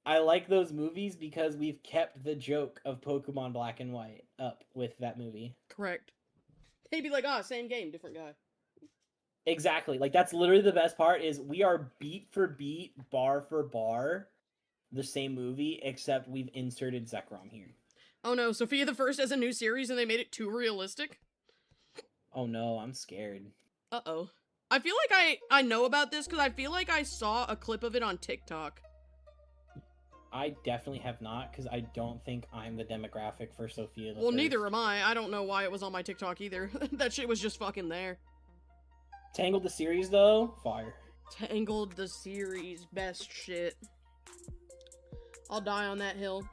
I like those movies because we've kept the joke of Pokemon Black and White up with that movie. Correct. They'd be like, same game, different guy. Exactly. Like, that's literally the best part, is we are beat for beat, bar for bar, the same movie, except we've inserted Zekrom here. Oh no, Sophia the First has a new series and they made it too realistic? Oh no, I'm scared. Uh-oh. I feel like I know about this because I feel like I saw a clip of it on TikTok. I definitely have not, because I don't think I'm the demographic for Sophia the Well, First. neither am I. I don't know why it was on my TikTok either. That shit was just fucking there. Tangled the series, though? Fire. Tangled the series. Best shit. I'll die on that hill.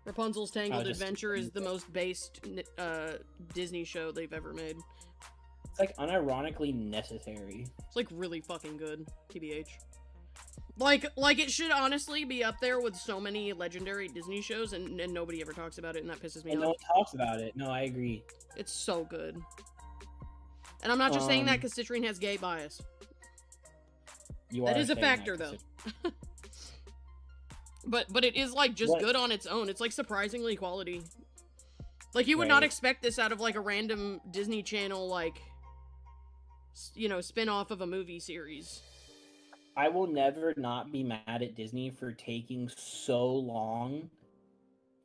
Rapunzel's Tangled Adventure is the most based Disney show they've ever made. It's like unironically necessary. It's like really fucking good, TBH. Like it should honestly be up there with so many legendary Disney shows, and nobody ever talks about it, and that pisses me off. No one talks about it. No, I agree. It's so good. And I'm not just saying that because Citrine has gay bias. That is a factor, though. But it is, like, just good on its own. It's, like, surprisingly quality. Like, you would not expect this out of, like, a random Disney Channel, like, you know, spin-off of a movie series. I will never not be mad at Disney for taking so long.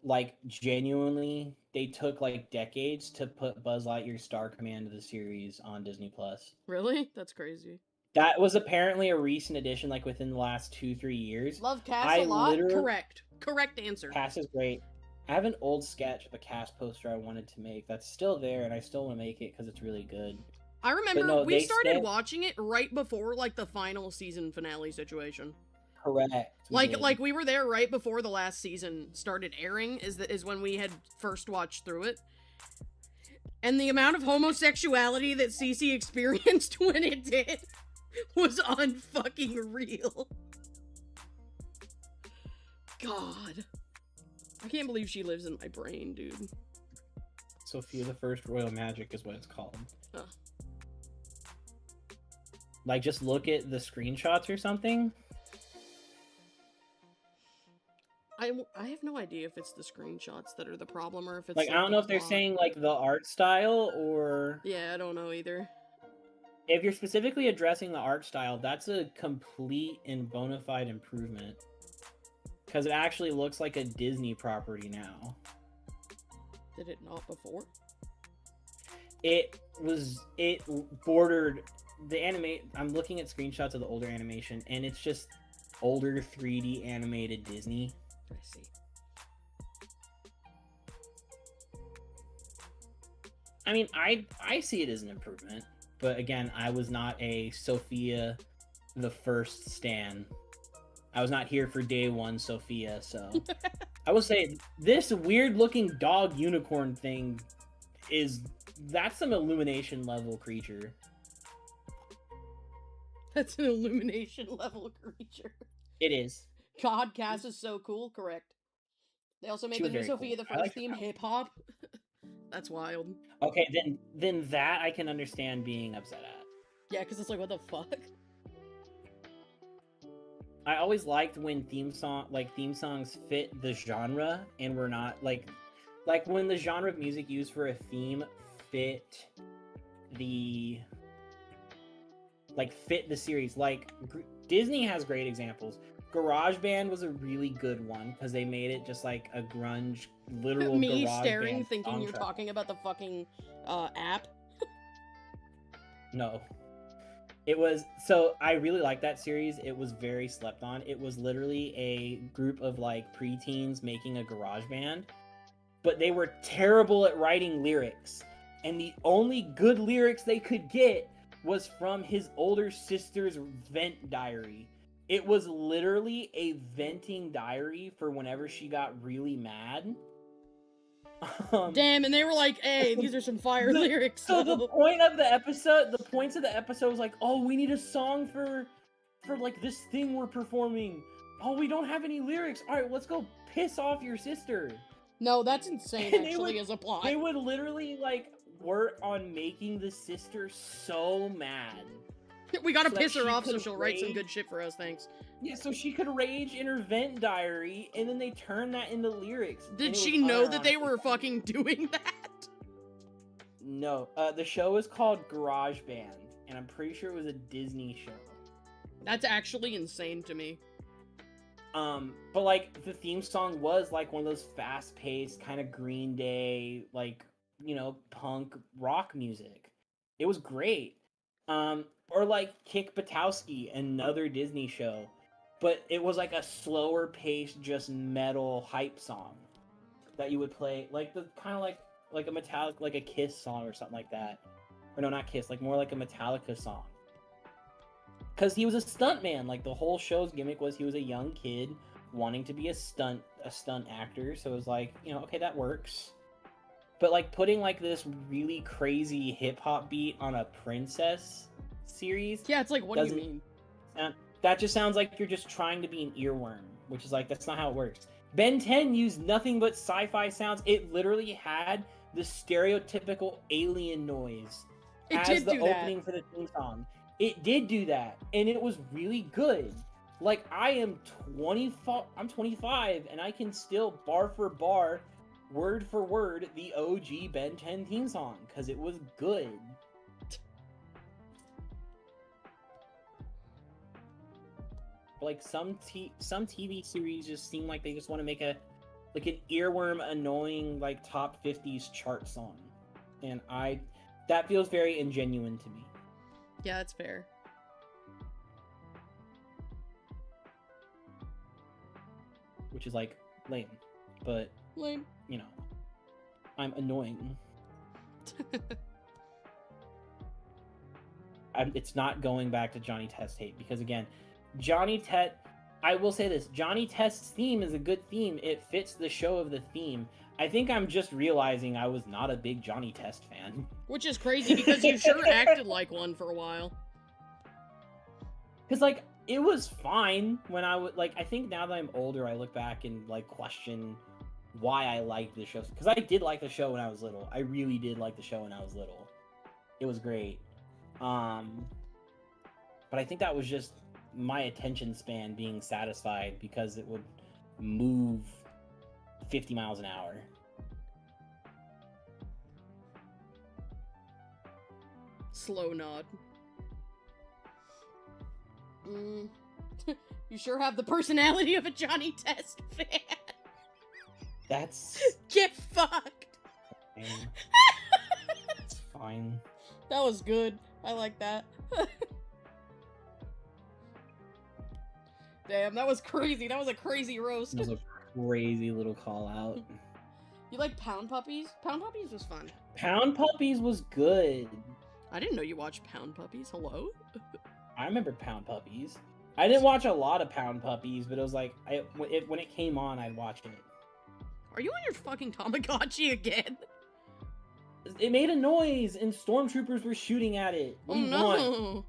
Like, genuinely, they took like decades to put Buzz Lightyear's Star Command of the series on Disney Plus. Really? That's crazy. That was apparently a recent addition, like within the last 2-3 years. Love Cass I a lot. literally Correct. Correct answer. Cass is great. I have an old sketch of a Cass poster I wanted to make that's still there, and I still want to make it because it's really good. I remember no, we they started said- watching it right before like the final season finale situation. Correct. Like we were there right before the last season started airing is when we had first watched through it. And the amount of homosexuality that Cece experienced when it did was unfucking real. God. I can't believe she lives in my brain, dude. Sophia the First Royal Magic is what it's called. Huh. Like, just look at the screenshots or something. I have no idea if it's the screenshots that are the problem or if it's Like, I don't know if they're saying, like, the art style or... Yeah, I don't know either. If you're specifically addressing the art style, that's a complete and bona fide improvement. Because it actually looks like a Disney property now. Did it not before? It bordered the I'm looking at screenshots of the older animation, and it's just older 3D animated Disney. I see. I mean, I see it as an improvement, but again, I was not a Sophia the First stan. I was not here for day one Sophia, so I will say this weird looking dog unicorn thing that's some Illumination level creature. That's an Illumination level creature. It is. God, Cass is so cool. Correct. They also made She the was new very Sophia cool. the I First like her theme outfit. hip hop. That's wild. Okay, then that I can understand being upset at. Yeah, because it's like, what the fuck? I always liked when theme songs fit the genre and were not like when the genre of music used for a theme fit the series. Like Disney has great examples. GarageBand was a really good one because they made it just like a grunge literal Me garage staring, band thinking you're soundtrack. talking about the fucking app. No. It was, so I really liked that series. It was very slept on. It was literally a group of like preteens making a garage band, but they were terrible at writing lyrics. And the only good lyrics they could get was from his older sister's vent diary. It was literally a venting diary for whenever she got really mad. Damn, and they were like, hey, these are some fire lyrics. So the points of the episode was like, oh, we need a song for like this thing we're performing. Oh, we don't have any lyrics. All right, let's go piss off your sister. No, that's insane, And actually, as a plot. They would literally like work on making the sister so mad. We gotta so that piss her she off so could she'll write some rage. good shit for us, thanks. Yeah, so she could rage in her vent diary, and then they turn that into lyrics. Did and it she was know that they unironically were funny. fucking doing that? No, the show is called GarageBand, and I'm pretty sure it was a Disney show. That's actually insane to me. But like the theme song was like one of those fast-paced kind of Green Day, like, you know, punk rock music. It was great. Or like Kick Buttowski, another Disney show, but it was like a slower paced, just metal hype song that you would play, like the kind of like a Metallica, like a Kiss song or something like that. Or no, not Kiss, like more like a Metallica song. Because he was a stunt man. Like the whole show's gimmick was he was a young kid wanting to be a stunt actor. So it was like, you know, okay, that works. But like putting like this really crazy hip hop beat on a princess series. Yeah, it's like, what do you mean? That just sounds like you're just trying to be an earworm, which is like, that's not how it works. Ben 10 used nothing but sci-fi sounds. It literally had the stereotypical alien noise as the opening for the theme song. It did do that, and it was really good. Like, I'm 25, and I can still bar for bar, word for word, the OG Ben 10 theme song, because it was good. But like some TV series just seem like they just want to make an earworm annoying like top 50s chart song, and that feels very ingenuine to me. Yeah, that's fair. Which is like lame, but Lame. you know, I'm annoying. It's not going back to Johnny Test hate, because again, I will say this, Johnny Test's theme is a good theme. It fits the show of the theme. I think I'm just realizing I was not a big Johnny Test fan. Which is crazy, because you sure acted like one for a while. Because, like, it was fine when I was, like, I think now that I'm older, I look back and, like, question why I liked the show. Because I did like the show when I was little. I really did like the show when I was little. It was great. But I think that was just my attention span being satisfied because it would move 50 miles an hour. Slow nod. You sure have the personality of a Johnny Test fan. That's... Get fucked! It's fine. That was good. I like that. Damn, that was crazy. That was a crazy roast. That was a crazy little call out. You like Pound Puppies? Pound Puppies was fun. Pound Puppies was good. I didn't know you watched Pound Puppies. Hello? I remember Pound Puppies. I didn't watch a lot of Pound Puppies, but it was like, when it came on, I'd watch it. Are you on your fucking Tamagotchi again? It made a noise, and stormtroopers were shooting at it. What do you want?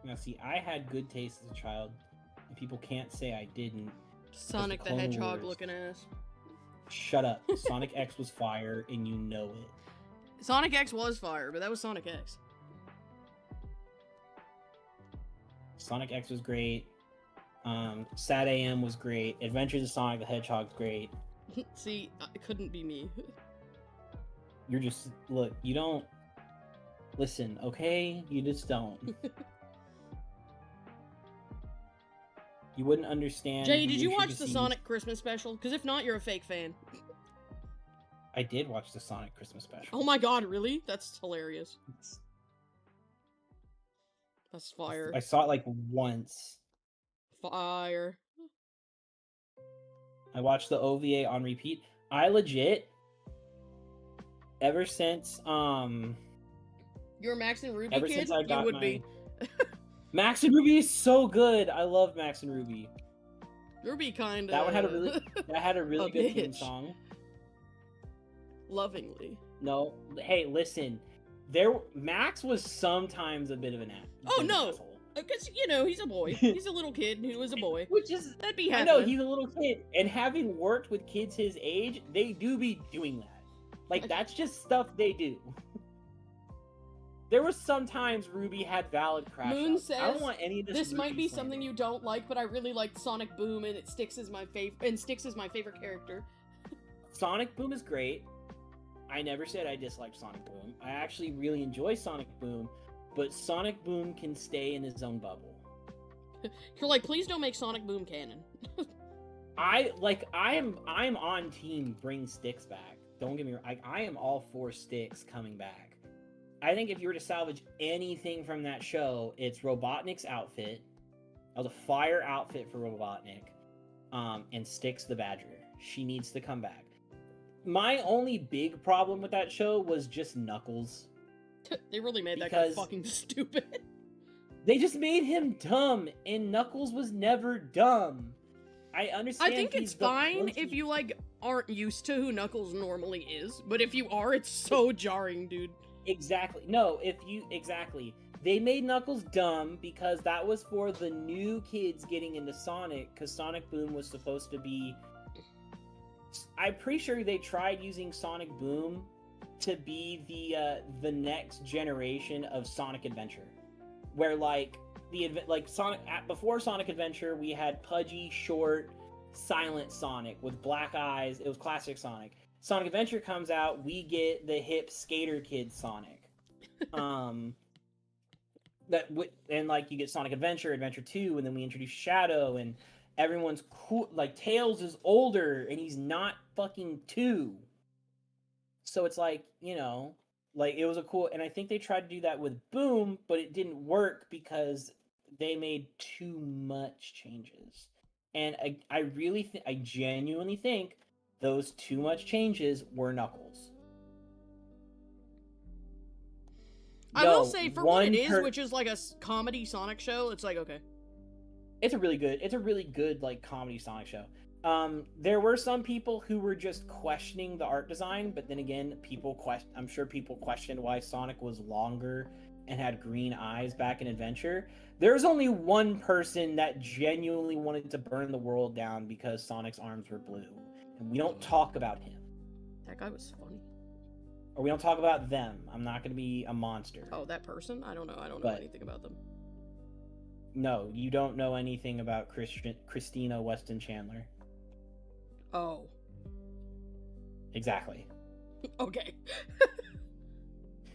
Now, see, I had good taste as a child, and people can't say I didn't. Sonic the Hedgehog looking ass. Shut up. Sonic X was fire, and you know it. Sonic X was fire, but that was Sonic X. Sonic X was great. Sad AM was great. Adventures of Sonic the Hedgehog was great. See, it couldn't be me. You're just... Look, you don't... Listen, okay? You just don't. You wouldn't understand. Jay, did you watch the Sonic Christmas special? Because if not, you're a fake fan. I did watch the Sonic Christmas special. Oh my god, really? That's hilarious. That's fire. I saw it like once. Fire. I watched the OVA on repeat. I legit, ever since you're a Max and Ruby ever kid? since I got you would be. Max and Ruby is so good. I love Max and Ruby. Ruby kind of. That one had a really good theme song. Lovingly. No, hey, listen. Max was sometimes a bit of an ass. Oh no, because you know he's a boy. He's a little kid who was a boy. Which is that'd be happening. I know he's a little kid, and having worked with kids his age, they do be doing that. Like that's just stuff they do. There was sometimes Ruby had valid crash Moon outs. says, I don't want any of this might be slander. something you don't like, but I really liked Sonic Boom, and Styx is my favorite character. Sonic Boom is great. I never said I disliked Sonic Boom. I actually really enjoy Sonic Boom, but Sonic Boom can stay in his own bubble. You're like, please don't make Sonic Boom canon. I'm on team bring Styx back. Don't get me wrong. I am all for Styx coming back. I think if you were to salvage anything from that show, it's Robotnik's outfit. That was a fire outfit for Robotnik. And Styx the Badger. She needs to come back. My only big problem with that show was just Knuckles. They really made that guy fucking stupid. They just made him dumb, and Knuckles was never dumb. I understand. I think it's fine if you, like, aren't used to who Knuckles normally is, but if you are, it's so jarring, dude. Exactly. No, exactly. They made Knuckles dumb because that was for the new kids getting into Sonic, because Sonic Boom was supposed to be... I'm pretty sure they tried using Sonic Boom to be the next generation of Sonic Adventure, where before Sonic Adventure we had pudgy, short, silent Sonic with black eyes. It was classic Sonic. Sonic Adventure comes out, we get the hip skater kid Sonic. And like you get Sonic Adventure, Adventure 2, and then we introduce Shadow, and everyone's cool. Like Tails is older and he's not fucking 2. So it's like, like it was a cool, and I think they tried to do that with Boom, but it didn't work because they made too much changes. And I genuinely think those too much changes were Knuckles. I will say, for what it is, which is like a comedy Sonic show, it's like, okay. It's a really good like comedy Sonic show. There were some people who were just questioning the art design, but then again, I'm sure people questioned why Sonic was longer and had green eyes back in Adventure. There's only one person that genuinely wanted to burn the world down because Sonic's arms were blue, and we don't talk about him. That guy was funny. Or we don't talk about them. I'm not going to be a monster. Oh, that person? I don't know. I don't know anything about them. No, you don't know anything about Christina Weston Chandler. Oh. Exactly. Okay.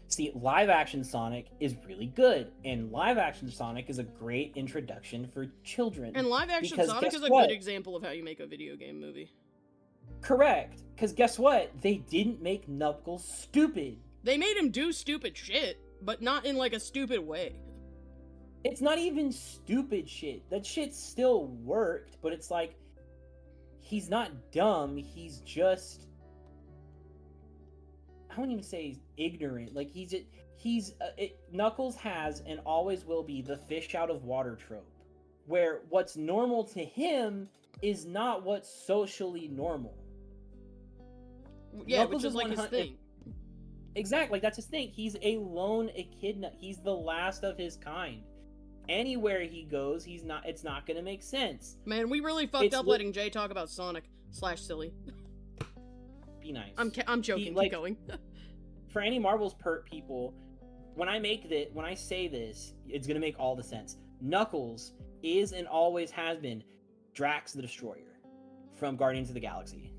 See, live-action Sonic is really good, and live-action Sonic is a great introduction for children. And live-action Sonic is a good example of how you make a video game movie. Correct, because guess what? They didn't make Knuckles stupid. They made him do stupid shit, but not in, like, a stupid way. It's not even stupid shit. That shit still worked, but it's like, he's not dumb, he's just... I wouldn't even say he's ignorant. Like, Knuckles has and always will be the fish out of water trope, where what's normal to him is not what's socially normal. Yeah, Knuckles which is like his thing. Exactly, that's his thing. He's a lone echidna. He's the last of his kind. Anywhere he goes, it's not gonna make sense. Man, we really fucked up letting Jay talk about Sonic / silly. Be nice. I'm joking. Keep going. For any Marvel's pert people, when I say this, it's gonna make all the sense. Knuckles is and always has been Drax the Destroyer from Guardians of the Galaxy.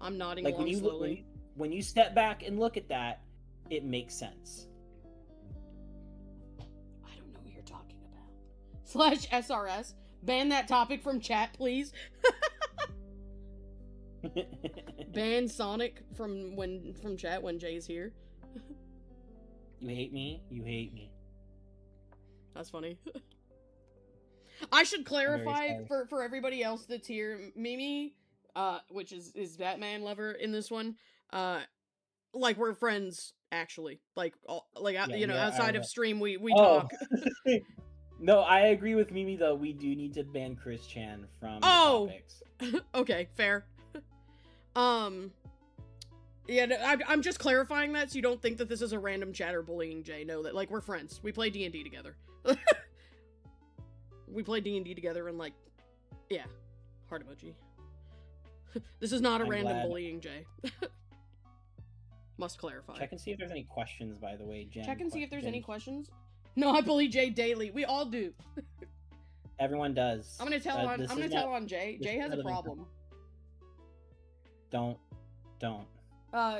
I'm nodding along slowly. When you step back and look at that, it makes sense. I don't know what you're talking about. / SRS. Ban that topic from chat, please. Ban Sonic from chat when Jay's here. You hate me? You hate me. That's funny. I should clarify for everybody else that's here, Mimi, which is Batman lover in this one, like we're friends actually. Outside of stream we talk. No, I agree with Mimi though. We do need to ban Chris Chan from the topics. Okay, fair. Yeah, I'm just clarifying that so you don't think that this is a random chatter bullying Jay. No, that, like, we're friends. We play D&D together. We play D&D together and, like, yeah. Heart emoji. This is not a random bullying Jay. Must clarify. Check and see if there's any questions, by the way, Jen. Check and see if there's any questions. No, I bully Jay daily. We all do. Everyone does. I'm gonna tell on Jay. Jay has a problem. Don't.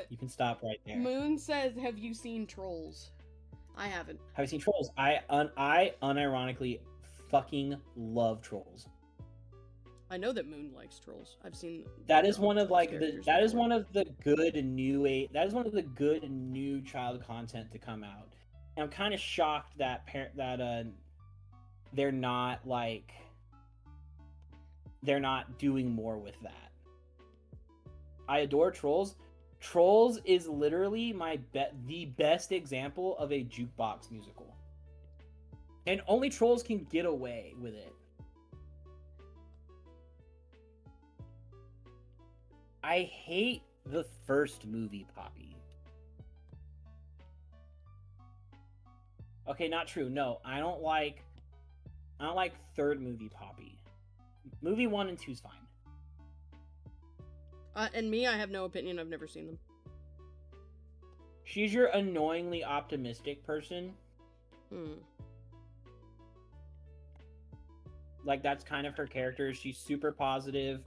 You can stop right there. Moon says, "Have you seen Trolls?" I haven't. Have you seen Trolls? I unironically fucking love Trolls. I know that Moon likes Trolls. I've seen. That is one of one of the good new child content to come out. And I'm kind of shocked that they're not doing more with that. I adore Trolls. Trolls is literally the best example of a jukebox musical. And only Trolls can get away with it. I hate the first movie, Poppy. Okay, not true. No, I don't like third movie Poppy. Movie 1 and 2 is fine. And me, I have no opinion. I've never seen them. She's your annoyingly optimistic person. Like, that's kind of her character. She's super positive.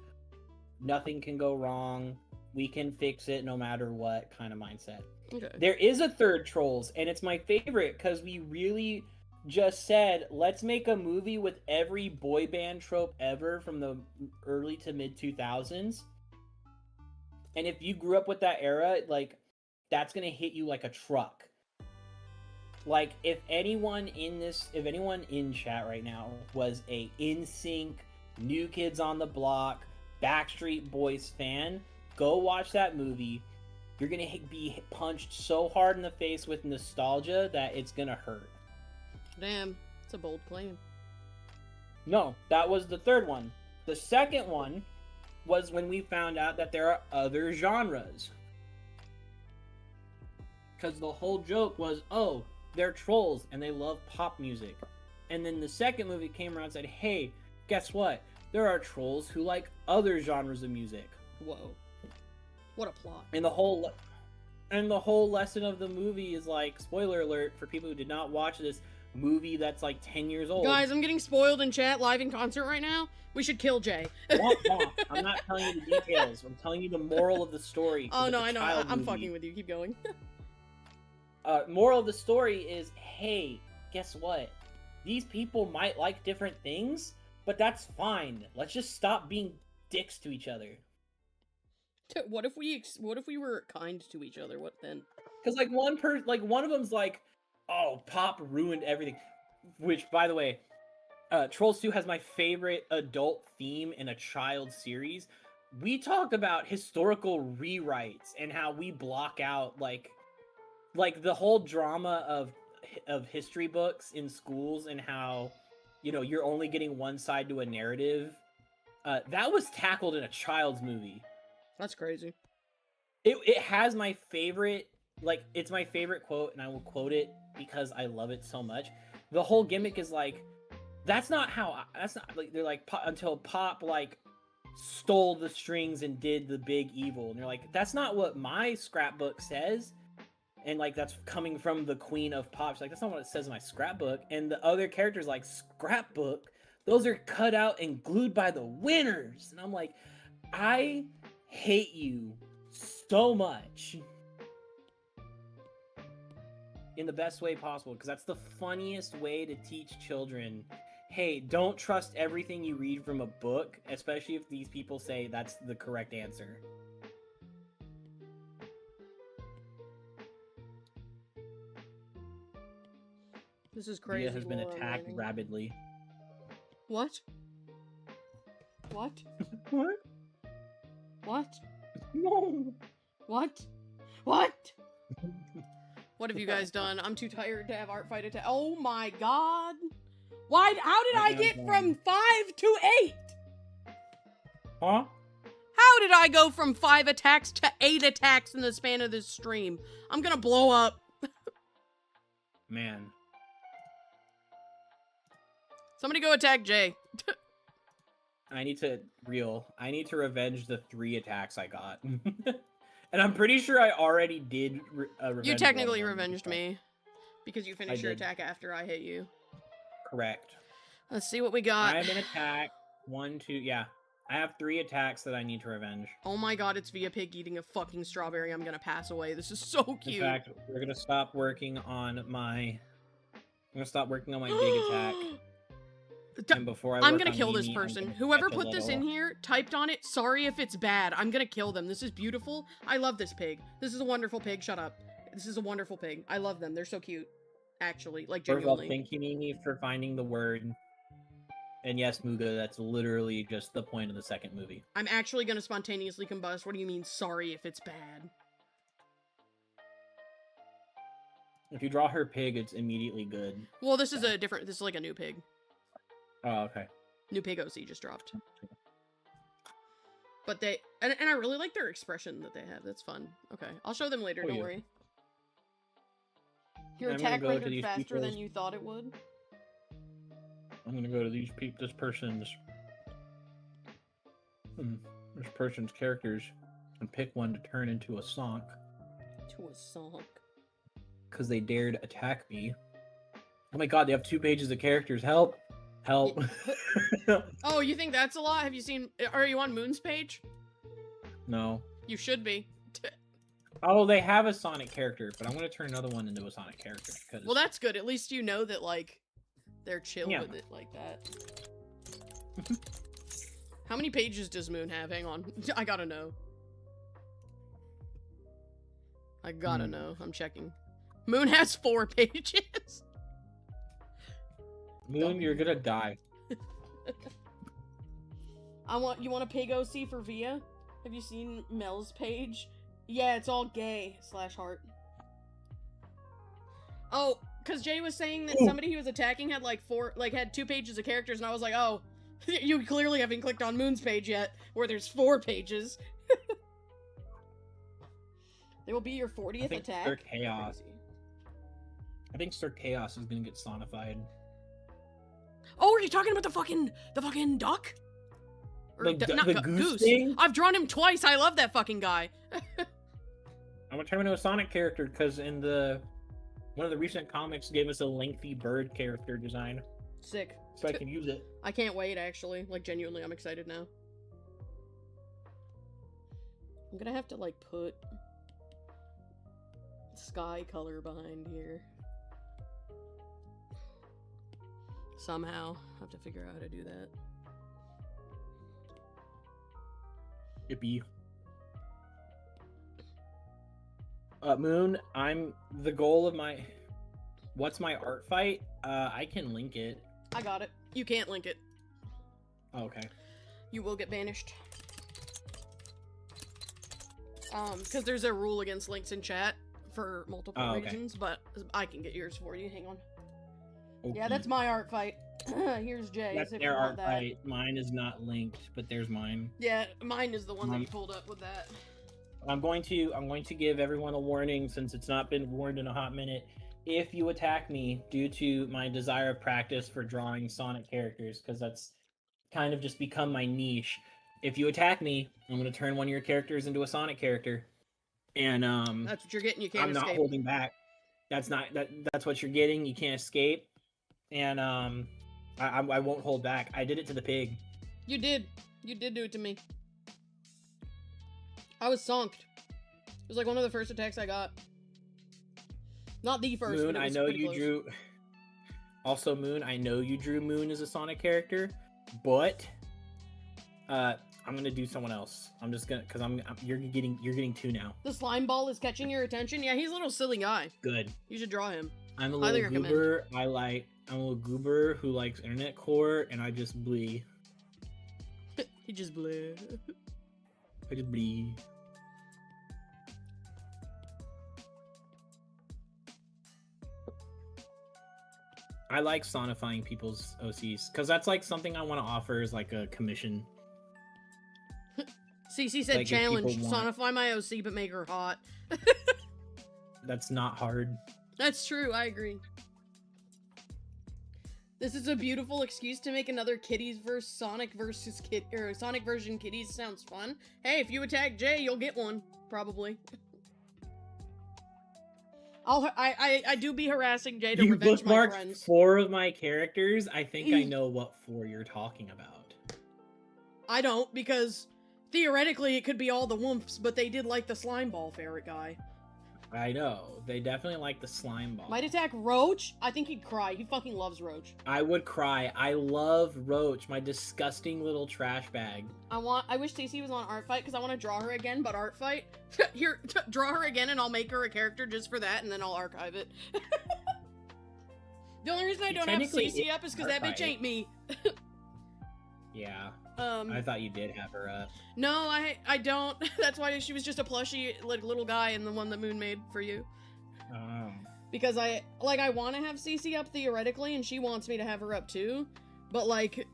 Nothing can go wrong. we can fix it no matter what kind of mindset. Okay. There is a third Trolls, and it's my favorite because we really just said, let's make a movie with every boy band trope ever from the early to mid 2000s. And if you grew up with that era, like, that's gonna hit you like a truck. Like, if anyone in chat right now was a NSYNC, New Kids on the Block, Backstreet Boys fan, go watch that movie. You're gonna be punched so hard in the face with nostalgia that it's gonna hurt. Damn, it's a bold claim. No, that was the third one. The second one was when we found out that there are other genres. Because the whole joke was, oh, they're trolls and they love pop music. And then the second movie came around and said, hey, guess what? There are trolls who like other genres of music. Whoa. What a plot. And the whole lesson of the movie is like, spoiler alert for people who did not watch this movie that's like 10 years old. Guys, I'm getting spoiled in chat live in concert right now. We should kill Jay. I'm not telling you the details. I'm telling you the moral of the story. Oh no, I know. I'm fucking with you. Keep going. Moral of the story is, hey, guess what? These people might like different things, but that's fine. Let's just stop being dicks to each other. What if we were kind to each other? What then? Because like one of them's like, oh, pop ruined everything. Which, by the way, Trolls 2 has my favorite adult theme in a child series. We talked about historical rewrites and how we block out like the whole drama of history books in schools and how, you know, you're only getting one side to a narrative. That was tackled in a child's movie. That's crazy. It has my favorite, like, it's my favorite quote, and I will quote it because I love it so much. The whole gimmick is like, that's not like, they're like, until Pop like stole the strings and did the big evil, and they're like, that's not what my scrapbook says. And like, that's coming from the queen of pop. She's like, that's not what it says in my scrapbook. And the other characters like, scrapbook, those are cut out and glued by the winners. And I'm like, I hate you so much. In the best way possible, because that's the funniest way to teach children, hey, don't trust everything you read from a book, especially if these people say that's the correct answer. This is crazy. Dia has been attacked rabidly. What? What? What? What? No. What? What? What have you guys done? I'm too tired to have ArtFight attack. Oh my god! Why? How did I get from 5 to 8? Huh? How did I go from 5 attacks to 8 attacks in the span of this stream? I'm gonna blow up. Man. Somebody go attack Jay. I need to revenge the 3 attacks I got. And I'm pretty sure I already did revenge. You technically revenged me. Because you finished your did. attack after I hit you. Correct. Let's see what we got. I have an attack. 1, 2, yeah. I have 3 attacks that I need to revenge. Oh my god, it's Via Pig eating a fucking strawberry. I'm gonna pass away. This is so cute. In fact, we're gonna stop working on my... big attack. And before I'm gonna kill this person. Whoever put this in here typed on it, sorry if it's bad. I'm gonna kill them. This is beautiful. I love this pig. This is a wonderful pig. Shut up. This is a wonderful pig. I love them. They're so cute. Actually, like, genuinely. Thank you, Mimi, for finding the word. And yes, Muga, that's literally just the point of the second movie. I'm actually gonna spontaneously combust. What do you mean, sorry if it's bad? If you draw her pig, it's immediately good. Well, this is this is like a new pig. Oh, okay. New pig OC just dropped. But they, and I really like their expression that they have. That's fun. Okay, I'll show them later, don't worry. Your attack rendered faster than you thought it would? I'm gonna go to this person's characters and pick one to turn into a sonk. To a sonk. Because they dared attack me. Oh my god, they have 2 pages of characters. Help! Help! Oh, you think that's a lot? Have you seen... Are you on Moon's page? No. You should be. Oh, they have a Sonic character, but I'm gonna turn another one into a Sonic character. Cause... Well, that's good. At least you know that, like, they're chill Yeah. with it like that. How many pages does Moon have? Hang on. I gotta know. I gotta know. I'm checking. Moon has 4 pages. Moon, you're gonna die. You want a pig OC for Via? Have you seen Mel's page? Yeah, it's all gay / heart. Oh, because Jay was saying that somebody he was attacking had had 2 pages of characters, and I was like, oh, you clearly haven't clicked on Moon's page yet, where there's 4 pages. They will be your 40th attack. Sir Chaos. I think Sir Chaos is gonna get sonified. Oh, are you talking about the fucking duck? Or the goose thing? I've drawn him twice. I love that fucking guy. I'm gonna turn him into a Sonic character because in one of the recent comics gave us a lengthy bird character design. Sick. So I can use it. I can't wait, actually. Like, genuinely, I'm excited now. I'm gonna have to, like, put sky color behind here. Somehow. I have to figure out how to do that. Yippee. Moon, I'm the goal of my... What's my ArtFight? I can link it. I got it. You can't link it. Oh, okay. You will get banished. Because there's a rule against links in chat for multiple reasons, but I can get yours for you. Hang on. Okay. Yeah, that's my ArtFight. Here's Jay's. That's their ArtFight. Mine is not linked, but there's mine. Yeah, mine is the one that you pulled up with that. I'm going to give everyone a warning since it's not been warned in a hot minute. If you attack me due to my desire of practice for drawing Sonic characters, because that's kind of just become my niche. If you attack me, I'm going to turn one of your characters into a Sonic character. And that's what you're getting. You can't escape. I'm not holding back. That's what you're getting. You can't escape. And I won't hold back. I did it to the pig. You did do it to me. I was sonked. It was like one of the first attacks I got. Not the first. Moon, I know you drew. Also, Moon, I know you drew Moon as a Sonic character, but I'm gonna do someone else. I'm just gonna you're getting 2 now. The slime ball is catching your attention. Yeah, he's a little silly guy. Good. You should draw him. I'm a little goober. I'm a little goober who likes internet core, and I just blee. He just blee. I just blee. I like sonifying people's OCs because that's like something I want to offer as like a commission. CC said, like, challenge, sonify my OC but make her hot. That's not hard. That's true, I agree. This is a beautiful excuse to make another Kitties versus Sonic versus Sonic version Kitties. Sounds fun. Hey, if you attack Jay, you'll get one, probably. I do be harassing Jay to revenge my friends. 4 of my characters. I think I know what 4 you're talking about. I don't, because theoretically it could be all the Wumps, but they did like the slime ball ferret guy. I know. They definitely like the slime ball. Might attack Roach? I think he'd cry. He fucking loves Roach. I would cry. I love Roach, my disgusting little trash bag. I wish Stacey was on ArtFight because I want to draw her again, but ArtFight? Here, draw her again and I'll make her a character just for that and then I'll archive it. The only reason I don't have Stacey up is because that bitch ain't me. Yeah. I thought you did have her up. No, I don't. That's why she was just a plushie, like, little guy in the one that Moon made for you. Oh. Because I want to have CC up theoretically, and she wants me to have her up too, but, like,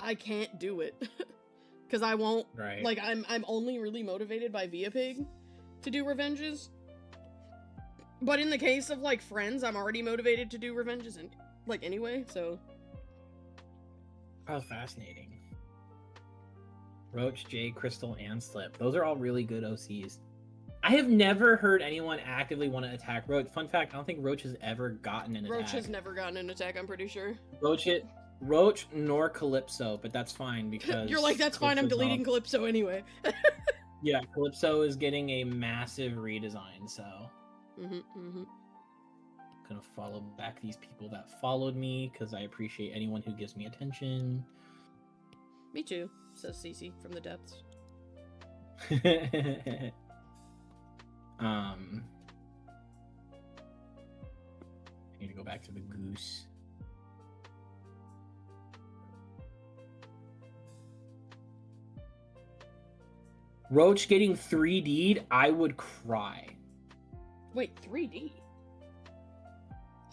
I can't do it. Because I won't, right. Like, I'm only really motivated by Via Pig to do revenges. But in the case of, like, friends, I'm already motivated to do revenges, and, like, anyway, so. Oh, fascinating. Roach, Jay, Crystal, and Slip. Those are all really good OCs. I have never heard anyone actively want to attack Roach. Fun fact, I don't think Roach has ever gotten an attack. Roach has never gotten an attack, I'm pretty sure. Roach nor Calypso, but that's fine because... You're like, that's fine, I'm deleting Calypso anyway. Yeah, Calypso is getting a massive redesign, so gonna follow back these people that followed me because I appreciate anyone who gives me attention. Me too, says Cece from the depths. I need to go back to the goose. Roach getting 3D'd, I would cry. Wait, 3D?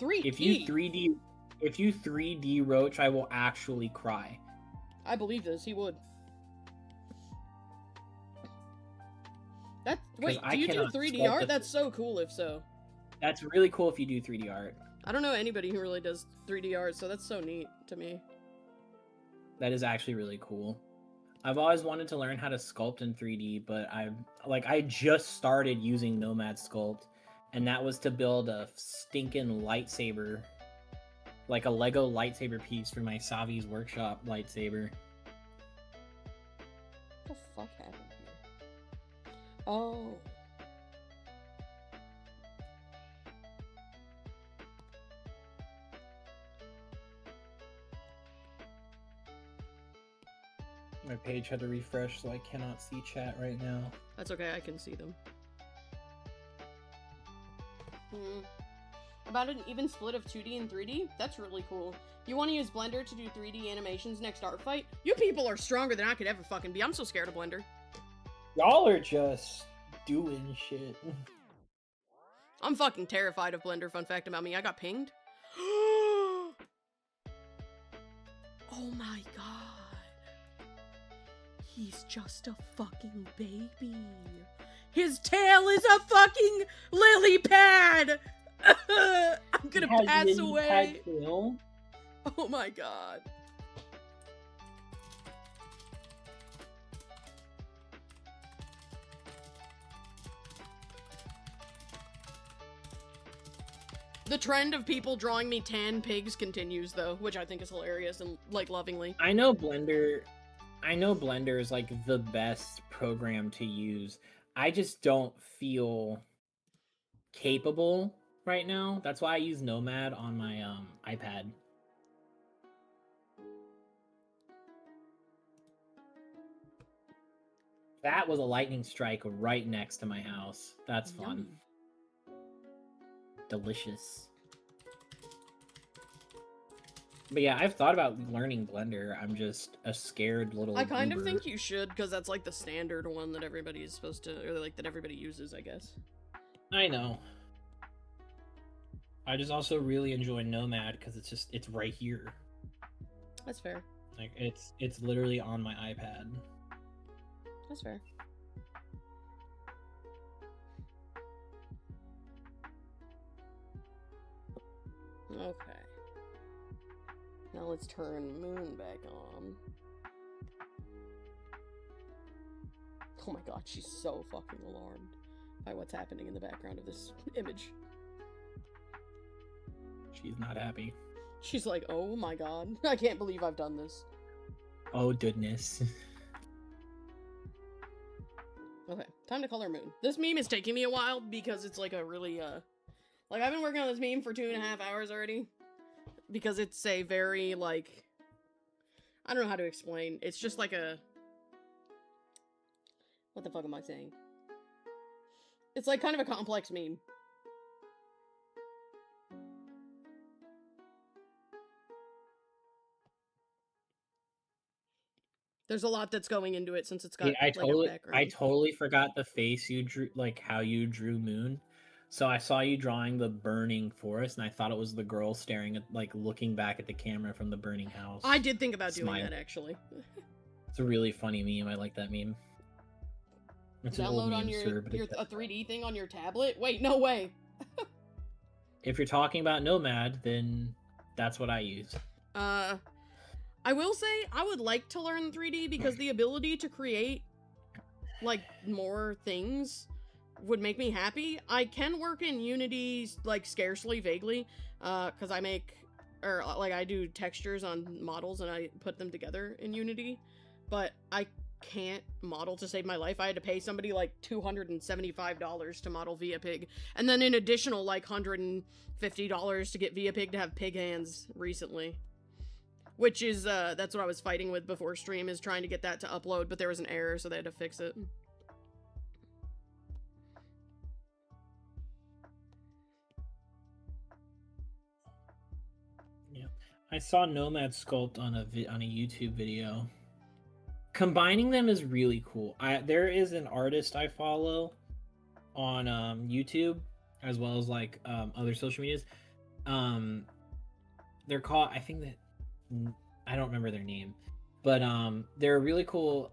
3D? If you 3D Roach, I will actually cry. I believe this, he would. Wait, do you do 3D art? That's so cool if so. That's really cool if you do 3D art. I don't know anybody who really does 3D art, so that's so neat to me. That is actually really cool. I've always wanted to learn how to sculpt in 3D, but I just started using Nomad Sculpt, and that was to build a stinking lightsaber, like a Lego lightsaber piece for my Savi's Workshop lightsaber. What the fuck happened here? Oh. My page had to refresh, so I cannot see chat right now. That's okay, I can see them. About an even split of 2D and 3D? That's really cool. You want to use Blender to do 3D animations next ArtFight? You people are stronger than I could ever fucking be. I'm so scared of Blender. Y'all are just doing shit. I'm fucking terrified of Blender. Fun fact about me, I got pinged. Oh my god. He's just a fucking baby. His tail is a fucking lily pad! I'm gonna pass away. Oh my god. The trend of people drawing me tan pigs continues though, which I think is hilarious and like lovingly. I know Blender is like the best program to use. I just don't feel capable right now. That's why I use Nomad on my iPad. That was a lightning strike right next to my house. That's fun. Yum. Delicious. But yeah, I've thought about learning Blender. I'm just a scared little I kind goober. of think you should, because that's like the standard one that everybody is supposed to, or like that everybody uses, I guess. I know. I just also really enjoy Nomad because it's right here. That's fair. Like it's literally on my iPad. That's fair. Okay. Now let's turn Moon back on. Oh my god, she's so fucking alarmed by what's happening in the background of this image. She's not happy. She's like, oh my god, I can't believe I've done this. Oh goodness. Okay, time to color Moon. This meme is taking me a while because it's like a really, like I've been working on this meme for 2.5 hours already. Because it's a very, like, I don't know how to explain. It's just like a, what the fuck am I saying? It's like kind of a complex meme. There's a lot that's going into it since it's got Yeah, like a background. I totally forgot the face you drew, like how you drew Moon. So I saw you drawing the burning forest, and I thought it was the girl staring at, like, looking back at the camera from the burning house. I did think about doing that, actually. It's a really funny meme. I like that meme. It's an old Download meme, on your sir, but a 3D thing on your tablet? Wait, no way. if you're talking about Nomad, then that's what I use. I will say I would like to learn 3D because the ability to create, like, more things would make me happy. I can work in Unity, like, scarcely, vaguely, because I make, I do textures on models and I put them together in Unity, but I can't model to save my life. I had to pay somebody like $275 to model Via Pig, and then an additional like $150 to get Via Pig to have pig hands recently. Which is, that's what I was fighting with before stream, is trying to get that to upload, but there was an error, so they had to fix it. Yeah, I saw Nomad Sculpt on a YouTube video. Combining them is really cool. There is an artist I follow on YouTube, as well as like other social medias. They're called, I think that, I don't remember their name, but they're a really cool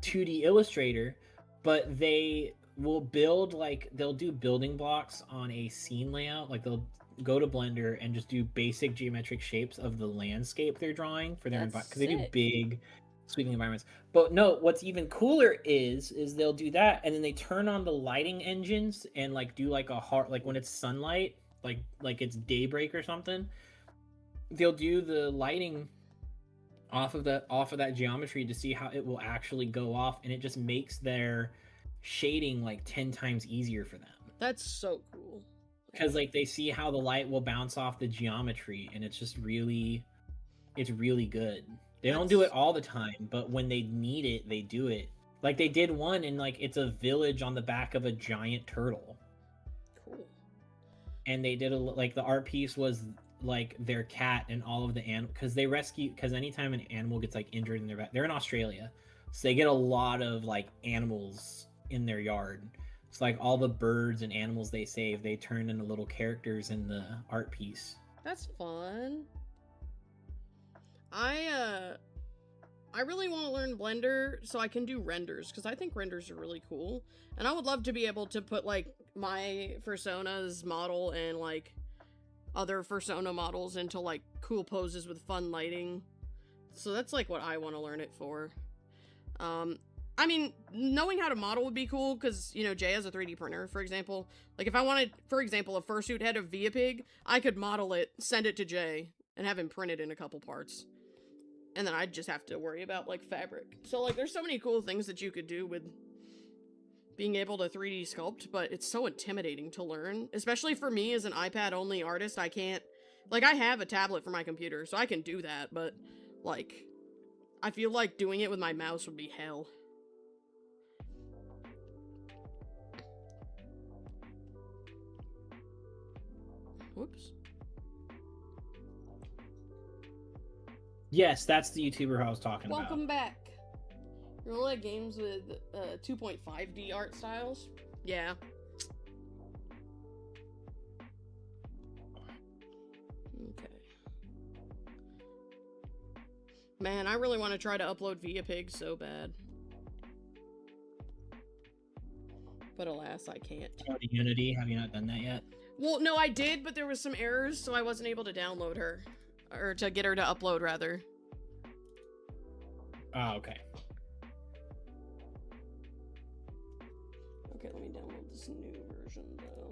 2D illustrator, but they will build, like, they'll do building blocks on a scene layout. Like, they'll go to Blender and just do basic geometric shapes of the landscape they're drawing for their environment, because they do big sweeping environments. But no, what's even cooler is they'll do that, and then they turn on the lighting engines and like do like a hard, like when it's sunlight, like it's daybreak or something, they'll do the lighting off of that geometry to see how it will actually go off, and it just makes their shading like 10 times easier for them. That's so cool. Because like they see how the light will bounce off the geometry, and it's really good. They don't do it all the time, but when they need it, they do it. Like they did one, and like it's a village on the back of a giant turtle. Cool. And they did like the art piece was like their cat and all of the animals, because they rescue, because anytime an animal gets like injured in their back, they're in Australia, so they get a lot of like animals in their yard. It's like all the birds and animals they save, they turn into little characters in the art piece. That's fun. I really want to learn Blender so I can do renders, because I think renders are really cool, and I would love to be able to put like my Fursona's model and like other Fursona models into like cool poses with fun lighting. So that's like what I want to learn it for. I mean, knowing how to model would be cool, because, you know, Jaye has a 3D printer, for example. Like, if I wanted, for example, a fursuit head of Via Pig, I could model it, send it to Jaye, and have him print it in a couple parts. And then I'd just have to worry about, like, fabric. So, like, there's so many cool things that you could do with being able to 3D sculpt, but it's so intimidating to learn. Especially for me as an iPad-only artist, I can't... Like, I have a tablet for my computer, so I can do that, but, like, I feel like doing it with my mouse would be hell. Whoops. Yes, that's the YouTuber I was talking about. Welcome back. You really like games with 2.5D art styles? Yeah. Okay. Man, I really want to try to upload Via Pig so bad. But alas, I can't. Unity, have you not done that yet? Well, no, I did, but there was some errors, so I wasn't able to download her. Or to get her to upload, rather. Oh, okay. Okay, let me download this new version, though.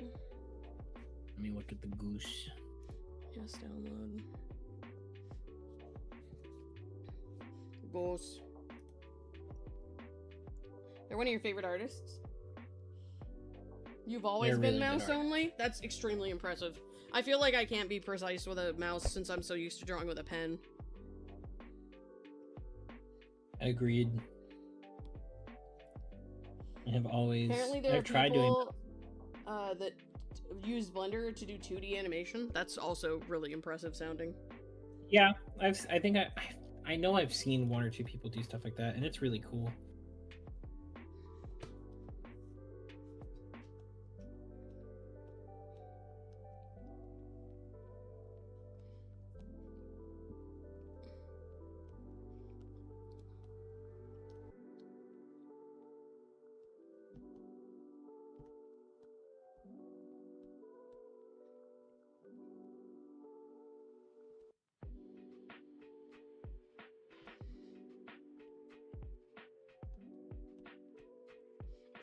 Let me look at the goose. Yes, download. Goose. They're one of your favorite artists? You've always They're been really mouse good art. only? That's extremely impressive. I feel like I can't be precise with a mouse since I'm so used to drawing with a pen. Agreed. I have always... Apparently there are tried people that use Blender to do 2D animation. That's also really impressive sounding. Yeah, I think I know I've seen one or two people do stuff like that, and it's really cool.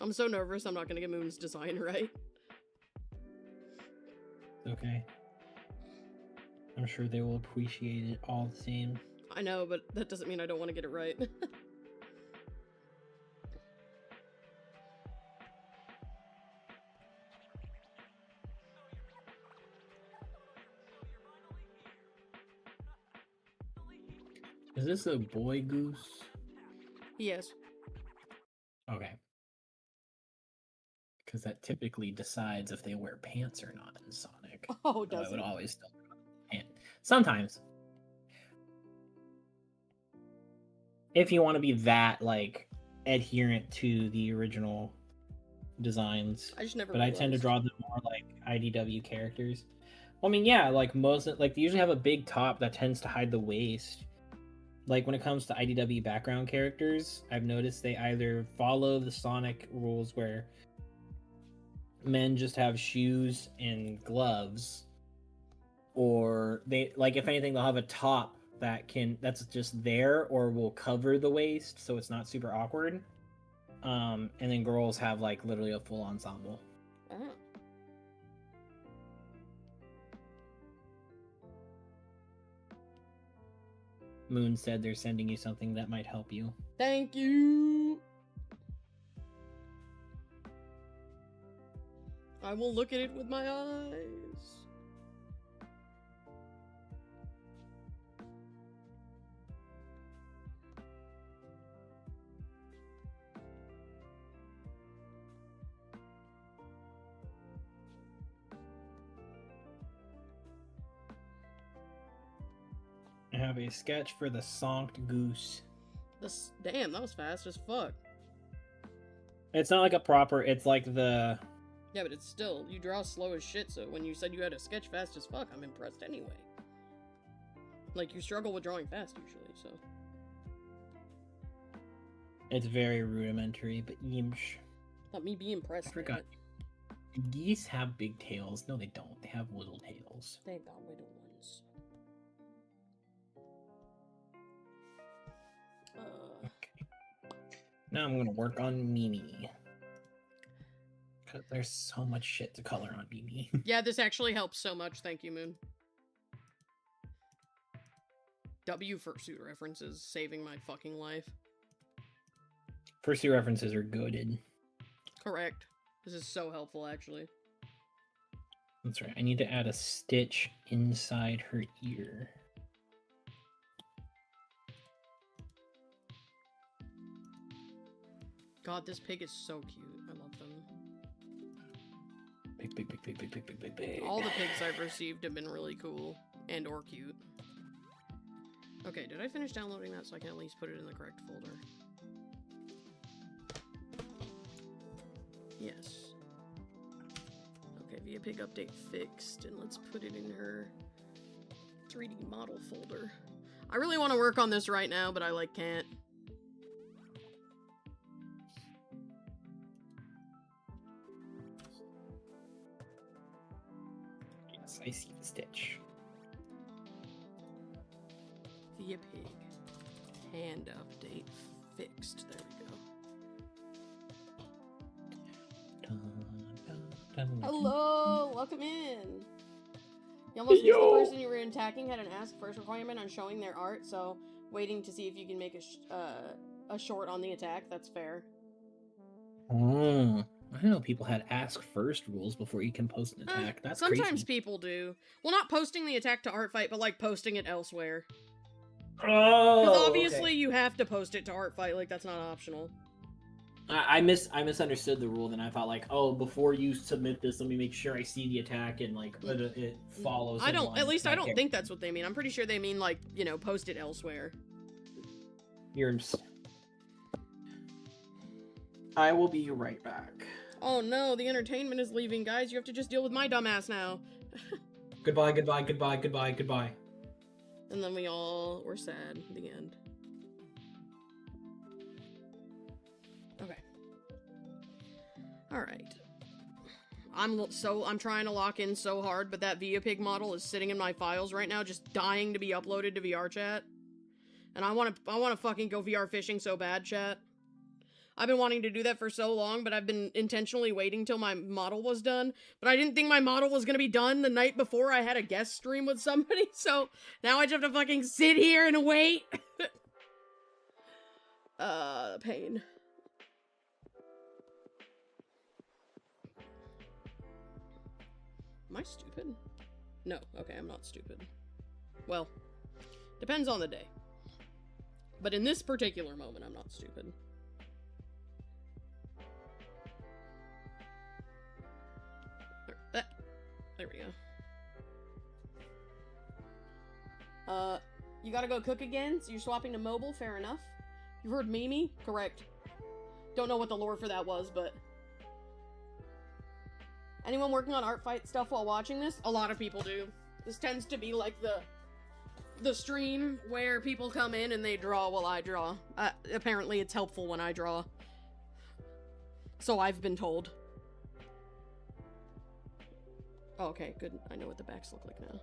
I'm so nervous I'm not gonna get Moon's design right. Okay. I'm sure they will appreciate it all the same. I know, but that doesn't mean I don't want to get it right. Is this a boy goose? Yes. Okay. Because that typically decides if they wear pants or not in Sonic. Oh, Though does I would it? always still pants. Sometimes. If you want to be that, like, adherent to the original designs. I just never But I tend to realized. draw them more like IDW characters. Well, I mean, yeah, like most, like they usually have a big top that tends to hide the waist. Like when it comes to IDW background characters, I've noticed they either follow the Sonic rules where men just have shoes and gloves, or they, like, if anything, they'll have a top that's just there or will cover the waist so it's not super awkward. And then girls have like literally a full ensemble. Oh. Moon said they're sending you something that might help you. Thank you. I will look at it with my eyes. I have a sketch for the Sonked Goose. Damn, that was fast as fuck. It's not like a proper, it's like the... Yeah, but it's still, you draw slow as shit, so when you said you had a sketch fast as fuck, I'm impressed anyway. Like, you struggle with drawing fast usually, so. It's very rudimentary, but yimsh. Let me be impressed. I forgot. Geese have big tails. No, they don't. They have little tails. They got little ones. Okay. Now I'm gonna work on Mimi. Because there's so much shit to color on Mimi. Yeah, this actually helps so much. Thank you, Moon. W fursuit references saving my fucking life. Fursuit references are goated. Correct. This is so helpful, actually. That's right. I need to add a stitch inside her ear. God, this pig is so cute. I love them. Big, big, big, big, big, big, big, big, big. All the pigs I've received have been really cool and or cute. Okay, did I finish downloading that so I can at least put it in the correct folder? Yes. Okay, via pig update fixed, and let's put it in her 3D model folder. I really want to work on this right now, but I like can't. Yes, I see the stitch. Via pig. Hand update fixed. There we go. Hello! Welcome in! You almost missed the person you were attacking had an ask first requirement on showing their art, so waiting to see if you can make a short on the attack. That's fair. Oh, I didn't know people had ask first rules before you can post an attack. That's sometimes crazy. people do. Well, not posting the attack to ArtFight, but like posting it elsewhere. Oh, because obviously you have to post it to ArtFight. Like that's not optional. I misunderstood the rule, and I thought like, oh, before you submit this, let me make sure I see the attack and like it follows. I don't think that's what they mean. I'm pretty sure they mean like, you know, post it elsewhere. I will be right back. Oh no, the entertainment is leaving, guys. You have to just deal with my dumbass now. Goodbye, goodbye, goodbye, goodbye, goodbye. And then we all were sad at the end. Okay. Alright. I'm trying to lock in so hard, but that ViaPig model is sitting in my files right now, just dying to be uploaded to VR chat. And I wanna fucking go VR fishing so bad, chat. I've been wanting to do that for so long, but I've been intentionally waiting till my model was done. But I didn't think my model was gonna be done the night before I had a guest stream with somebody, so now I just have to fucking sit here and wait. Pain. Am I stupid? No, okay, I'm not stupid. Well, depends on the day. But in this particular moment, I'm not stupid. There we go. You gotta go cook again, so you're swapping to mobile? Fair enough. You've heard Mimi? Correct. Don't know what the lore for that was, but... Anyone working on ArtFight stuff while watching this? A lot of people do. This tends to be like the stream where people come in and they draw while I draw. Apparently it's helpful when I draw. So I've been told. Oh, okay, good. I know what the backs look like now.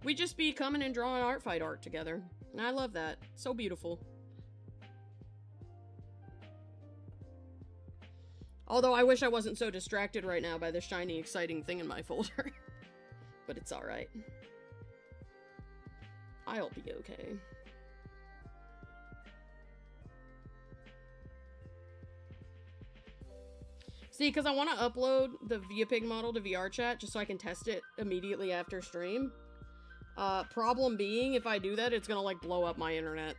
We just be coming and drawing ArtFight art together. And I love that. So beautiful. Although I wish I wasn't so distracted right now by the shiny, exciting thing in my folder. But it's alright. I'll be okay. See, because I want to upload the ViaPig model to VRChat just so I can test it immediately after stream. Problem being, if I do that, it's gonna, like, blow up my internet.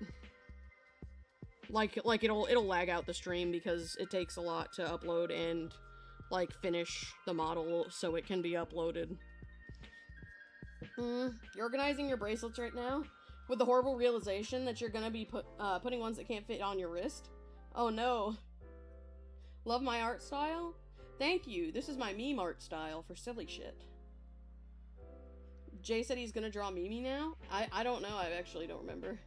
Like it'll lag out the stream because it takes a lot to upload and, like, finish the model so it can be uploaded. You're organizing your bracelets right now? With the horrible realization that you're gonna be putting ones that can't fit on your wrist? Oh no. Love my art style? Thank you. This is my meme art style for silly shit. Jay said he's gonna draw Mimi now? I don't know. I actually don't remember.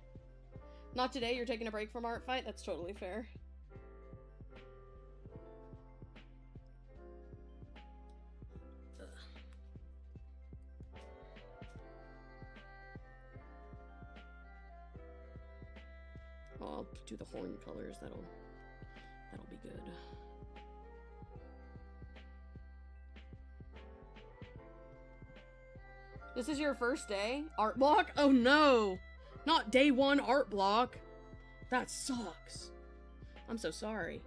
Not today. You're taking a break from ArtFight? That's totally fair. I'll do the horn colors. That'll be good. This is your first day? Art block? Oh no! Not day one art block! That sucks. I'm so sorry.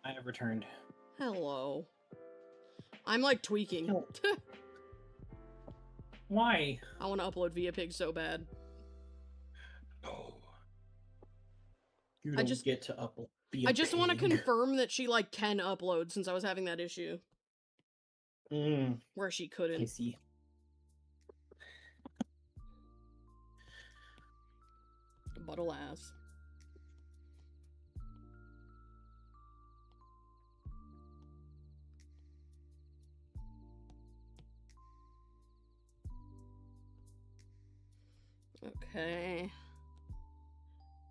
I have returned. Hello. I'm like tweaking. Oh. Why? I want to upload ViaPig so bad. Oh. You don't get to upload. I just want to confirm that she, like, can upload since I was having that issue. Where she couldn't. I see. But alas. Okay.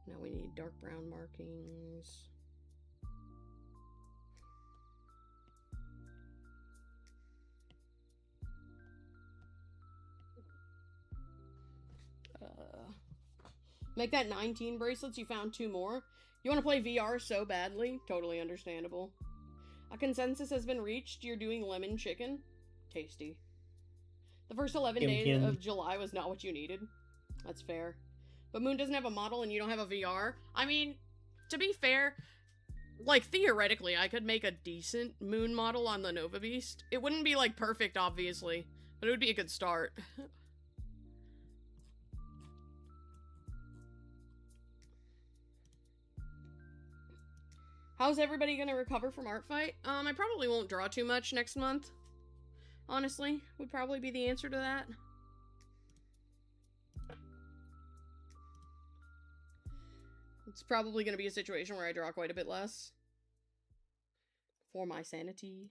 Now we need dark brown markings. Make that 19 bracelets, you found 2 more. You want to play VR so badly? Totally understandable. A consensus has been reached. You're doing lemon chicken. Tasty. The first 11 days of July was not what you needed. That's fair. But Moon doesn't have a model and you don't have a VR. I mean, to be fair, like, theoretically, I could make a decent Moon model on the Nova Beast. It wouldn't be, like, perfect, obviously, but it would be a good start. How's everybody gonna recover from ArtFight? I probably won't draw too much next month. Honestly, would probably be the answer to that. It's probably gonna be a situation where I draw quite a bit less. For my sanity.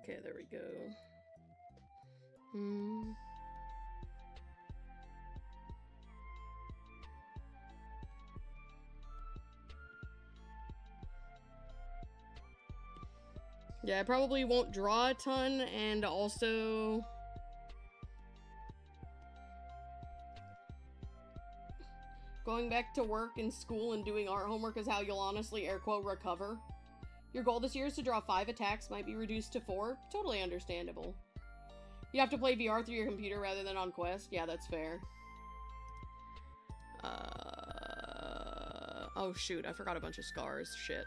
Okay, there we go. Yeah, I probably won't draw a ton, and also... Going back to work and school and doing art homework is how you'll honestly, air quote, recover. Your goal this year is to draw 5 attacks, might be reduced to 4. Totally understandable. You have to play VR through your computer rather than on Quest. Yeah, that's fair. Oh shoot, I forgot a bunch of scars. Shit.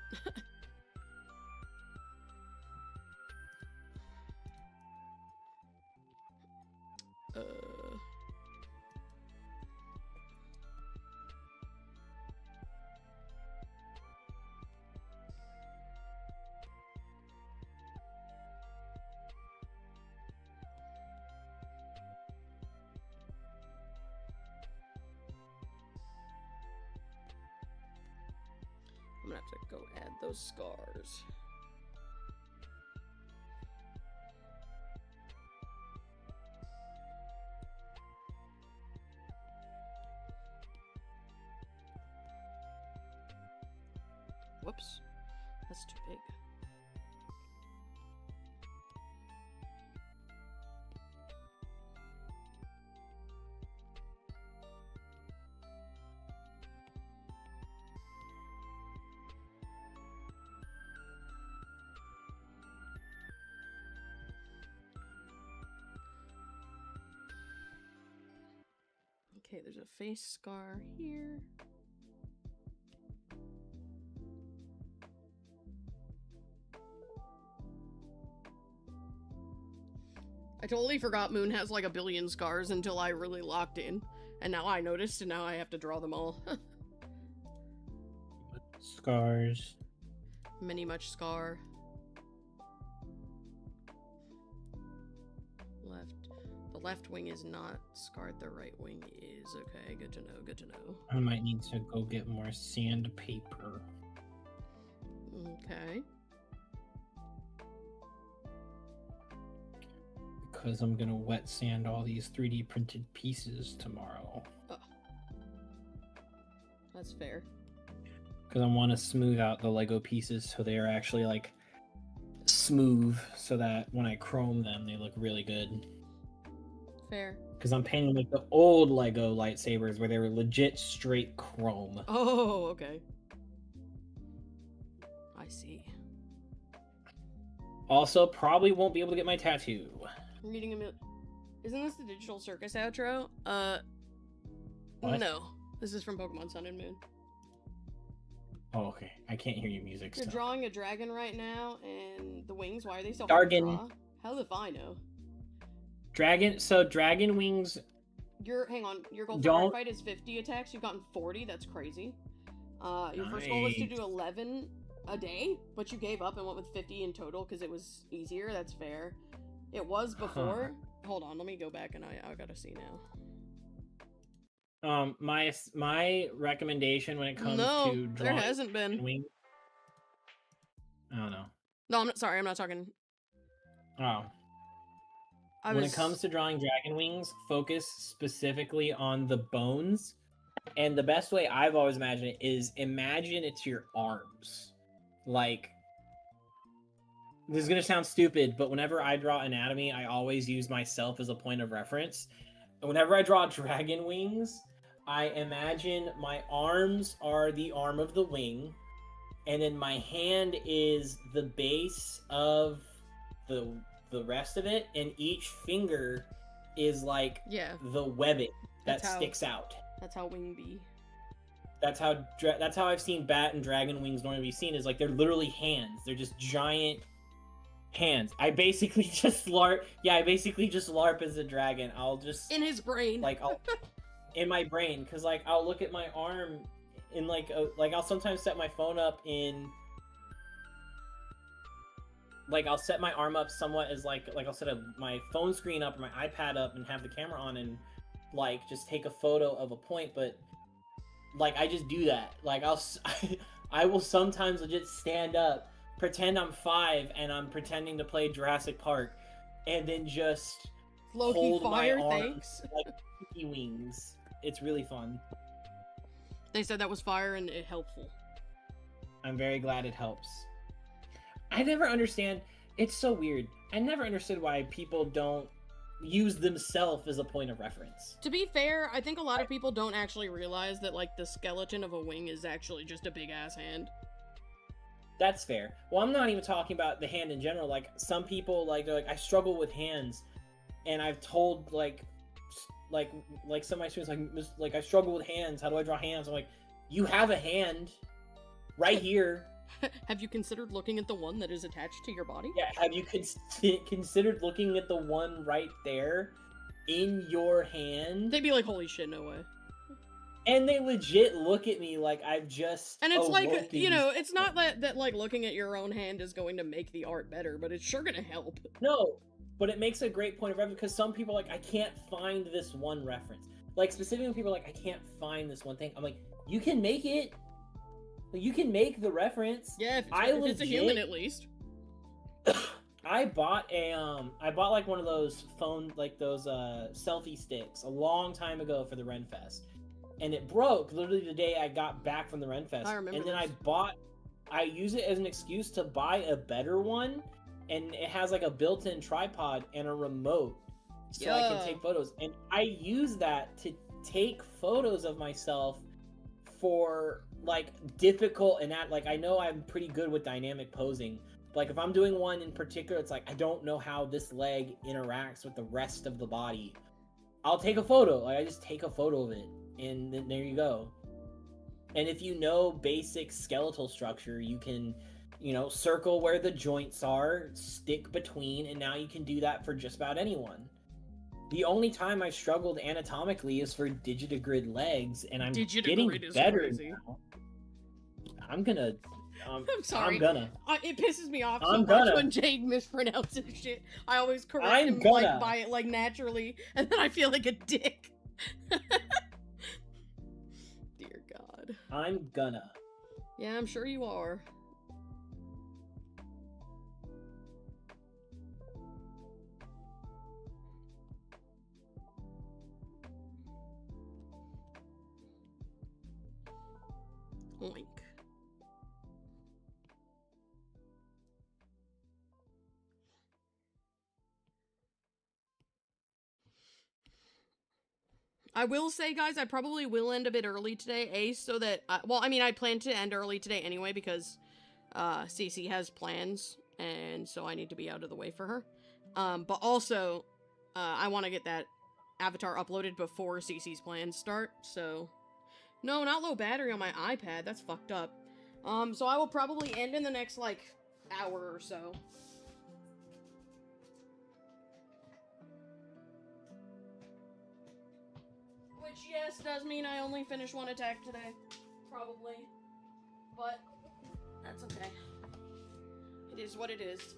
I'm gonna have to go add those scars. Whoops. That's too big. Okay, there's a face scar here. I totally forgot Moon has like a billion scars until I really locked in. And now I noticed, and now I have to draw them all. Scars. Many much scar. Left. The left wing is not scarred, the right wing is. Okay, good to know, good to know. I might need to go get more sandpaper. Okay. Because I'm gonna wet sand all these 3D printed pieces tomorrow. Oh. That's fair. Because I want to smooth out the Lego pieces so they are actually like smooth, so that when I chrome them, they look really good. Fair. Because I'm painting like the old Lego lightsabers where they were legit straight chrome. Oh, okay. I see. Also, probably won't be able to get my tattoo. Reading Isn't this the Digital Circus outro? What? No. This is from Pokemon Sun and Moon. Oh, okay. I can't hear your music. You're Still. drawing a dragon right now, and the wings, why are they so hard to draw? Hell if I know. Dragon wings. Hang on, your goal for ArtFight is 50 attacks, you've gotten 40, that's crazy. Your first goal was to do 11 a day, but you gave up and went with 50 in total because it was easier, that's fair. It was before. Hold on, let me go back and I gotta see now. My recommendation when it comes to drawing there hasn't been. Wings, I don't know. No, I'm not sorry, I'm not talking. Oh. When it comes to drawing dragon wings, focus specifically on the bones. And the best way I've always imagined it is imagine it's your arms. Like, this is going to sound stupid, but whenever I draw anatomy, I always use myself as a point of reference. And whenever I draw dragon wings, I imagine my arms are the arm of the wing, and then my hand is the base of the rest of it, and each finger is like the webbing that sticks out. That's how wing be. That's how I've seen bat and dragon wings normally be seen, is like they're literally hands. They're just giant hands. I basically just LARP as a dragon. I'll just in his brain, like in my brain, because like I'll look at my arm in like I'll sometimes set my phone up in. Like, I'll set my arm up somewhat as, like I'll set my phone screen up or my iPad up and have the camera on and, like, just take a photo of a point, but, like, I just do that. Like, I will sometimes legit stand up, pretend I'm 5, and I'm pretending to play Jurassic Park, and then just hold my arms like Mickey wings. It's really fun. They said that was fire and it helpful. I'm very glad it helps. I never understand. It's so weird. I never understood why people don't use themselves as a point of reference. To be fair, I think a lot of people don't actually realize that, like, the skeleton of a wing is actually just a big-ass hand. That's fair. Well, I'm not even talking about the hand in general. Like, some people, like, they're like, I struggle with hands. And I've told, like some of my students, like, I struggle with hands. How do I draw hands? I'm like, you have a hand right here. Have you considered looking at the one that is attached to your body? Yeah, have you considered looking at the one right there in your hand? They'd be like, holy shit, no way. And they legit look at me like I've just And it's like, awoken. you know, it's not that like looking at your own hand is going to make the art better, but it's sure gonna help. No, but it makes a great point of reference because some people are like, I can't find this one reference. Like, specifically when people are like, I can't find this one thing. I'm like, you can make it. You can make the reference. Yeah, if it's a human at least. I bought like one of those selfie sticks a long time ago for the Renfest. And it broke literally the day I got back from the Renfest. I remember. And then I use it as an excuse to buy a better one, and it has like a built-in tripod and a remote, so I can take photos. And I use that to take photos of myself for like difficult and that, like, I know I'm pretty good with dynamic posing. Like, if I'm doing one in particular, it's like I don't know how this leg interacts with the rest of the body. I'll take a photo. Like, I just take a photo of it. And then there you go. And if you know basic skeletal structure, you can, you know, circle where the joints are, stick between, and now you can do that for just about anyone. The only time I've struggled anatomically is for digitogrid legs, and I'm getting better now. I'm sorry. I'm gonna. It pisses me off so much when Jaye mispronounces shit. I always correct him like naturally, and then I feel like a dick. Dear God. I'm gonna. Yeah, I'm sure you are. Oink. I will say, guys, I probably will end a bit early today, so that, well, I mean, I plan to end early today anyway, because, Cece has plans, and so I need to be out of the way for her. But also, I want to get that avatar uploaded before Cece's plans start, so... No, not low battery on my iPad, that's fucked up. So I will probably end in the next, like, hour or so. Which, yes, does mean I only finish one attack today. Probably. But, that's okay. It is what it is.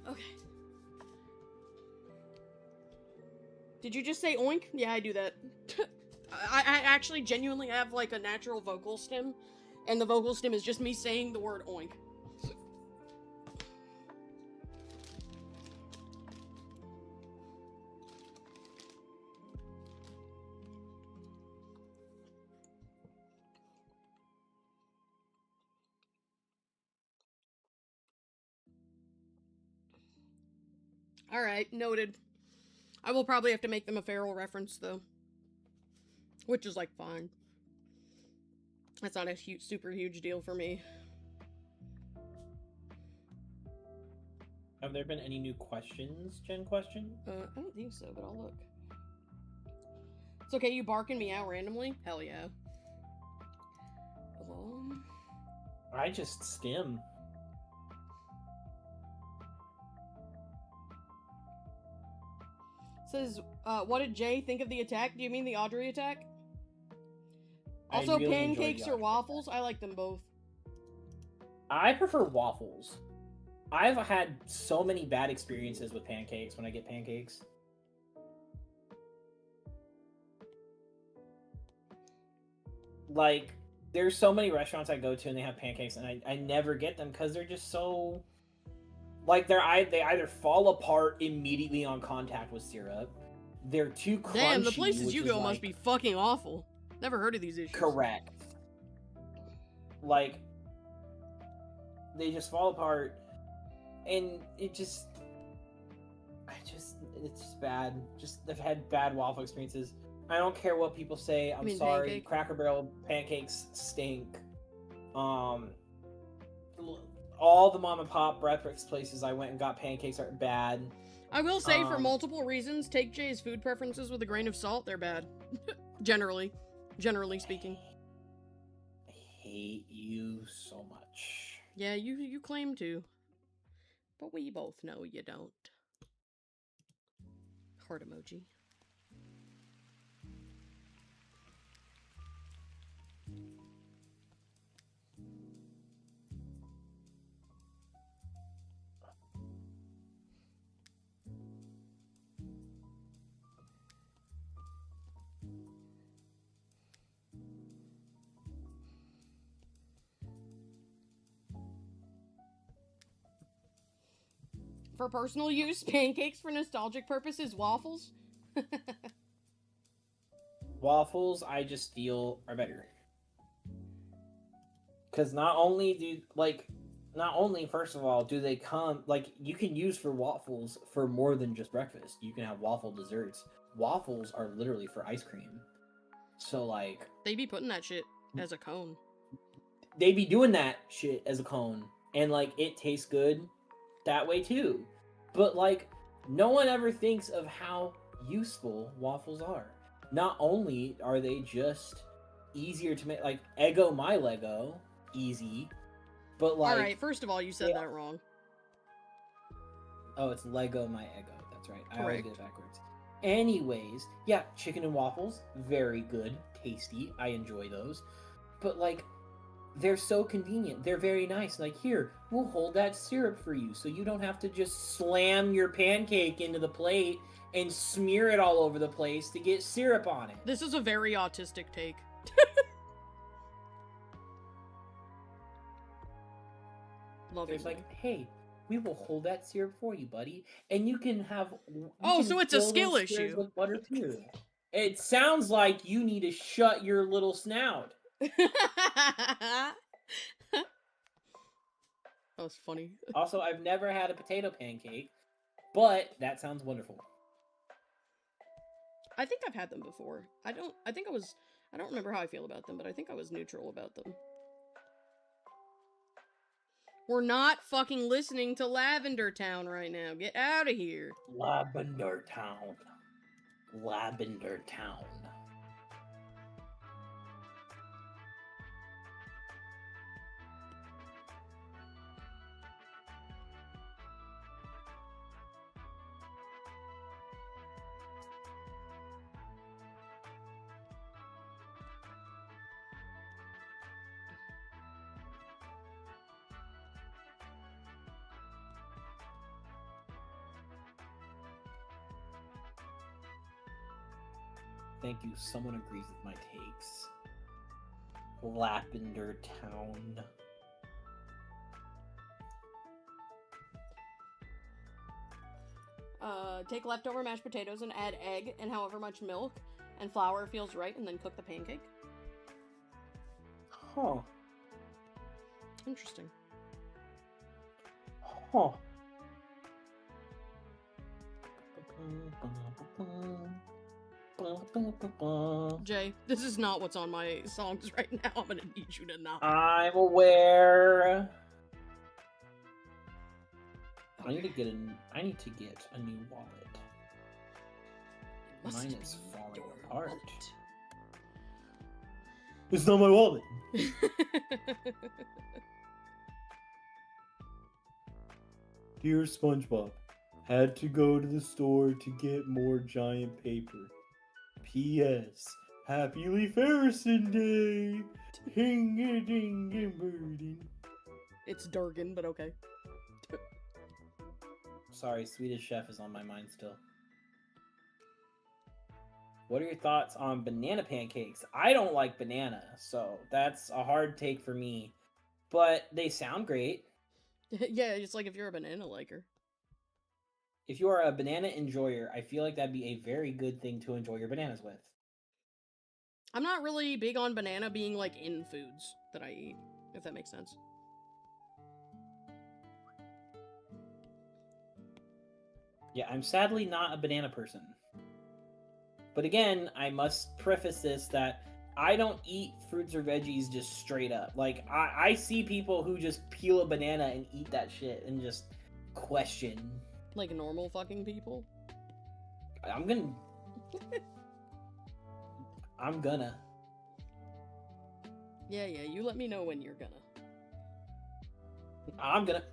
Okay. Did you just say oink? Yeah, I do that. I actually genuinely have, like, a natural vocal stem, and the vocal stem is just me saying the word oink. Alright, noted. I will probably have to make them a feral reference, though. Which is, like, fine. That's not a super huge deal for me. Have there been any new questions, Gen question? I don't think so, but I'll look. It's okay, you bark and meow randomly? Hell yeah. I just stim. Says, what did Jaye think of the attack? Do you mean the Audrey attack? Also, really pancakes or waffles? I like them both. I prefer waffles. I've had so many bad experiences with pancakes when I get pancakes. Like, there's so many restaurants I go to and they have pancakes, and I never get them because they're just so... Like, they either fall apart immediately on contact with syrup, they're too crunchy. Damn, the places you go must be fucking awful. Never heard of these issues. Correct. Like, they just fall apart, and it's just bad. Just I've had bad waffle experiences. I don't care what people say. I'm sorry. Pancake? Cracker Barrel pancakes stink. All the mom and pop breakfast places I went and got pancakes are bad. I will say, for multiple reasons, take Jay's food preferences with a grain of salt. They're bad. Generally speaking. I hate you so much. Yeah, you claim to. But we both know you don't. Heart emoji. For personal use, pancakes. For nostalgic purposes, waffles. Waffles, I just feel are better. Because not only, first of all, do they come, you can use for waffles for more than just breakfast. You can have waffle desserts. Waffles are literally for ice cream. So, they be putting that shit as a cone. They be doing that shit as a cone. And, it tastes good that way, too. But, no one ever thinks of how useful waffles are. Not only are they just easier to make, Eggo my Lego, easy, but Alright, first of all, you said that wrong. Oh, it's Lego my Eggo, that's right. Correct. I always get it backwards. Anyways, yeah, chicken and waffles, very good, tasty, I enjoy those. But, they're so convenient, they're very nice. Here, we'll hold that syrup for you, so you don't have to just slam your pancake into the plate and smear it all over the place to get syrup on it. This is a very autistic take. Love There's it. Hey, we will hold that syrup for you, buddy, and you can have. So it's a skill issue. With butter too. It sounds like you need to shut your little snout. That was funny. Also, I've never had a potato pancake, but that sounds wonderful. I think I've had them before. I don't remember how I feel about them, but I think I was neutral about them. We're not fucking listening to Lavender Town right now. Get out of here. Lavender Town. Lavender Town. Thank you. Someone agrees with my takes. Lavender Town. Take leftover mashed potatoes and add egg and however much milk and flour feels right, and then cook the pancake. Huh. Interesting. Huh. Jay, this is not what's on my songs right now. I'm gonna need you to not. I'm aware. I need to get a new wallet. Mine is falling apart. Wallet. It's not my wallet. Dear SpongeBob, had to go to the store to get more giant paper. P.S. Happy Leif Harrison Day! Hing-a-ding-a-birding. It's Durgan, but okay. Sorry, Swedish Chef is on my mind still. What are your thoughts on banana pancakes? I don't like banana, so that's a hard take for me. But they sound great. Yeah, it's like if you're a banana liker. If you are a banana enjoyer, I feel like that'd be a very good thing to enjoy your bananas with. I'm not really big on banana being, in foods that I eat, if that makes sense. Yeah, I'm sadly not a banana person. But again, I must preface this that I don't eat fruits or veggies just straight up. Like, I see people who just peel a banana and eat that shit and just question. Like normal fucking people? I'm gonna. I'm gonna. Yeah, you let me know when you're gonna. I'm gonna.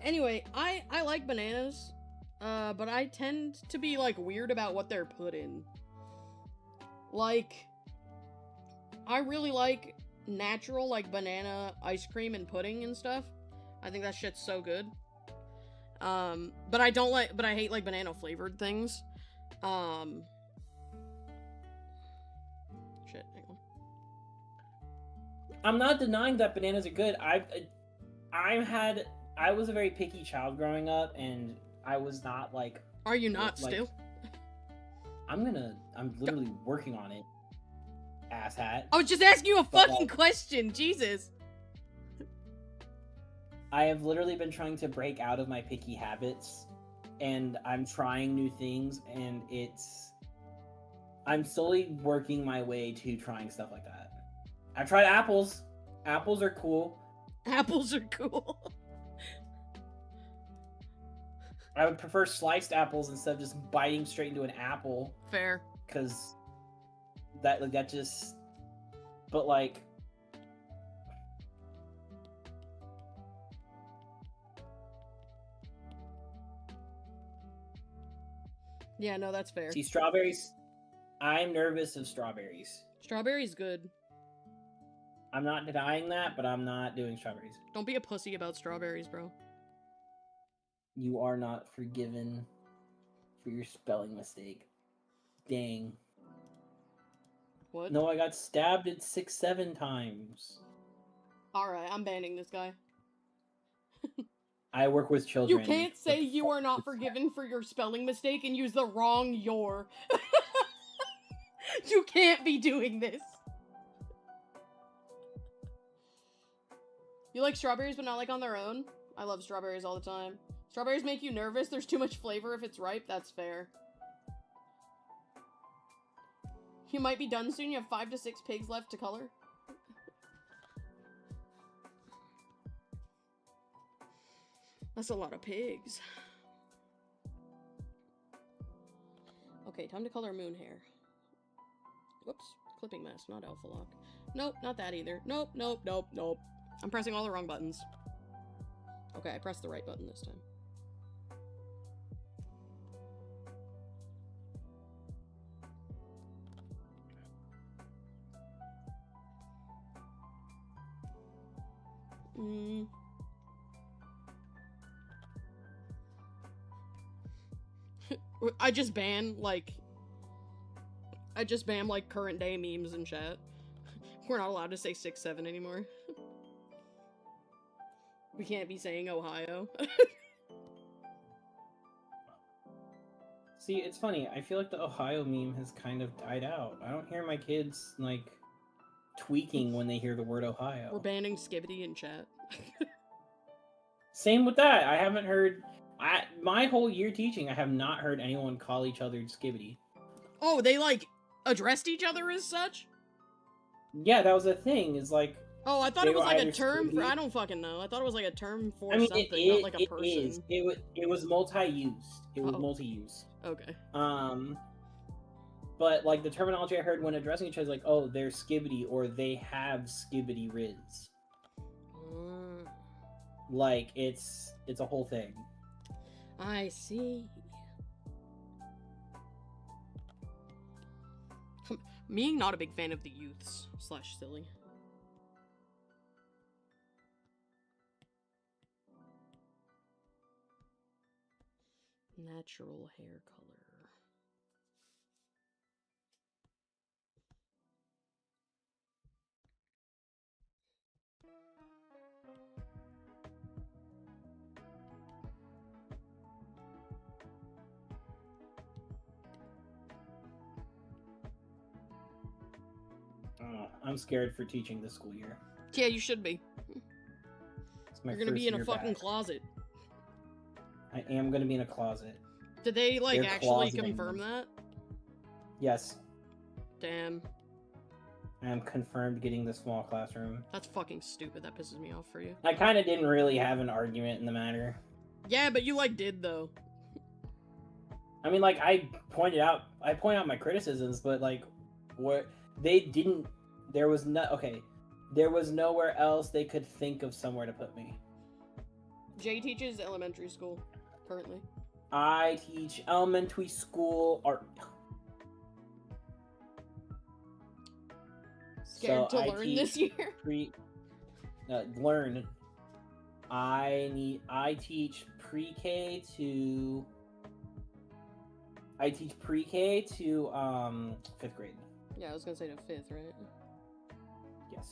Anyway, I like bananas, but I tend to be, like, weird about what they're put in. Like, I really like natural, like, banana ice cream and pudding and stuff. I think that shit's so good. But I hate, like, banana flavored things. Shit, hang on. I'm not denying that bananas are good. I was a very picky child growing up, and I was not like. Are you not still? I'm literally working on it. Asshat. I was just asking you a fucking question, Jesus. I have literally been trying to break out of my picky habits, and I'm trying new things, and I'm slowly working my way to trying stuff like that. I've tried apples. Apples are cool. Apples are cool. I would prefer sliced apples instead of just biting straight into an apple. Fair. Because that just... But, like... Yeah, no, that's fair. See, strawberries... I'm nervous of strawberries. Strawberries good. I'm not denying that, but I'm not doing strawberries. Don't be a pussy about strawberries, bro. You are not forgiven for your spelling mistake. Dang. What? No, I got stabbed at 6-7 times. Alright, I'm banning this guy. I work with children. You can't say you are not forgiven for your spelling mistake and use the wrong your. You can't be doing this. You like strawberries but not like on their own? I love strawberries all the time. Strawberries make you nervous. There's too much flavor if it's ripe. That's fair. You might be done soon. You have 5 to 6 pigs left to color. That's a lot of pigs. Okay, time to color moon hair. Whoops. Clipping mask, not alpha lock. Nope, not that either. Nope, nope, nope, nope. I'm pressing all the wrong buttons. Okay, I pressed the right button this time. I just ban, like, current day memes in chat. We're not allowed to say 6-7 anymore. We can't be saying Ohio. See, it's funny. I feel like the Ohio meme has kind of died out. I don't hear my kids, like, tweaking when they hear the word Ohio. We're banning Skibbity in chat. Same with that. I haven't heard... my whole year teaching, I have not heard anyone call each other Skibbity. Oh, they, like, addressed each other as such? Yeah, that was a thing. Is like... Oh, I thought it was like a term for... I don't fucking know. I thought it was like a term for something, not like a person. It was multi-use. It was multi-use. Okay. But, like, the terminology I heard when addressing each other is like, oh, they're Skibbity, or they have Skibbity Riz. Like, it's a whole thing. I see. Me, not a big fan of the youths / silly. Natural hair color. I'm scared for teaching this school year. Yeah, you should be. It's my You're gonna be in a fucking back. closet. I am going to be in a closet. Did they, like, They're actually closeting confirm me. that? Yes. Damn. I am confirmed getting the small classroom. That's fucking stupid. That pisses me off for you. I kind of didn't really have an argument in the matter. Yeah, but you, like, did, though. I mean, like, I point out my criticisms, but, like, what they didn't, there was nowhere else they could think of somewhere to put me. Jaye teaches elementary school, currently. I teach elementary school art. Scared to learn this year? Learn. I teach pre-K to 5th grade. Yeah, I was gonna say to 5th, right? Yes.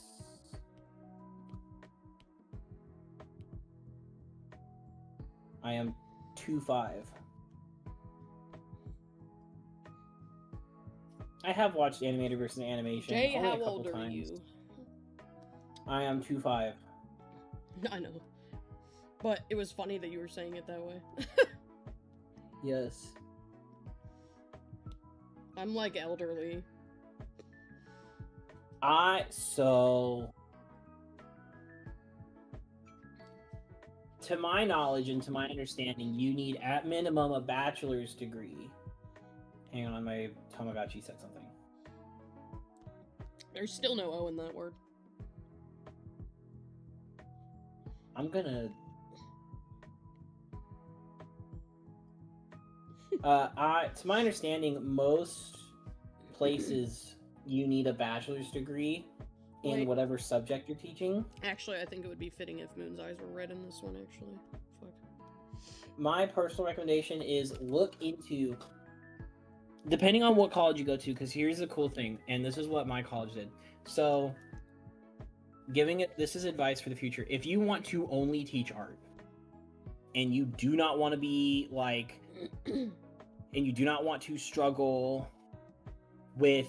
I am 2'5". I have watched Animated versus Animation. Jaye, only how a couple old are times. you? I am 2'5". I know. But it was funny that you were saying it that way. Yes. I'm, like, elderly. To my knowledge and to my understanding, you need at minimum a bachelor's degree. Hang on, my Tamagotchi said something. There's still no O in that word. I'm gonna... to my understanding, most places you need a bachelor's degree in Wait. whatever subject you're teaching. Actually, I think it would be fitting if Moon's eyes were red in this one, actually. Fuck. My personal recommendation is look into... Depending on what college you go to, because here's the cool thing, and this is what my college did. So, this is advice for the future. If you want to only teach art, and you do not want to be, like... and you do not want to struggle with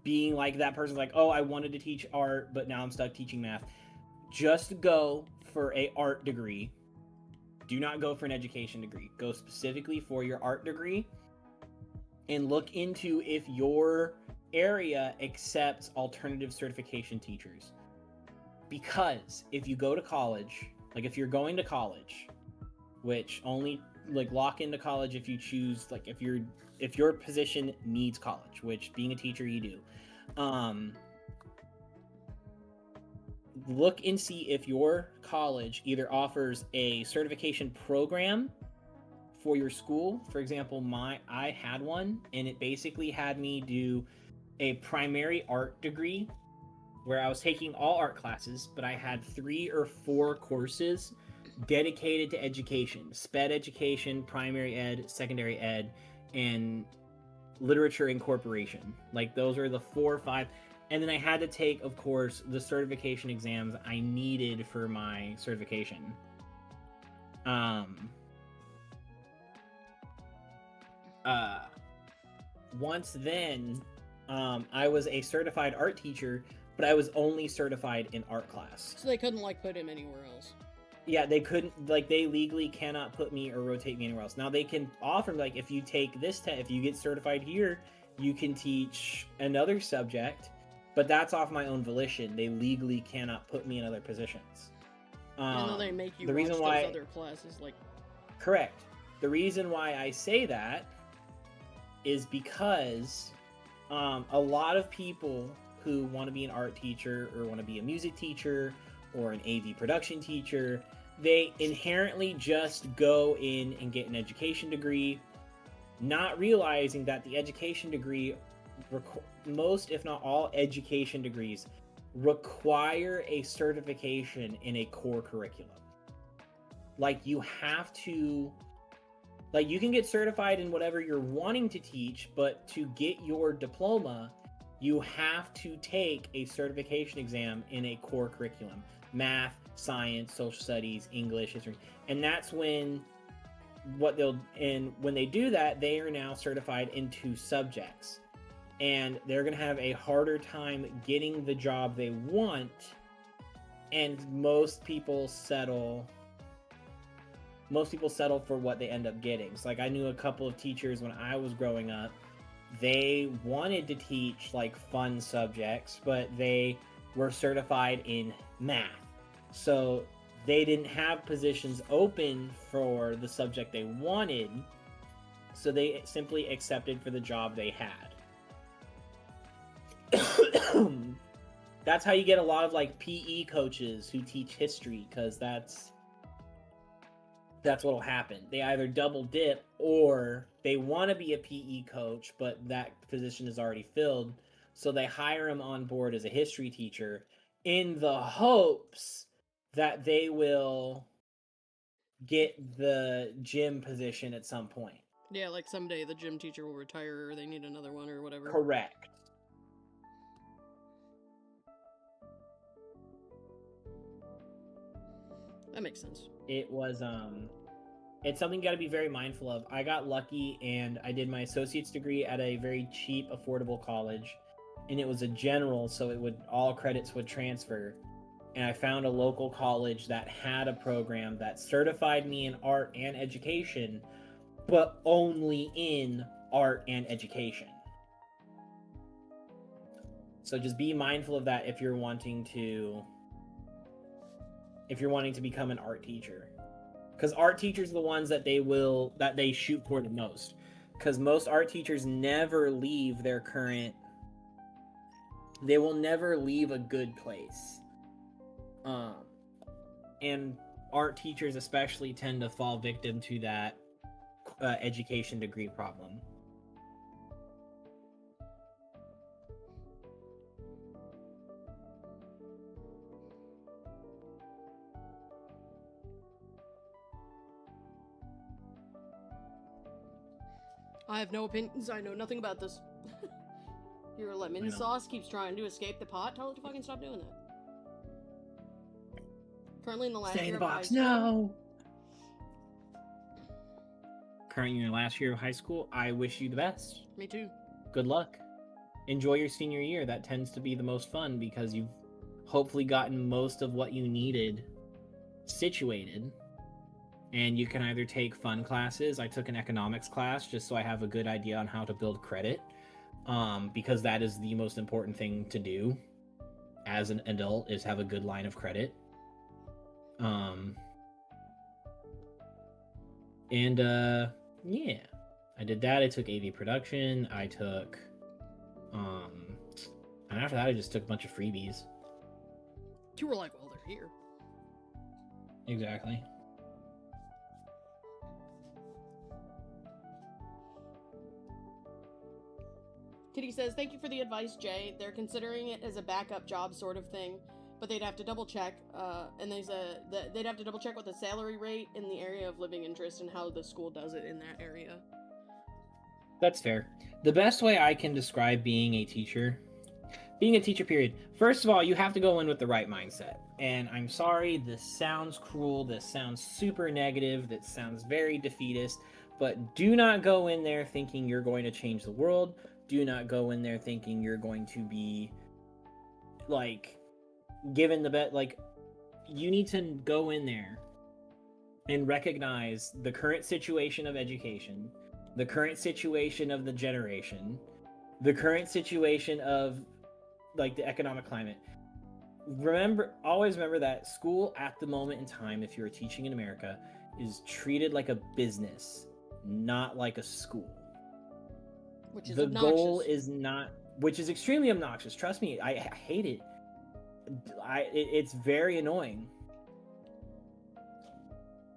being like that person, like, oh, I wanted to teach art, but now I'm stuck teaching math. Just go for a art degree. Do not go for an education degree. Go specifically for your art degree and look into if your area accepts alternative certification teachers. Because if you go to college, like if you're going to college, which only like lock into college if you choose, like if your position needs college, which being a teacher you do, look and see if your college either offers a certification program for your school. For example, I had one, and it basically had me do a primary art degree where I was taking all art classes, but I had 3 or 4 courses dedicated to education: SPED education, primary ed, secondary ed, and literature incorporation. Like those are the 4 or 5. And then I had to take, of course, the certification exams I needed for my certification. Once then, I was a certified art teacher, but I was only certified in art class. So they couldn't, like, put him anywhere else. Yeah, they couldn't, like, they legally cannot put me or rotate me anywhere else. Now, they can offer, like, if you take this test, if you get certified here, you can teach another subject, but that's off my own volition. They legally cannot put me in other positions. Even though they make you the watch reason those why, other classes, like... Correct. The reason why I say that is because a lot of people who want to be an art teacher or want to be a music teacher or an AV production teacher, they inherently just go in and get an education degree, not realizing that the education degree, most if not all education degrees, require a certification in a core curriculum. Like, you have to, like, you can get certified in whatever you're wanting to teach, but to get your diploma, you have to take a certification exam in a core curriculum: math, science, social studies, English, history. And that's when when they do that, they are now certified in 2 subjects, and they're going to have a harder time getting the job they want. And most people settle most people settle for what they end up getting. So like I knew a couple of teachers when I was growing up, they wanted to teach like fun subjects, but they were certified in math. So they didn't have positions open for the subject they wanted, so they simply accepted for the job they had. That's how you get a lot of like PE coaches who teach history, because that's what'll happen. They either double dip, or they want to be a PE coach, but that position is already filled, so they hire him on board as a history teacher in the hopes that they will get the gym position at some point. Yeah, like someday the gym teacher will retire, or they need another one, or whatever. Correct. That makes sense. It was it's something you got to be very mindful of. I got lucky and I did my associate's degree at a very cheap, affordable college, and it was a general, so it would all credits would transfer. And I found a local college that had a program that certified me in art and education, but only in art and education. So just be mindful of that if you're wanting to become an art teacher. Because art teachers are the ones that they shoot for the most. Because most art teachers never leave their current. They will never leave a good place. And art teachers especially tend to fall victim to that education degree problem. I have no opinions. I know nothing about this. Your lemon sauce keeps trying to escape the pot. Tell it to fucking stop doing that. Currently in the last Stay in year the of box. high school. No. Currently in your last year of high school, I wish you the best. Me too. Good luck. Enjoy your senior year. That tends to be the most fun because you've hopefully gotten most of what you needed situated. And you can either take fun classes. I took an economics class just so I have a good idea on how to build credit, because that is the most important thing to do as an adult, is have a good line of credit. Yeah, I did that. I took AV production. I took, and after that, I just took a bunch of freebies. You were like, well, they're here. Exactly. Kitty says, thank you for the advice, Jay. They're considering it as a backup job sort of thing, but they'd have to double check, and they'd have to double check what the salary rate in the area of living interest and how the school does it in that area. That's fair. The best way I can describe being a teacher period, first of all, you have to go in with the right mindset. And I'm sorry, this sounds cruel, this sounds super negative, that sounds very defeatist, but do not go in there thinking you're going to change the world. Do not go in there thinking you're going to be, like, given the bet. Like, you need to go in there and recognize the current situation of education, the current situation of the generation, the current situation of, like, the economic climate. Always remember that school at the moment in time, if you're teaching in America, is treated like a business, not like a school. Which is the obnoxious. Goal is not, which is extremely obnoxious. Trust me, I hate it. It's very annoying.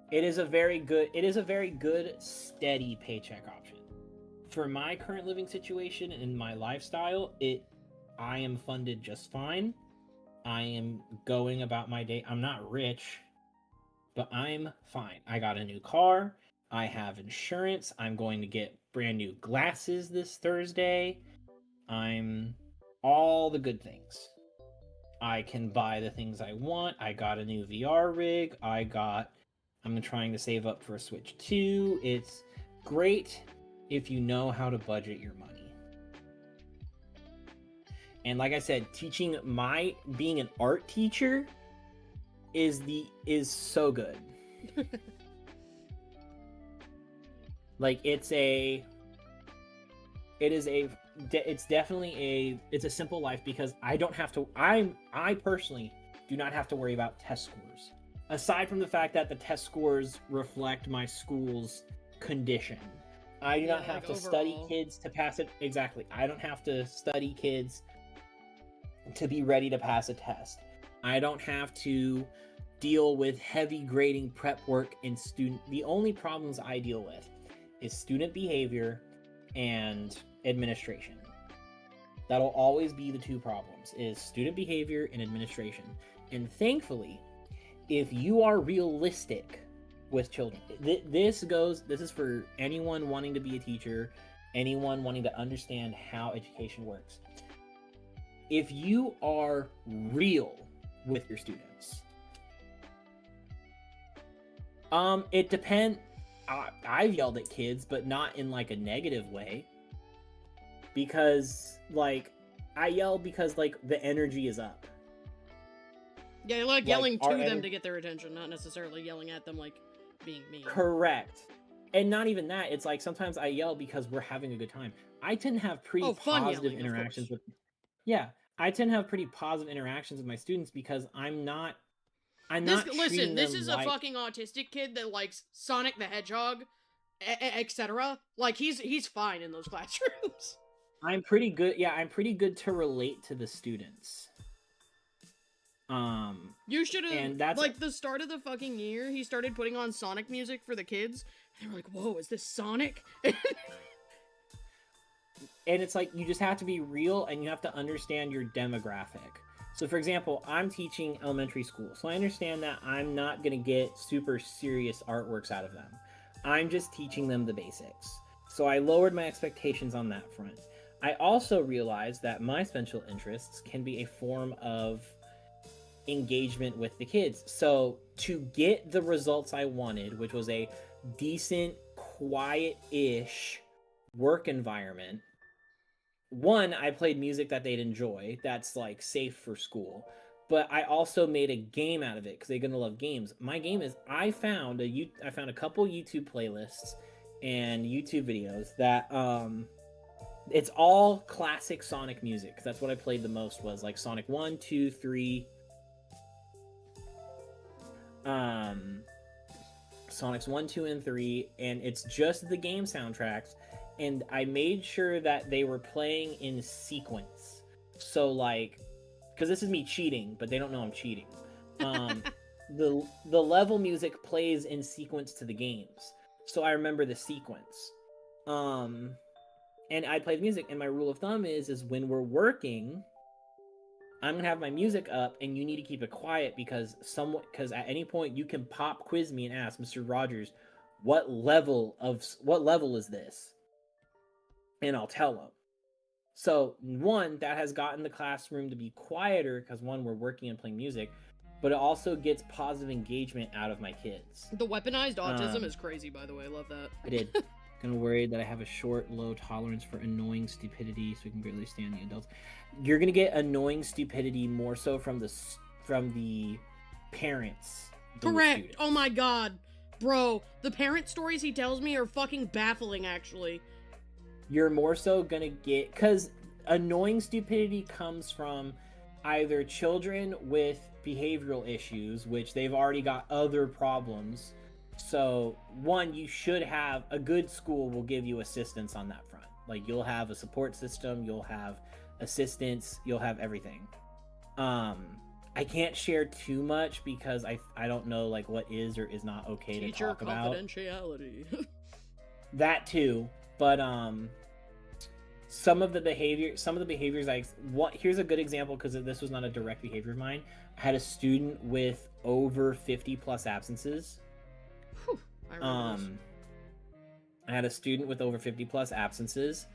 It is a very good steady paycheck option. For my current living situation and my lifestyle, I am funded just fine. I am going about my day. I'm not rich, but I'm fine. I got a new car. I have insurance. I'm going to get brand new glasses this Thursday. I'm all the good things. I can buy the things I want. I got a new VR rig. I'm trying to save up for a Switch 2. It's great if you know how to budget your money. And like I said, being an art teacher is so good. Like it's definitely a simple life because I don't have to. I personally do not have to worry about test scores. Aside from the fact that the test scores reflect my school's condition. I do not have to study kids to pass it. Exactly. I don't have to study kids to be ready to pass a test. I don't have to deal with heavy grading prep work and the only problems I deal with is student behavior and administration. That'll always be the two problems, is student behavior and administration. And thankfully, if you are realistic with children, this is for anyone wanting to be a teacher, anyone wanting to understand how education works. If you are real with your students, it depends. I've yelled at kids, but not in like a negative way. Because like I yell because like the energy is up. Yeah, you like yelling to them to get their attention, not necessarily yelling at them like being mean. Correct. And not even that. It's like sometimes I yell because we're having a good time. I tend to have pretty positive interactions with. Yeah, I tend to have pretty positive interactions with my students because I'm not. Listen, this is a fucking autistic kid that likes Sonic the Hedgehog, etc. Like he's fine in those classrooms. I'm pretty good. Yeah, I'm pretty good to relate to the students. You should have, and that's like the start of the fucking year, he started putting on Sonic music for the kids, and they're like, whoa, is this Sonic? And it's like, you just have to be real, and you have to understand your demographic. So for example, I'm teaching elementary school, so I understand that I'm not going to get super serious artworks out of them. I'm just teaching them the basics. So I lowered my expectations on that front. I also realized that my special interests can be a form of engagement with the kids. So to get the results I wanted, which was a decent, quiet-ish work environment, one, I played music that they'd enjoy, that's like safe for school, but I also made a game out of it because they're gonna love games. My game is I found a couple YouTube playlists and YouTube videos that it's all classic Sonic music, because that's what I played the most, was like Sonic 1, 2, 3, Sonic's 1, 2, and 3, and it's just the game soundtracks, and I made sure that they were playing in sequence. So like, because this is me cheating, but they don't know I'm cheating. The level music plays in sequence to the games, so I remember the sequence. And I play the music, and my rule of thumb is when we're working, I'm gonna have my music up, and you need to keep it quiet because at any point you can pop quiz me and ask Mr. Rogers, what level is this? And I'll tell him. So one, that has gotten the classroom to be quieter because one, we're working and playing music, but it also gets positive engagement out of my kids. The weaponized autism is crazy, by the way. I love that. I did. Kind of worried that I have a short, low tolerance for annoying stupidity, so we can barely stand the adults. You're gonna get annoying stupidity more so from the parents. Correct. Oh my god, bro, the parent stories he tells me are fucking baffling. Actually, you're more so gonna get, because annoying stupidity comes from either children with behavioral issues, which they've already got other problems. So, one, you should have a good school will give you assistance on that front. Like, you'll have a support system, you'll have assistance, you'll have everything. I can't share too much because I don't know like what is or is not okay to talk about. Teacher confidentiality. That too, but some of the behaviors here's a good example, because this was not a direct behavior of mine. I had a student with over 50 plus absences. I had a student with over 50 plus absences,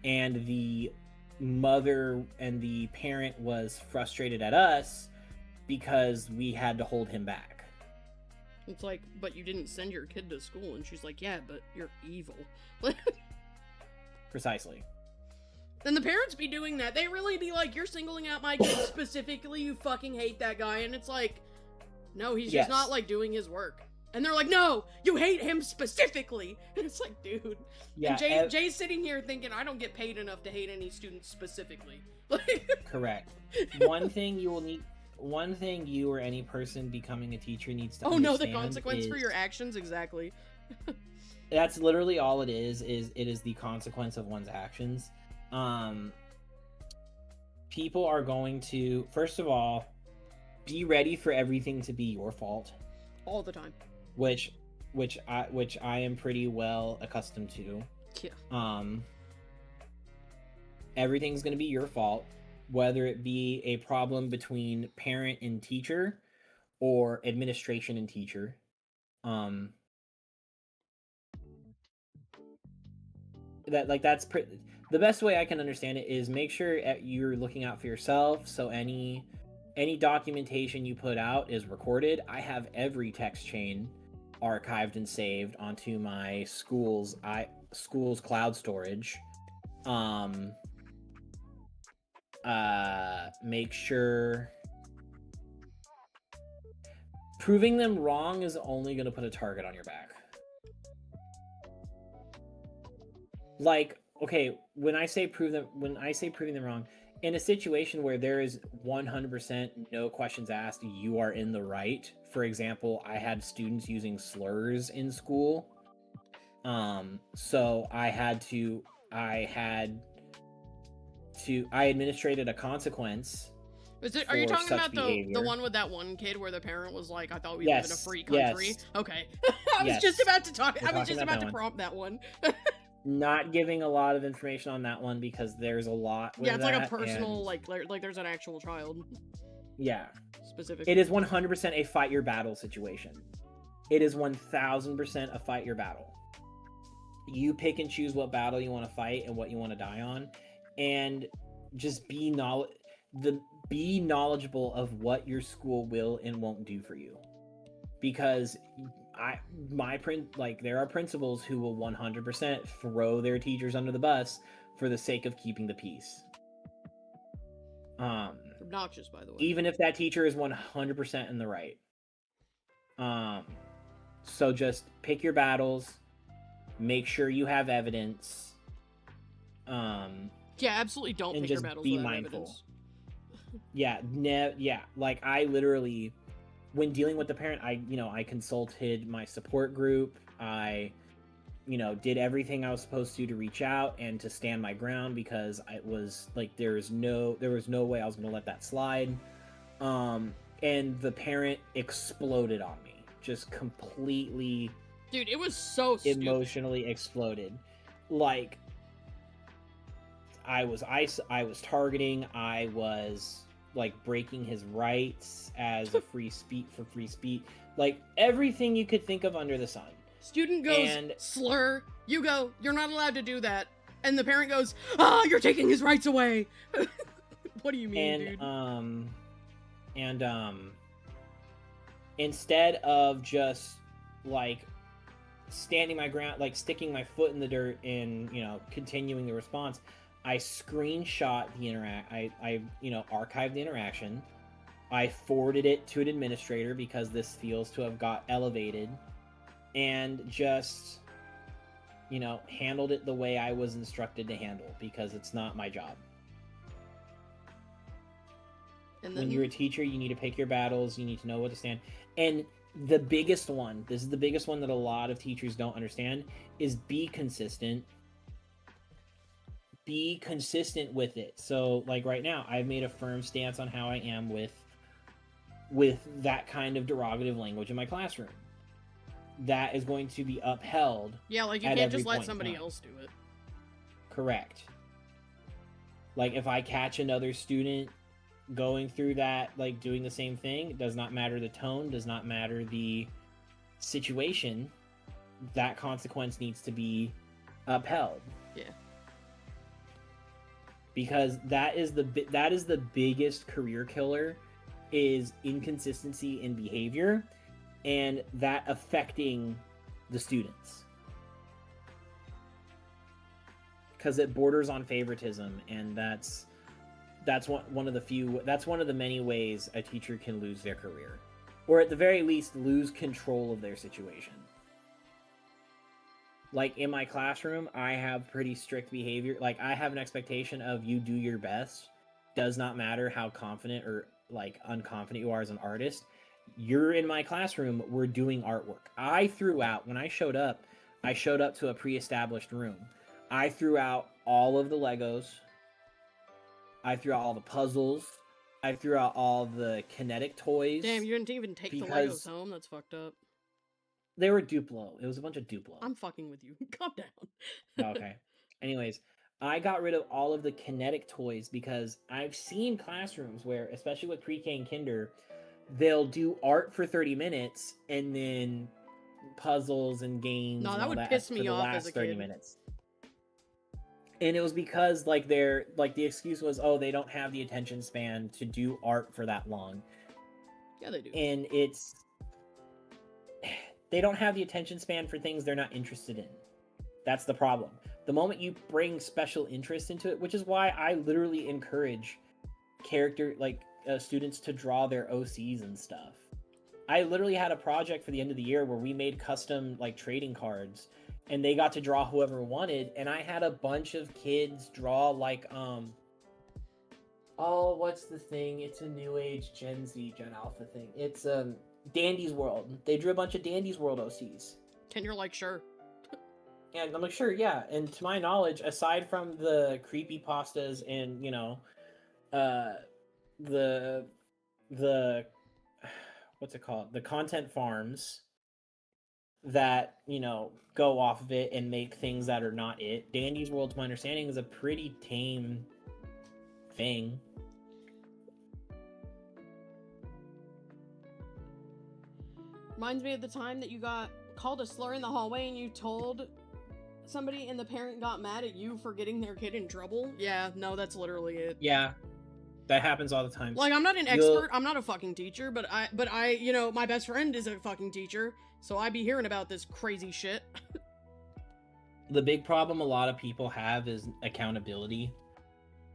and the mother and the parent was frustrated at us because we had to hold him back. It's like, but you didn't send your kid to school, and she's like, yeah, but you're evil. Precisely. Then the parents be doing that. They really be like, you're singling out my kid specifically, you fucking hate that guy, and it's like, no, he's just not like doing his work. And they're like, no, you hate him specifically. And it's like, dude. Yeah, And Jay's sitting here thinking, I don't get paid enough to hate any students specifically. Correct. One thing you or any person becoming a teacher needs to understand. Oh no, the consequence for your actions? Exactly. That's literally all it is it is the consequence of one's actions. People are going to, first of all, be ready for everything to be your fault. All the time. Which I am pretty well accustomed to. Yeah. Everything's going to be your fault, whether it be a problem between parent and teacher or administration and teacher. The best way I can understand it is make sure you're looking out for yourself. So any documentation you put out is recorded. I have every text chain archived and saved onto my school's cloud storage. Make sure proving them wrong is only going to put a target on your back. Like, okay, when I say proving them wrong, in a situation where there is 100% no questions asked, you are in the right. For example, I had students using slurs in school. So I administrated a consequence. Are you talking about the one with that one kid where the parent was like, I thought we live in a free country? Yes. Okay. I was just about to prompt that one. Not giving a lot of information on that one because there's a lot with it's like a personal, like there's an actual child. Yeah. Specifically. It is 100% a fight your battle situation. It is 1000% a fight your battle. You pick and choose what battle you want to fight and what you want to die on, and just be knowledgeable of what your school will and won't do for you. Because there are principals who will 100% throw their teachers under the bus for the sake of keeping the peace. Obnoxious, by the way. Even if that teacher is 100% in the right. So just pick your battles. Make sure you have evidence. Yeah, absolutely don't pick your battles without evidence. Yeah, like I literally, when dealing with the parent, I consulted my support group. I, did everything I was supposed to reach out and to stand my ground, because it was like there was no way I was going to let that slide. And the parent exploded on me, just completely. Dude, it was so stupid. Emotionally exploded. Like, I was targeting. I was like breaking his rights as a free speech. Like everything you could think of under the sun. Student goes, slur. You go, you're not allowed to do that. And the parent goes, you're taking his rights away. What do you mean, dude? Instead of just like standing my ground, like sticking my foot in the dirt and continuing the response, I screenshot the I archived the interaction. I forwarded it to an administrator because this feels to have got elevated, and just handled it the way I was instructed to handle, because it's not my job. And then, when you're a teacher, you need to pick your battles. You need to know what to stand. And the biggest one, this is the biggest one that a lot of teachers don't understand, is be consistent. Be consistent with it. So like right now, I've made a firm stance on how I am with that kind of derogative language in my classroom. That is going to be upheld. Yeah, like you can't just let somebody else do it. Correct. Like if I catch another student going through that, like doing the same thing, does not matter the tone, does not matter the situation, that consequence needs to be upheld. Yeah. Because that is the biggest career killer, is inconsistency in behavior, and that affecting the students. Because it borders on favoritism, and that's one of the many ways a teacher can lose their career, or at the very least lose control of their situation. Like in my classroom, I have pretty strict behavior. Like I have an expectation of you do your best. Does not matter how confident or like unconfident you are as an artist. You're in my classroom, we're doing artwork. I threw out, when I showed up to a pre-established room. I threw out all of the Legos. I threw out all the puzzles. I threw out all the kinetic toys. Damn, you didn't even take the Legos home? That's fucked up. They were Duplo. It was a bunch of Duplo. I'm fucking with you. Calm down. Okay. Anyways, I got rid of all of the kinetic toys because I've seen classrooms where, especially with pre-K and kinder, they'll do art for 30 minutes and then puzzles and games No, and that all would that piss for me the off last as a 30 kid. minutes. And it was because like they're like the excuse was, oh, they don't have the attention span to do art for that long. Yeah, they do. And they don't have the attention span for things they're not interested in. That's the problem. The moment you bring special interest into it, which is why I literally encourage students to draw their OCs and stuff. I literally had a project for the end of the year where we made custom like trading cards, and they got to draw whoever wanted, and I had a bunch of kids draw like what's the thing? It's a new age Gen Z, Gen Alpha thing. It's Dandy's World. They drew a bunch of Dandy's World OCs. And you're like, sure. And I'm like, sure, yeah. And to my knowledge, aside from the creepypastas and, you know, the what's it called? The content farms that, you know, go off of it and make things that are not it. Dandy's World, to my understanding, is a pretty tame thing. Reminds me of the time that you got called a slur in the hallway and you told somebody and the parent got mad at you for getting their kid in trouble. Yeah, no, that's literally it. Yeah, that happens all the time. Like, I'm not an expert, I'm not a fucking teacher, but I, you know, my best friend is a fucking teacher, so I be hearing about this crazy shit. The big problem a lot of people have is accountability.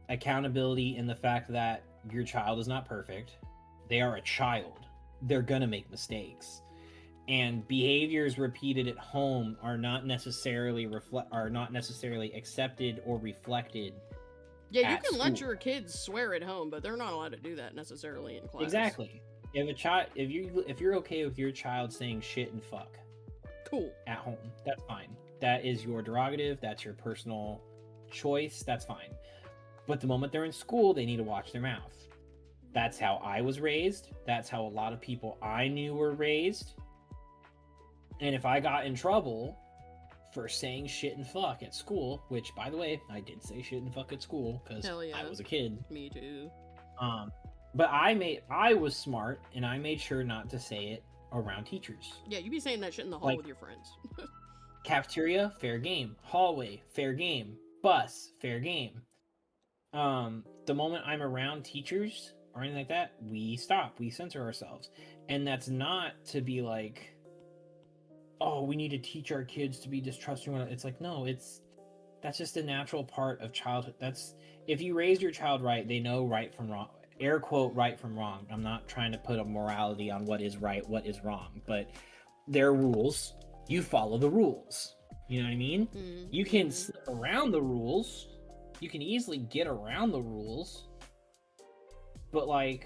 Accountability in the fact that your child is not perfect. They are a child. They're gonna make mistakes. And behaviors repeated at home are not necessarily accepted or reflected. Yeah, you can let your kids swear at home, but they're not allowed to do that necessarily in class. Exactly. If you're okay with your child saying shit and fuck, cool, at home, that's fine. That is your prerogative. That's your personal choice. That's fine. But the moment they're in school, they need to watch their mouth. That's how I was raised. That's how a lot of people I knew were raised. And if I got in trouble for saying shit and fuck at school, which, by the way, I did say shit and fuck at school because yeah. I was a kid. Me too. But I was smart and I made sure not to say it around teachers. Yeah, you be saying that shit in the hall with your friends. Cafeteria, fair game. Hallway, fair game. Bus, fair game. The moment I'm around teachers or anything like that, we stop. We censor ourselves. And that's not to be like, oh, we need to teach our kids to be distrusting. It's like, no, that's just a natural part of childhood. That's, if you raise your child right, they know right from wrong. Air quote, right from wrong. I'm not trying to put a morality on what is right, what is wrong, but there are rules. You follow the rules. You know what I mean? Mm-hmm. You can slip around the rules. You can easily get around the rules. But, like,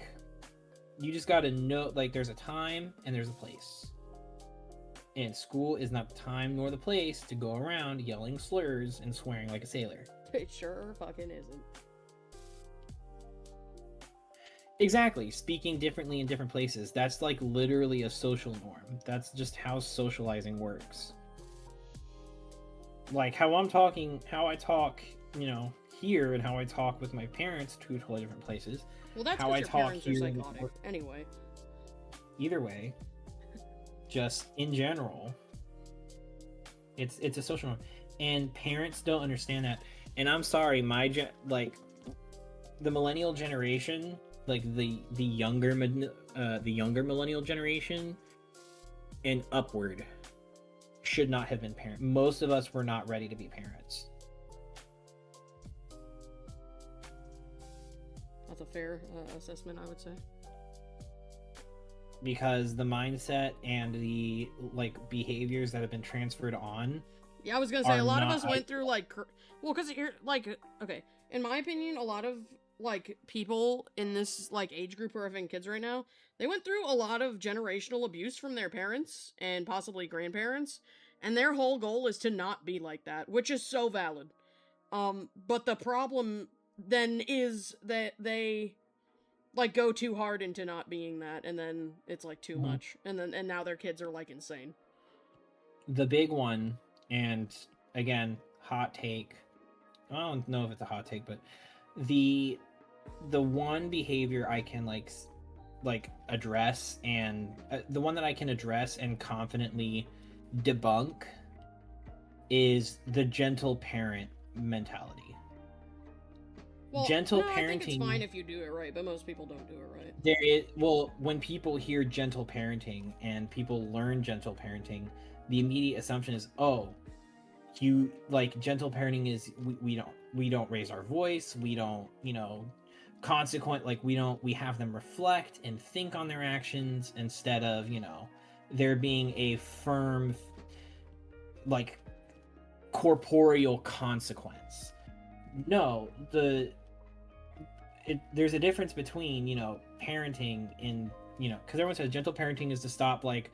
you just gotta know, like, there's a time and there's a place. And school is not the time nor the place to go around yelling slurs and swearing like a sailor. It sure fucking isn't. Exactly. Speaking differently in different places. That's like literally a social norm. That's just how socializing works. Like how I talk, you know, here and how I talk with my parents, two totally different places. Well, that's because your parents are psychotic. Anyway. Either way. Just in general, it's a social norm, and parents don't understand that. And I'm sorry, the millennial generation, like the younger millennial generation and upward, should not have been parents. Most of us were not ready to be parents. That's a fair assessment, I would say. because the mindset and the like behaviors that have been transferred on. Yeah, I was gonna say a are lot of not us went through like, well, because you're like, okay, in my opinion, a lot of like people in this like age group who are having kids right now, they went through a lot of generational abuse from their parents and possibly grandparents, and their whole goal is to not be like that, which is so valid. But the problem then is that they like go too hard into not being that, and then it's like too Mhm. much, and now their kids are like insane. The big one, and again, hot take. I don't know if it's a hot take, but the the one behavior I can like address, and the one that I can address and confidently debunk is the gentle parent mentality. Well, Gentle no, I think it's parenting. fine if you do it right, but most people don't do it right. There is, well, when people hear gentle parenting and people learn gentle parenting, the immediate assumption is, oh, you like gentle parenting is we don't raise our voice, we don't, consequent, like we have them reflect and think on their actions instead of, there being a firm like corporeal consequence. No, there's a difference between, parenting in, because everyone says gentle parenting is to stop like,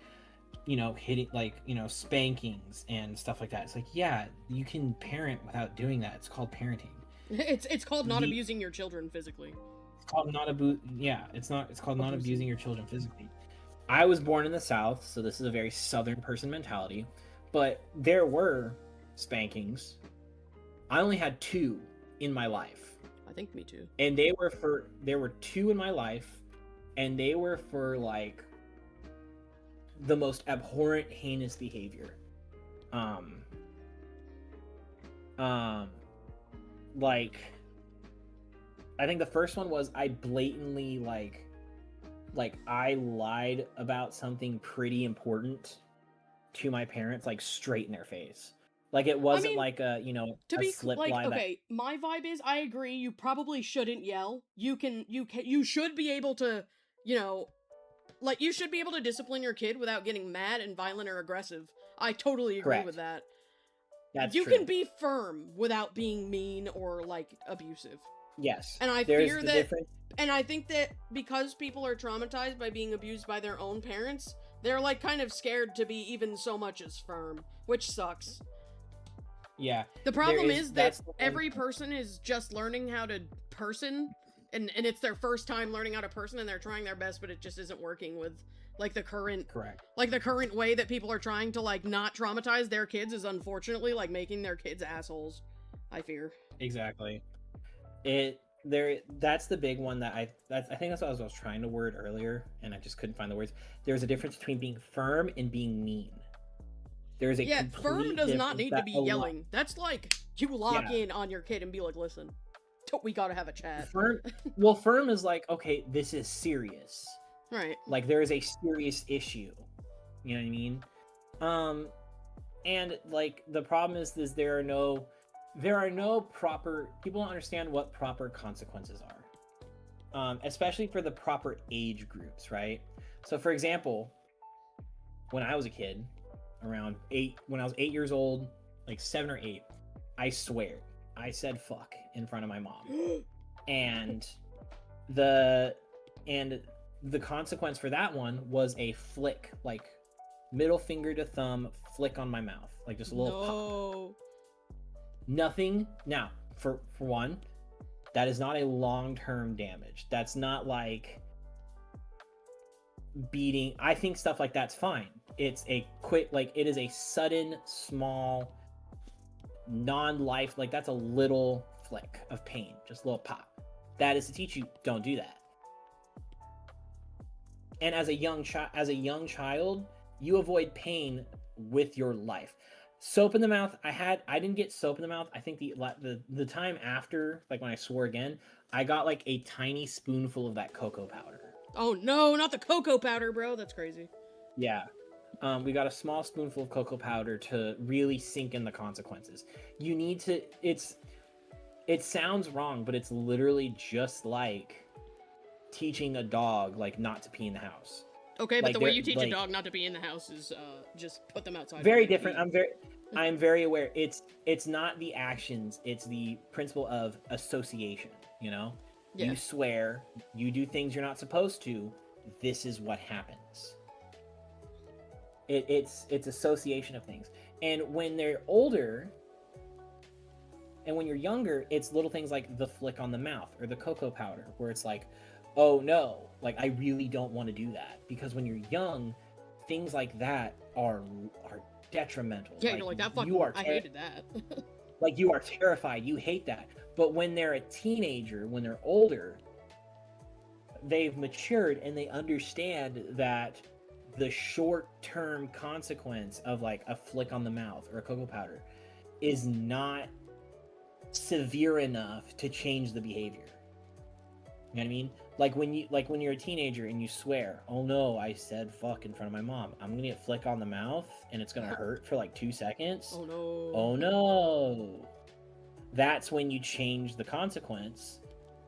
hitting, like, spankings and stuff like that. It's like, yeah, you can parent without doing that. It's called parenting. It's called not The abusing your children physically. It's called not yeah, it's called not Abusing. abusing your children physically. I was born in the South, so this is a very Southern person mentality, but there were spankings. I only had 2 in my life. I think me too. And there were 2 in my life, and they were for like the most abhorrent, heinous behavior. Like, I think the first one was I blatantly like I lied about something pretty important to my parents, like straight in their face. Like it wasn't like a, To a be slip like, lie that. okay, my vibe is I agree. You probably shouldn't yell. You should be able to, you know, like you should be able to discipline your kid without getting mad and violent or aggressive. I totally agree with Correct. that. That's You true. can be firm without being mean or like abusive. Yes. And I There's fear the that difference. and I think that because people are traumatized by being abused by their own parents, they're like kind of scared to be even so much as firm, which sucks. Yeah. The problem is that that's the one- every person is just learning how to person, and it's their first time learning how to person, and they're trying their best, but it just isn't working with like the current Correct. like the current way that people are trying to like not traumatize their kids is unfortunately like making their kids assholes. I fear. Exactly. That's the big one that I think that's what I was trying to word earlier, and I just couldn't find the words. There's a difference between being firm and being mean. There's a Firm does not need to be lot- yelling. That's like you lock Yeah. in on your kid and be like, listen, we gotta have a chat. Firm is like, okay, this is serious. Right. Like there is a serious issue. You know what I mean? And like the problem is there are no proper, people don't understand what proper consequences are. Especially for the proper age groups, right? So for example, when I was a kid, when I was 8 years old, like 7 or 8, I swear I said fuck in front of my mom. and the consequence for that one was a flick, like middle finger to thumb flick on my mouth, like just a little pop. Nothing. Now, for one, that is not a long-term damage. That's not like beating. I think stuff like that's fine. It's a quick, like it is a sudden, small, non-life, like that's a little flick of pain, just a little pop. That is to teach you, don't do that. And as a young child, you avoid pain with your life. Soap in the mouth, I didn't get soap in the mouth. I think the time after, like when I swore again, I got like a tiny spoonful of that cocoa powder. Oh no, not the cocoa powder, bro. That's crazy. Yeah. We got a small spoonful of cocoa powder to really sink in the consequences. You need to, it sounds wrong, but it's literally just like teaching a dog like not to pee in the house. Okay, but Like, the way they're you teach a like dog not to be in the house is just put them outside. very different. I'm very aware. It's not the actions, it's the principle of association, you know? Yeah. You swear, you do things you're not supposed to, this is what happens. It's association of things. And when they're older and when you're younger, it's little things like the flick on the mouth or the cocoa powder, where it's like, oh no, like I really don't want to do that. Because when you're young, things like that are detrimental. Yeah, you're like, that fucking, I hated that. Like, you are terrified, you hate that. But when they're a teenager, when they're older, they've matured and they understand that the short-term consequence of like a flick on the mouth or a cocoa powder is not severe enough to change the behavior. You know what I mean? Like when you're a teenager and you swear, oh no, I said fuck in front of my mom, I'm gonna get flick on the mouth and it's gonna hurt for like 2 seconds. Oh no. Oh no. That's when you change the consequence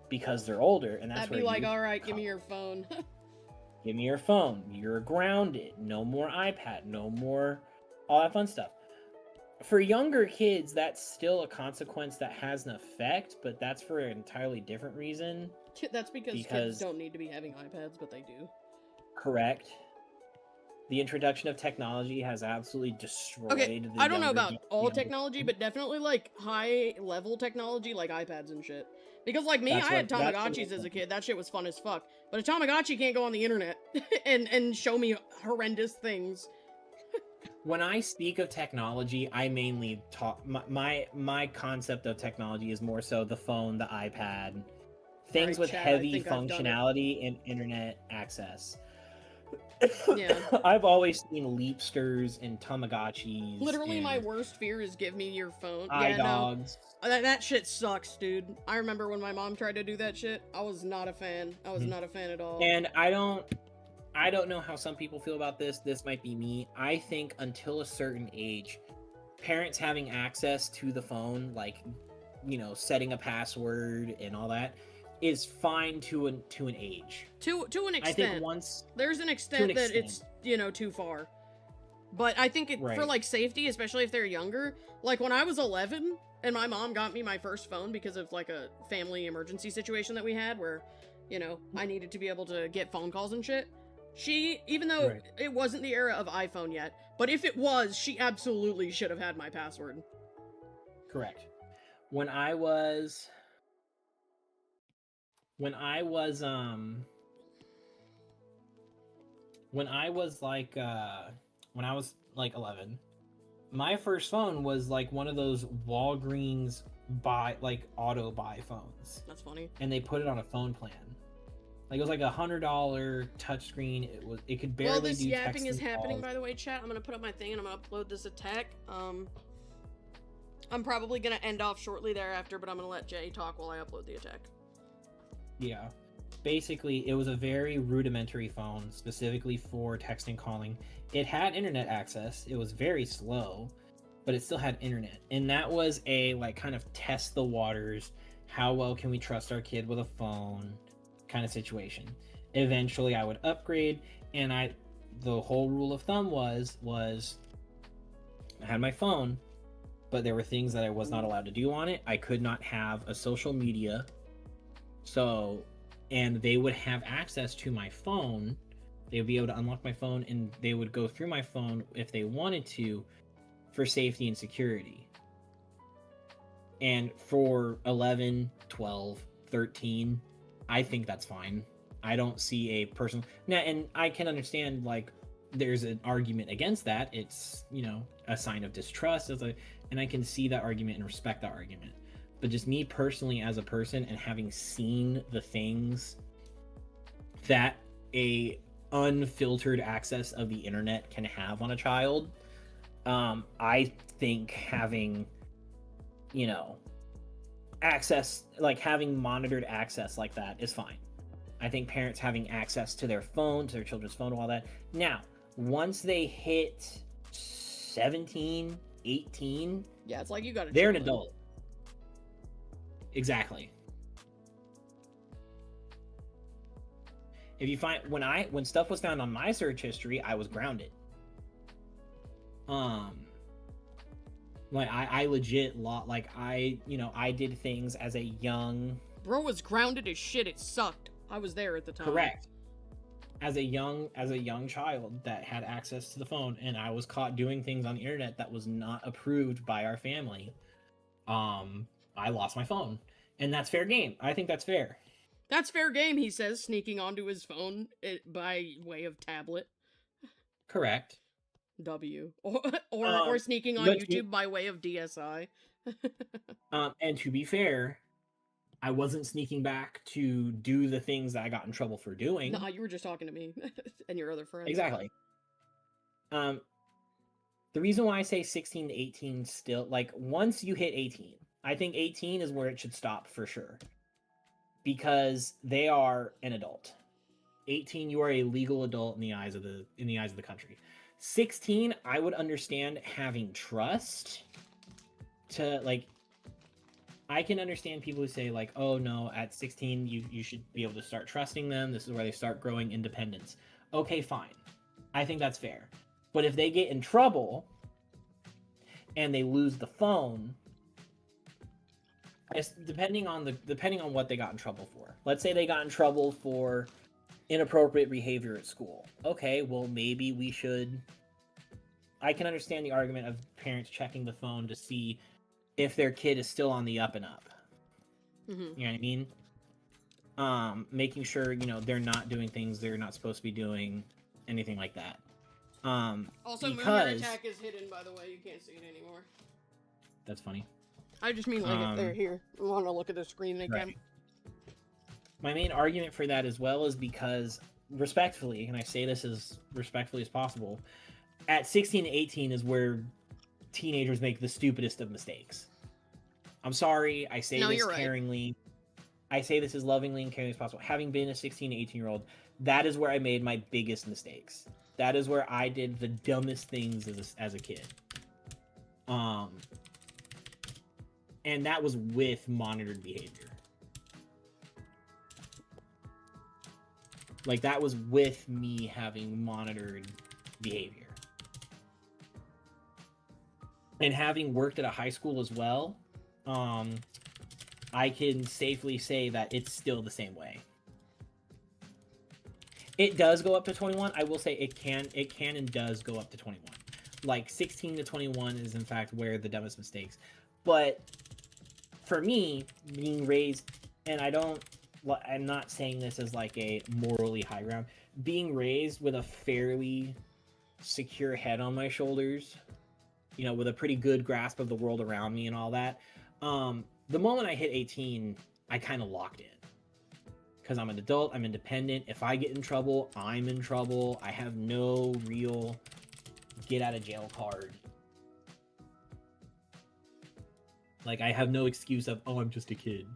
because they're older, and that's That'd where be like, all right, give me your phone. Give me your phone. You're grounded. No more iPad. No more all that fun stuff. For younger kids, that's still a consequence that has an effect, but that's for an entirely different reason. That's because kids don't need to be having iPads, but they do. Correct. The introduction of technology has absolutely destroyed the I don't know about all technology, but definitely like high-level technology, like iPads and shit. Because like me, I had Tamagotchis as a kid. That shit was fun as fuck. But a Tamagotchi can't go on the internet and show me horrendous things. When I speak of technology, I mainly talk my concept of technology is more so the phone, the iPad, things with heavy functionality and internet access. Yeah. I've always seen Leapsters and Tamagotchis. Literally, my worst fear is give me your phone. iDogs. No. That shit sucks, dude. I remember when my mom tried to do that shit. I was not a fan. I was not a fan at all. And I don't know how some people feel about this. This might be me. I think until a certain age, parents having access to the phone, like, you know, setting a password and all that, is fine to an age. To an extent. I think once there's an extent that it's, you know, too far. But I think for like safety, especially if they're younger, like when I was 11 and my mom got me my first phone because of like a family emergency situation that we had where, you know, I needed to be able to get phone calls and shit. She, even though it wasn't the era of iPhone yet, but if it was, she absolutely should have had my password. Correct. When I was like 11, my first phone was like one of those Walgreens auto buy phones. That's funny. And they put it on a phone plan. Like, it was like $100 touchscreen. It could barely do text. While this yapping is happening, calls. by the way, chat, I'm gonna put up my thing and I'm gonna upload this attack. I'm probably gonna end off shortly thereafter, but I'm gonna let Jaye talk while I upload the attack. Yeah. Basically, it was a very rudimentary phone, specifically for texting, calling. It had internet access. It was very slow, but it still had internet. And that was a, like, kind of test the waters. How well can we trust our kid with a phone kind of situation. Eventually, I would upgrade, and the whole rule of thumb was I had my phone, but there were things that I was not allowed to do on it. I could not have a social media. And they would have access to my phone. They would be able to unlock my phone, and they would go through my phone if they wanted to for safety and security. And for 11, 12, 13, I think that's fine. I don't see a person now, and I can understand, like, there's an argument against that. It's, you know, a sign of distrust, and I can see that argument and respect that argument. But just me personally as a person, and having seen the things that a unfiltered access of the internet can have on a child, I think having, you know, access, like having monitored access like that is fine. I think parents having access to their phone, to their children's phone, all that. Now, once they hit 17, 18, yeah, it's like you gotta, they're an adult. Exactly. If you find when stuff was found on my search history, I was grounded. Like I legit I did things as a young. Bro was grounded as shit. It sucked. I was there at the time. Correct. As a young child that had access to the phone, and I was caught doing things on the internet that was not approved by our family. I lost my phone, and that's fair game. I think that's fair. That's fair game, he says, sneaking onto his phone by way of tablet. Correct. W. Or sneaking on YouTube by way of DSi. And to be fair, I wasn't sneaking back to do the things that I got in trouble for doing. Nah, you were just talking to me and your other friends. Exactly. The reason why I say 16 to 18 still, like, once you hit 18, I think 18 is where it should stop for sure. Because they are an adult. 18, you are a legal adult in the eyes of the country. 16, I would understand having trust to, like, I can understand people who say, like, oh no, at 16 you should be able to start trusting them. This is where they start growing independence. Okay, fine. I think that's fair. But if they get in trouble and they lose the phone, depending on what they got in trouble for. Let's say they got in trouble for inappropriate behavior at school. Okay, well, maybe we should. I can understand the argument of parents checking the phone to see if their kid is still on the up and up. Mm-hmm. You know what I mean? Making sure, they're not doing things they're not supposed to be doing, anything like that. Also, Moonlight Attack is hidden, by the way. You can't see it anymore. That's funny. I just mean, like, if they're here. I want to look at the screen, they can. My main argument for that as well is because, respectfully, and I say this as respectfully as possible, at 16 to 18 is where teenagers make the stupidest of mistakes. I'm sorry, I say this caringly. I say this as lovingly and caringly as possible. Having been a 16 to 18-year-old, that is where I made my biggest mistakes. That is where I did the dumbest things as a kid. And that was with monitored behavior. Like, that was with me having monitored behavior. And having worked at a high school as well, I can safely say that it's still the same way. It does go up to 21. I will say it can and does go up to 21. Like, 16 to 21 is in fact where the dumbest mistakes. But for me, being raised, and I'm not saying this as like a morally high ground, being raised with a fairly secure head on my shoulders, with a pretty good grasp of the world around me and all that, the moment I hit 18, I kind of locked in. Because I'm an adult, I'm independent. If I get in trouble, I'm in trouble. I have no real get out of jail card. Like, I have no excuse of, oh, I'm just a kid.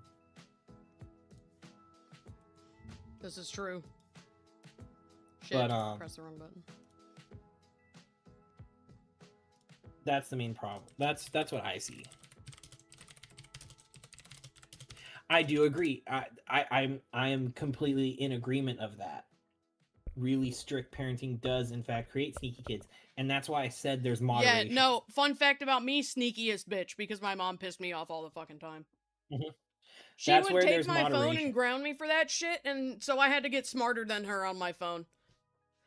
This is true. Shit, but, press the wrong button. That's the main problem. That's what I see. I do agree. I am completely in agreement of that. Really strict parenting does in fact create sneaky kids, and that's why I said there's moderation. Yeah, no, fun fact about me, sneakiest bitch, because my mom pissed me off all the fucking time. Mm-hmm. She would take my phone and ground me for that shit, and so I had to get smarter than her on my phone.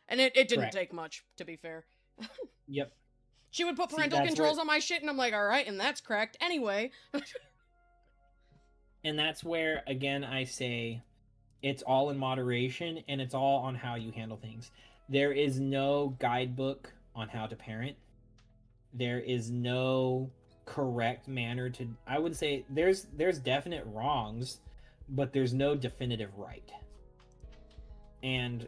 And it didn't take much, to be fair. Yep. She would put parental controls on my shit, and I'm like, alright, and that's cracked. Anyway. And that's where, again, I say it's all in moderation, and it's all on how you handle things. There is no guidebook on how to parent. There is no correct manner to... I would say there's definite wrongs, but there's no definitive right. And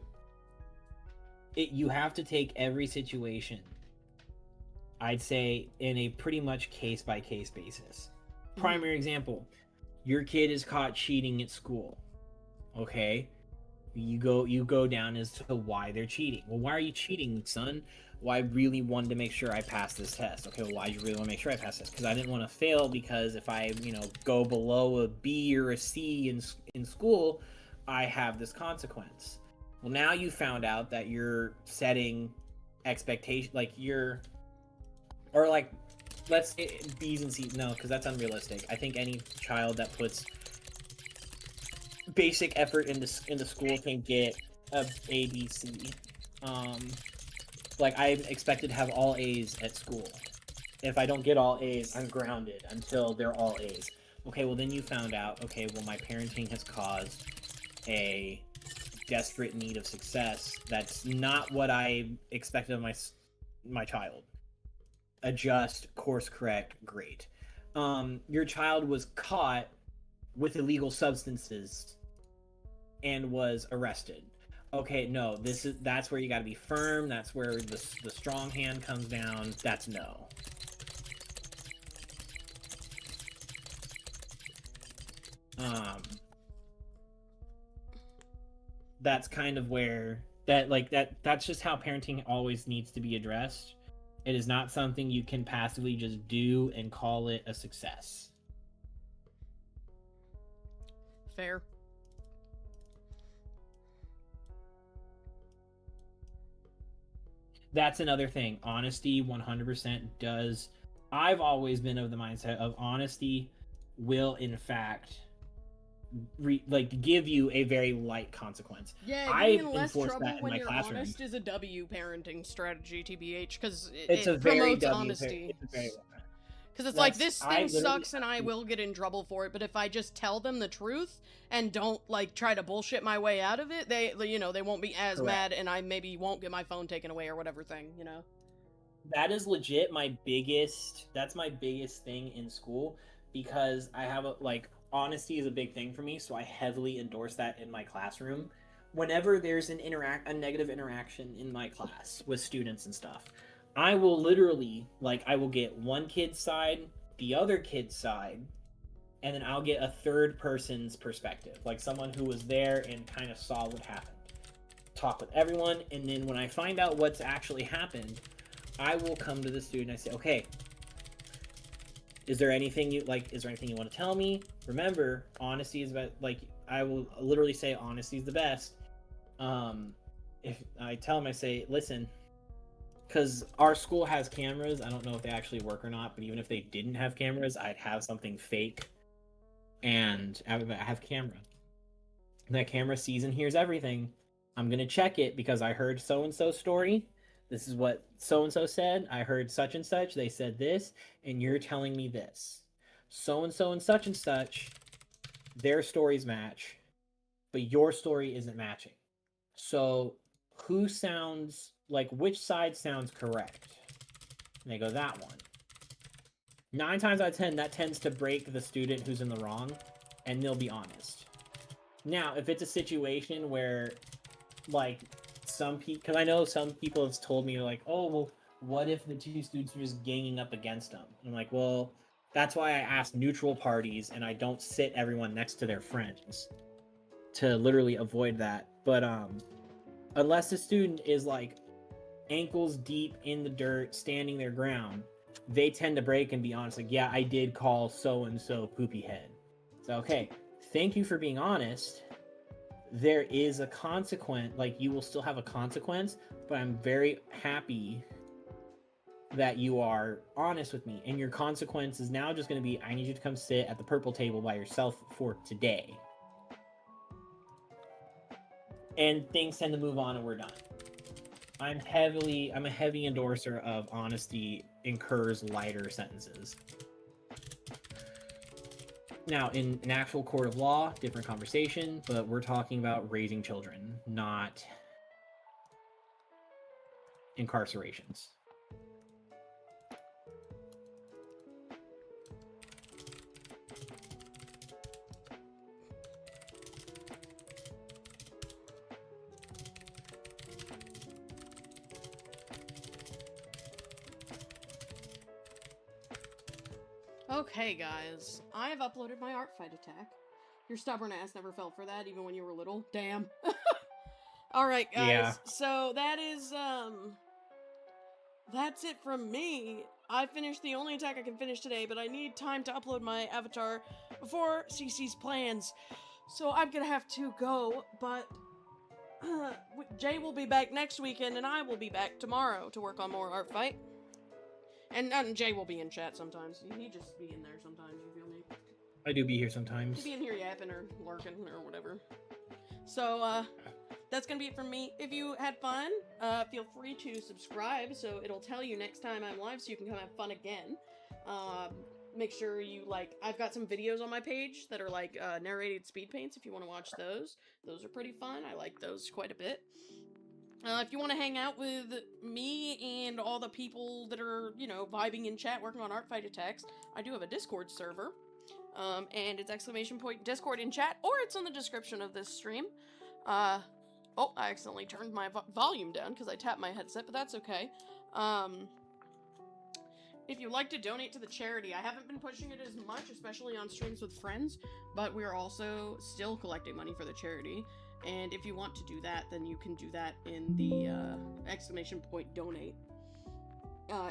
you have to take every situation, I'd say, in a pretty much case-by-case basis. Primary example, your kid is caught cheating at school. Okay? You go down as to why they're cheating. Well, why are you cheating, son? Well, I really wanted to make sure I passed this test. Okay, well, why do you really want to make sure I pass this? Because I didn't want to fail, because if I, go below a B or a C in school, I have this consequence. Well, now you found out that you're setting expectation, like you're, or like, let's say B's and C's. No, because that's unrealistic. I think any child that puts basic effort into school can get a B, C. Like I'm expected to have all A's at school. If I don't get all A's, I'm grounded until they're all A's. Okay, well then you found out, okay, well my parenting has caused a desperate need of success. That's not what I expected of my child. Adjust, course correct, great. Your child was caught with illegal substances and was arrested. Okay, no, that's where you got to be firm. That's where the strong hand comes down. That's no. That's kind of where that's just how parenting always needs to be addressed. It is not something you can passively just do and call it a success. Fair. That's another thing. Honesty 100% does. I've always been of the mindset of honesty will in fact give you a very light consequence. Yeah, I've getting in less enforced trouble that in when my you're classroom. honest is a W parenting strategy, TBH, because It's a it very promotes W. honesty. It's a very Because it's like, That's- this I thing literally- sucks and I will get in trouble for it, but if I just tell them the truth and don't, like, try to bullshit my way out of it, they won't be as Correct. mad, and I maybe won't get my phone taken away or whatever thing, you know? That is legit that's my biggest thing in school, because I have honesty is a big thing for me, so I heavily endorse that in my classroom. Whenever there's a negative interaction in my class with students and stuff, I will literally, I will get one kid's side, the other kid's side, and then I'll get a third person's perspective, like someone who was there and kind of saw what happened. Talk with everyone, and then when I find out what's actually happened, I will come to the student and I say, okay, is there anything you want to tell me? Remember, honesty is about, I will literally say honesty is the best. If I tell them, I say, listen, because our school has cameras. I don't know if they actually work or not, but even if they didn't have cameras, I'd have something fake and I have camera. That camera sees and hears everything. I'm going to check it because I heard so-and-so story. This is what so-and-so said. I heard such and such. They said this, and you're telling me this. So-and-so and such, their stories match, but your story isn't matching. So which side sounds correct? And they go, that one. 9 times out of 10, that tends to break the student who's in the wrong, and they'll be honest. Now, if it's a situation where, some people, because I know some people have told me, oh, well, what if the two students are just ganging up against them? And I'm like, well, that's why I ask neutral parties and I don't sit everyone next to their friends to literally avoid that. But unless the student is ankles deep in the dirt, standing their ground, they tend to break and be honest. Yeah, I did call so-and-so poopy head. So, okay, thank you for being honest. There is a consequence, you will still have a consequence, but I'm very happy that you are honest with me. And your consequence is now just going to be, I need you to come sit at the purple table by yourself for today. And things tend to move on and we're done. I'm a heavy endorser of honesty incurs lighter sentences. Now, in an actual court of law, different conversation, but we're talking about raising children, not incarcerations. Okay, guys. I have uploaded my ArtFight attack. Your stubborn ass never fell for that, even when you were little. Damn. Alright, guys. Yeah. So, that is, that's it from me. I finished the only attack I can finish today, but I need time to upload my avatar before CC's plans. So, I'm gonna have to go, but Jay will be back next weekend, and I will be back tomorrow to work on more ArtFight. And Jay will be in chat sometimes. He just be in there sometimes, you feel me? I do be here sometimes. He be in here yapping or lurking or whatever. So, that's gonna be it from me. If you had fun, feel free to subscribe so it'll tell you next time I'm live so you can come have fun again. Make sure you, like, I've got some videos on my page that are, like, narrated speed paints if you want to watch those. Those are pretty fun. I like those quite a bit. If you want to hang out with me and all the people that are, you know, vibing in chat working on ArtFight attacks, I do have a Discord server. And it's ! Discord in chat, or it's in the description of this stream. Oh, I accidentally turned my volume down because I tapped my headset, but that's okay. If you'd like to donate to the charity, I haven't been pushing it as much, especially on streams with friends, but we're also still collecting money for the charity. And if you want to do that, then you can do that in the !donate.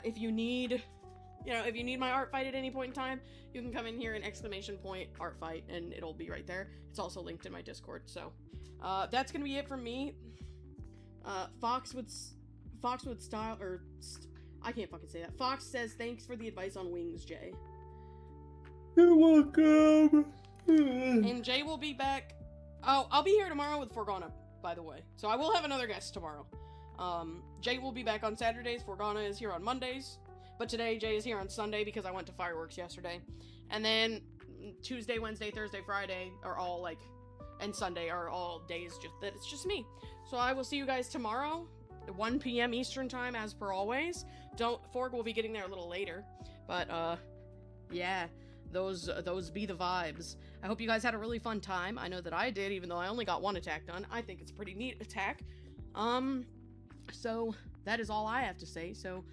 If you need, you know, if you need my ArtFight at any point in time, you can come in here and !ArtFight, and it'll be right there. It's also linked in my Discord. So that's gonna be it from me. Foxwood style or I can't fucking say that. Fox says thanks for the advice on wings, Jay. You're welcome. And Jay will be back. Oh, I'll be here tomorrow with Forgana, by the way. So I will have another guest tomorrow. Jay will be back on Saturdays. Forgana is here on Mondays. But today, Jay is here on Sunday because I went to fireworks yesterday. And then Tuesday, Wednesday, Thursday, Friday are all like, and Sunday are all days that it's just me. So I will see you guys tomorrow at 1 p.m. Eastern time, as per always. Forg will be getting there a little later. But, yeah. Those be the vibes. I hope you guys had a really fun time. I know that I did, even though I only got one attack done. I think it's a pretty neat attack. So that is all I have to say. So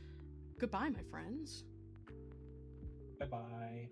goodbye, my friends. Bye-bye.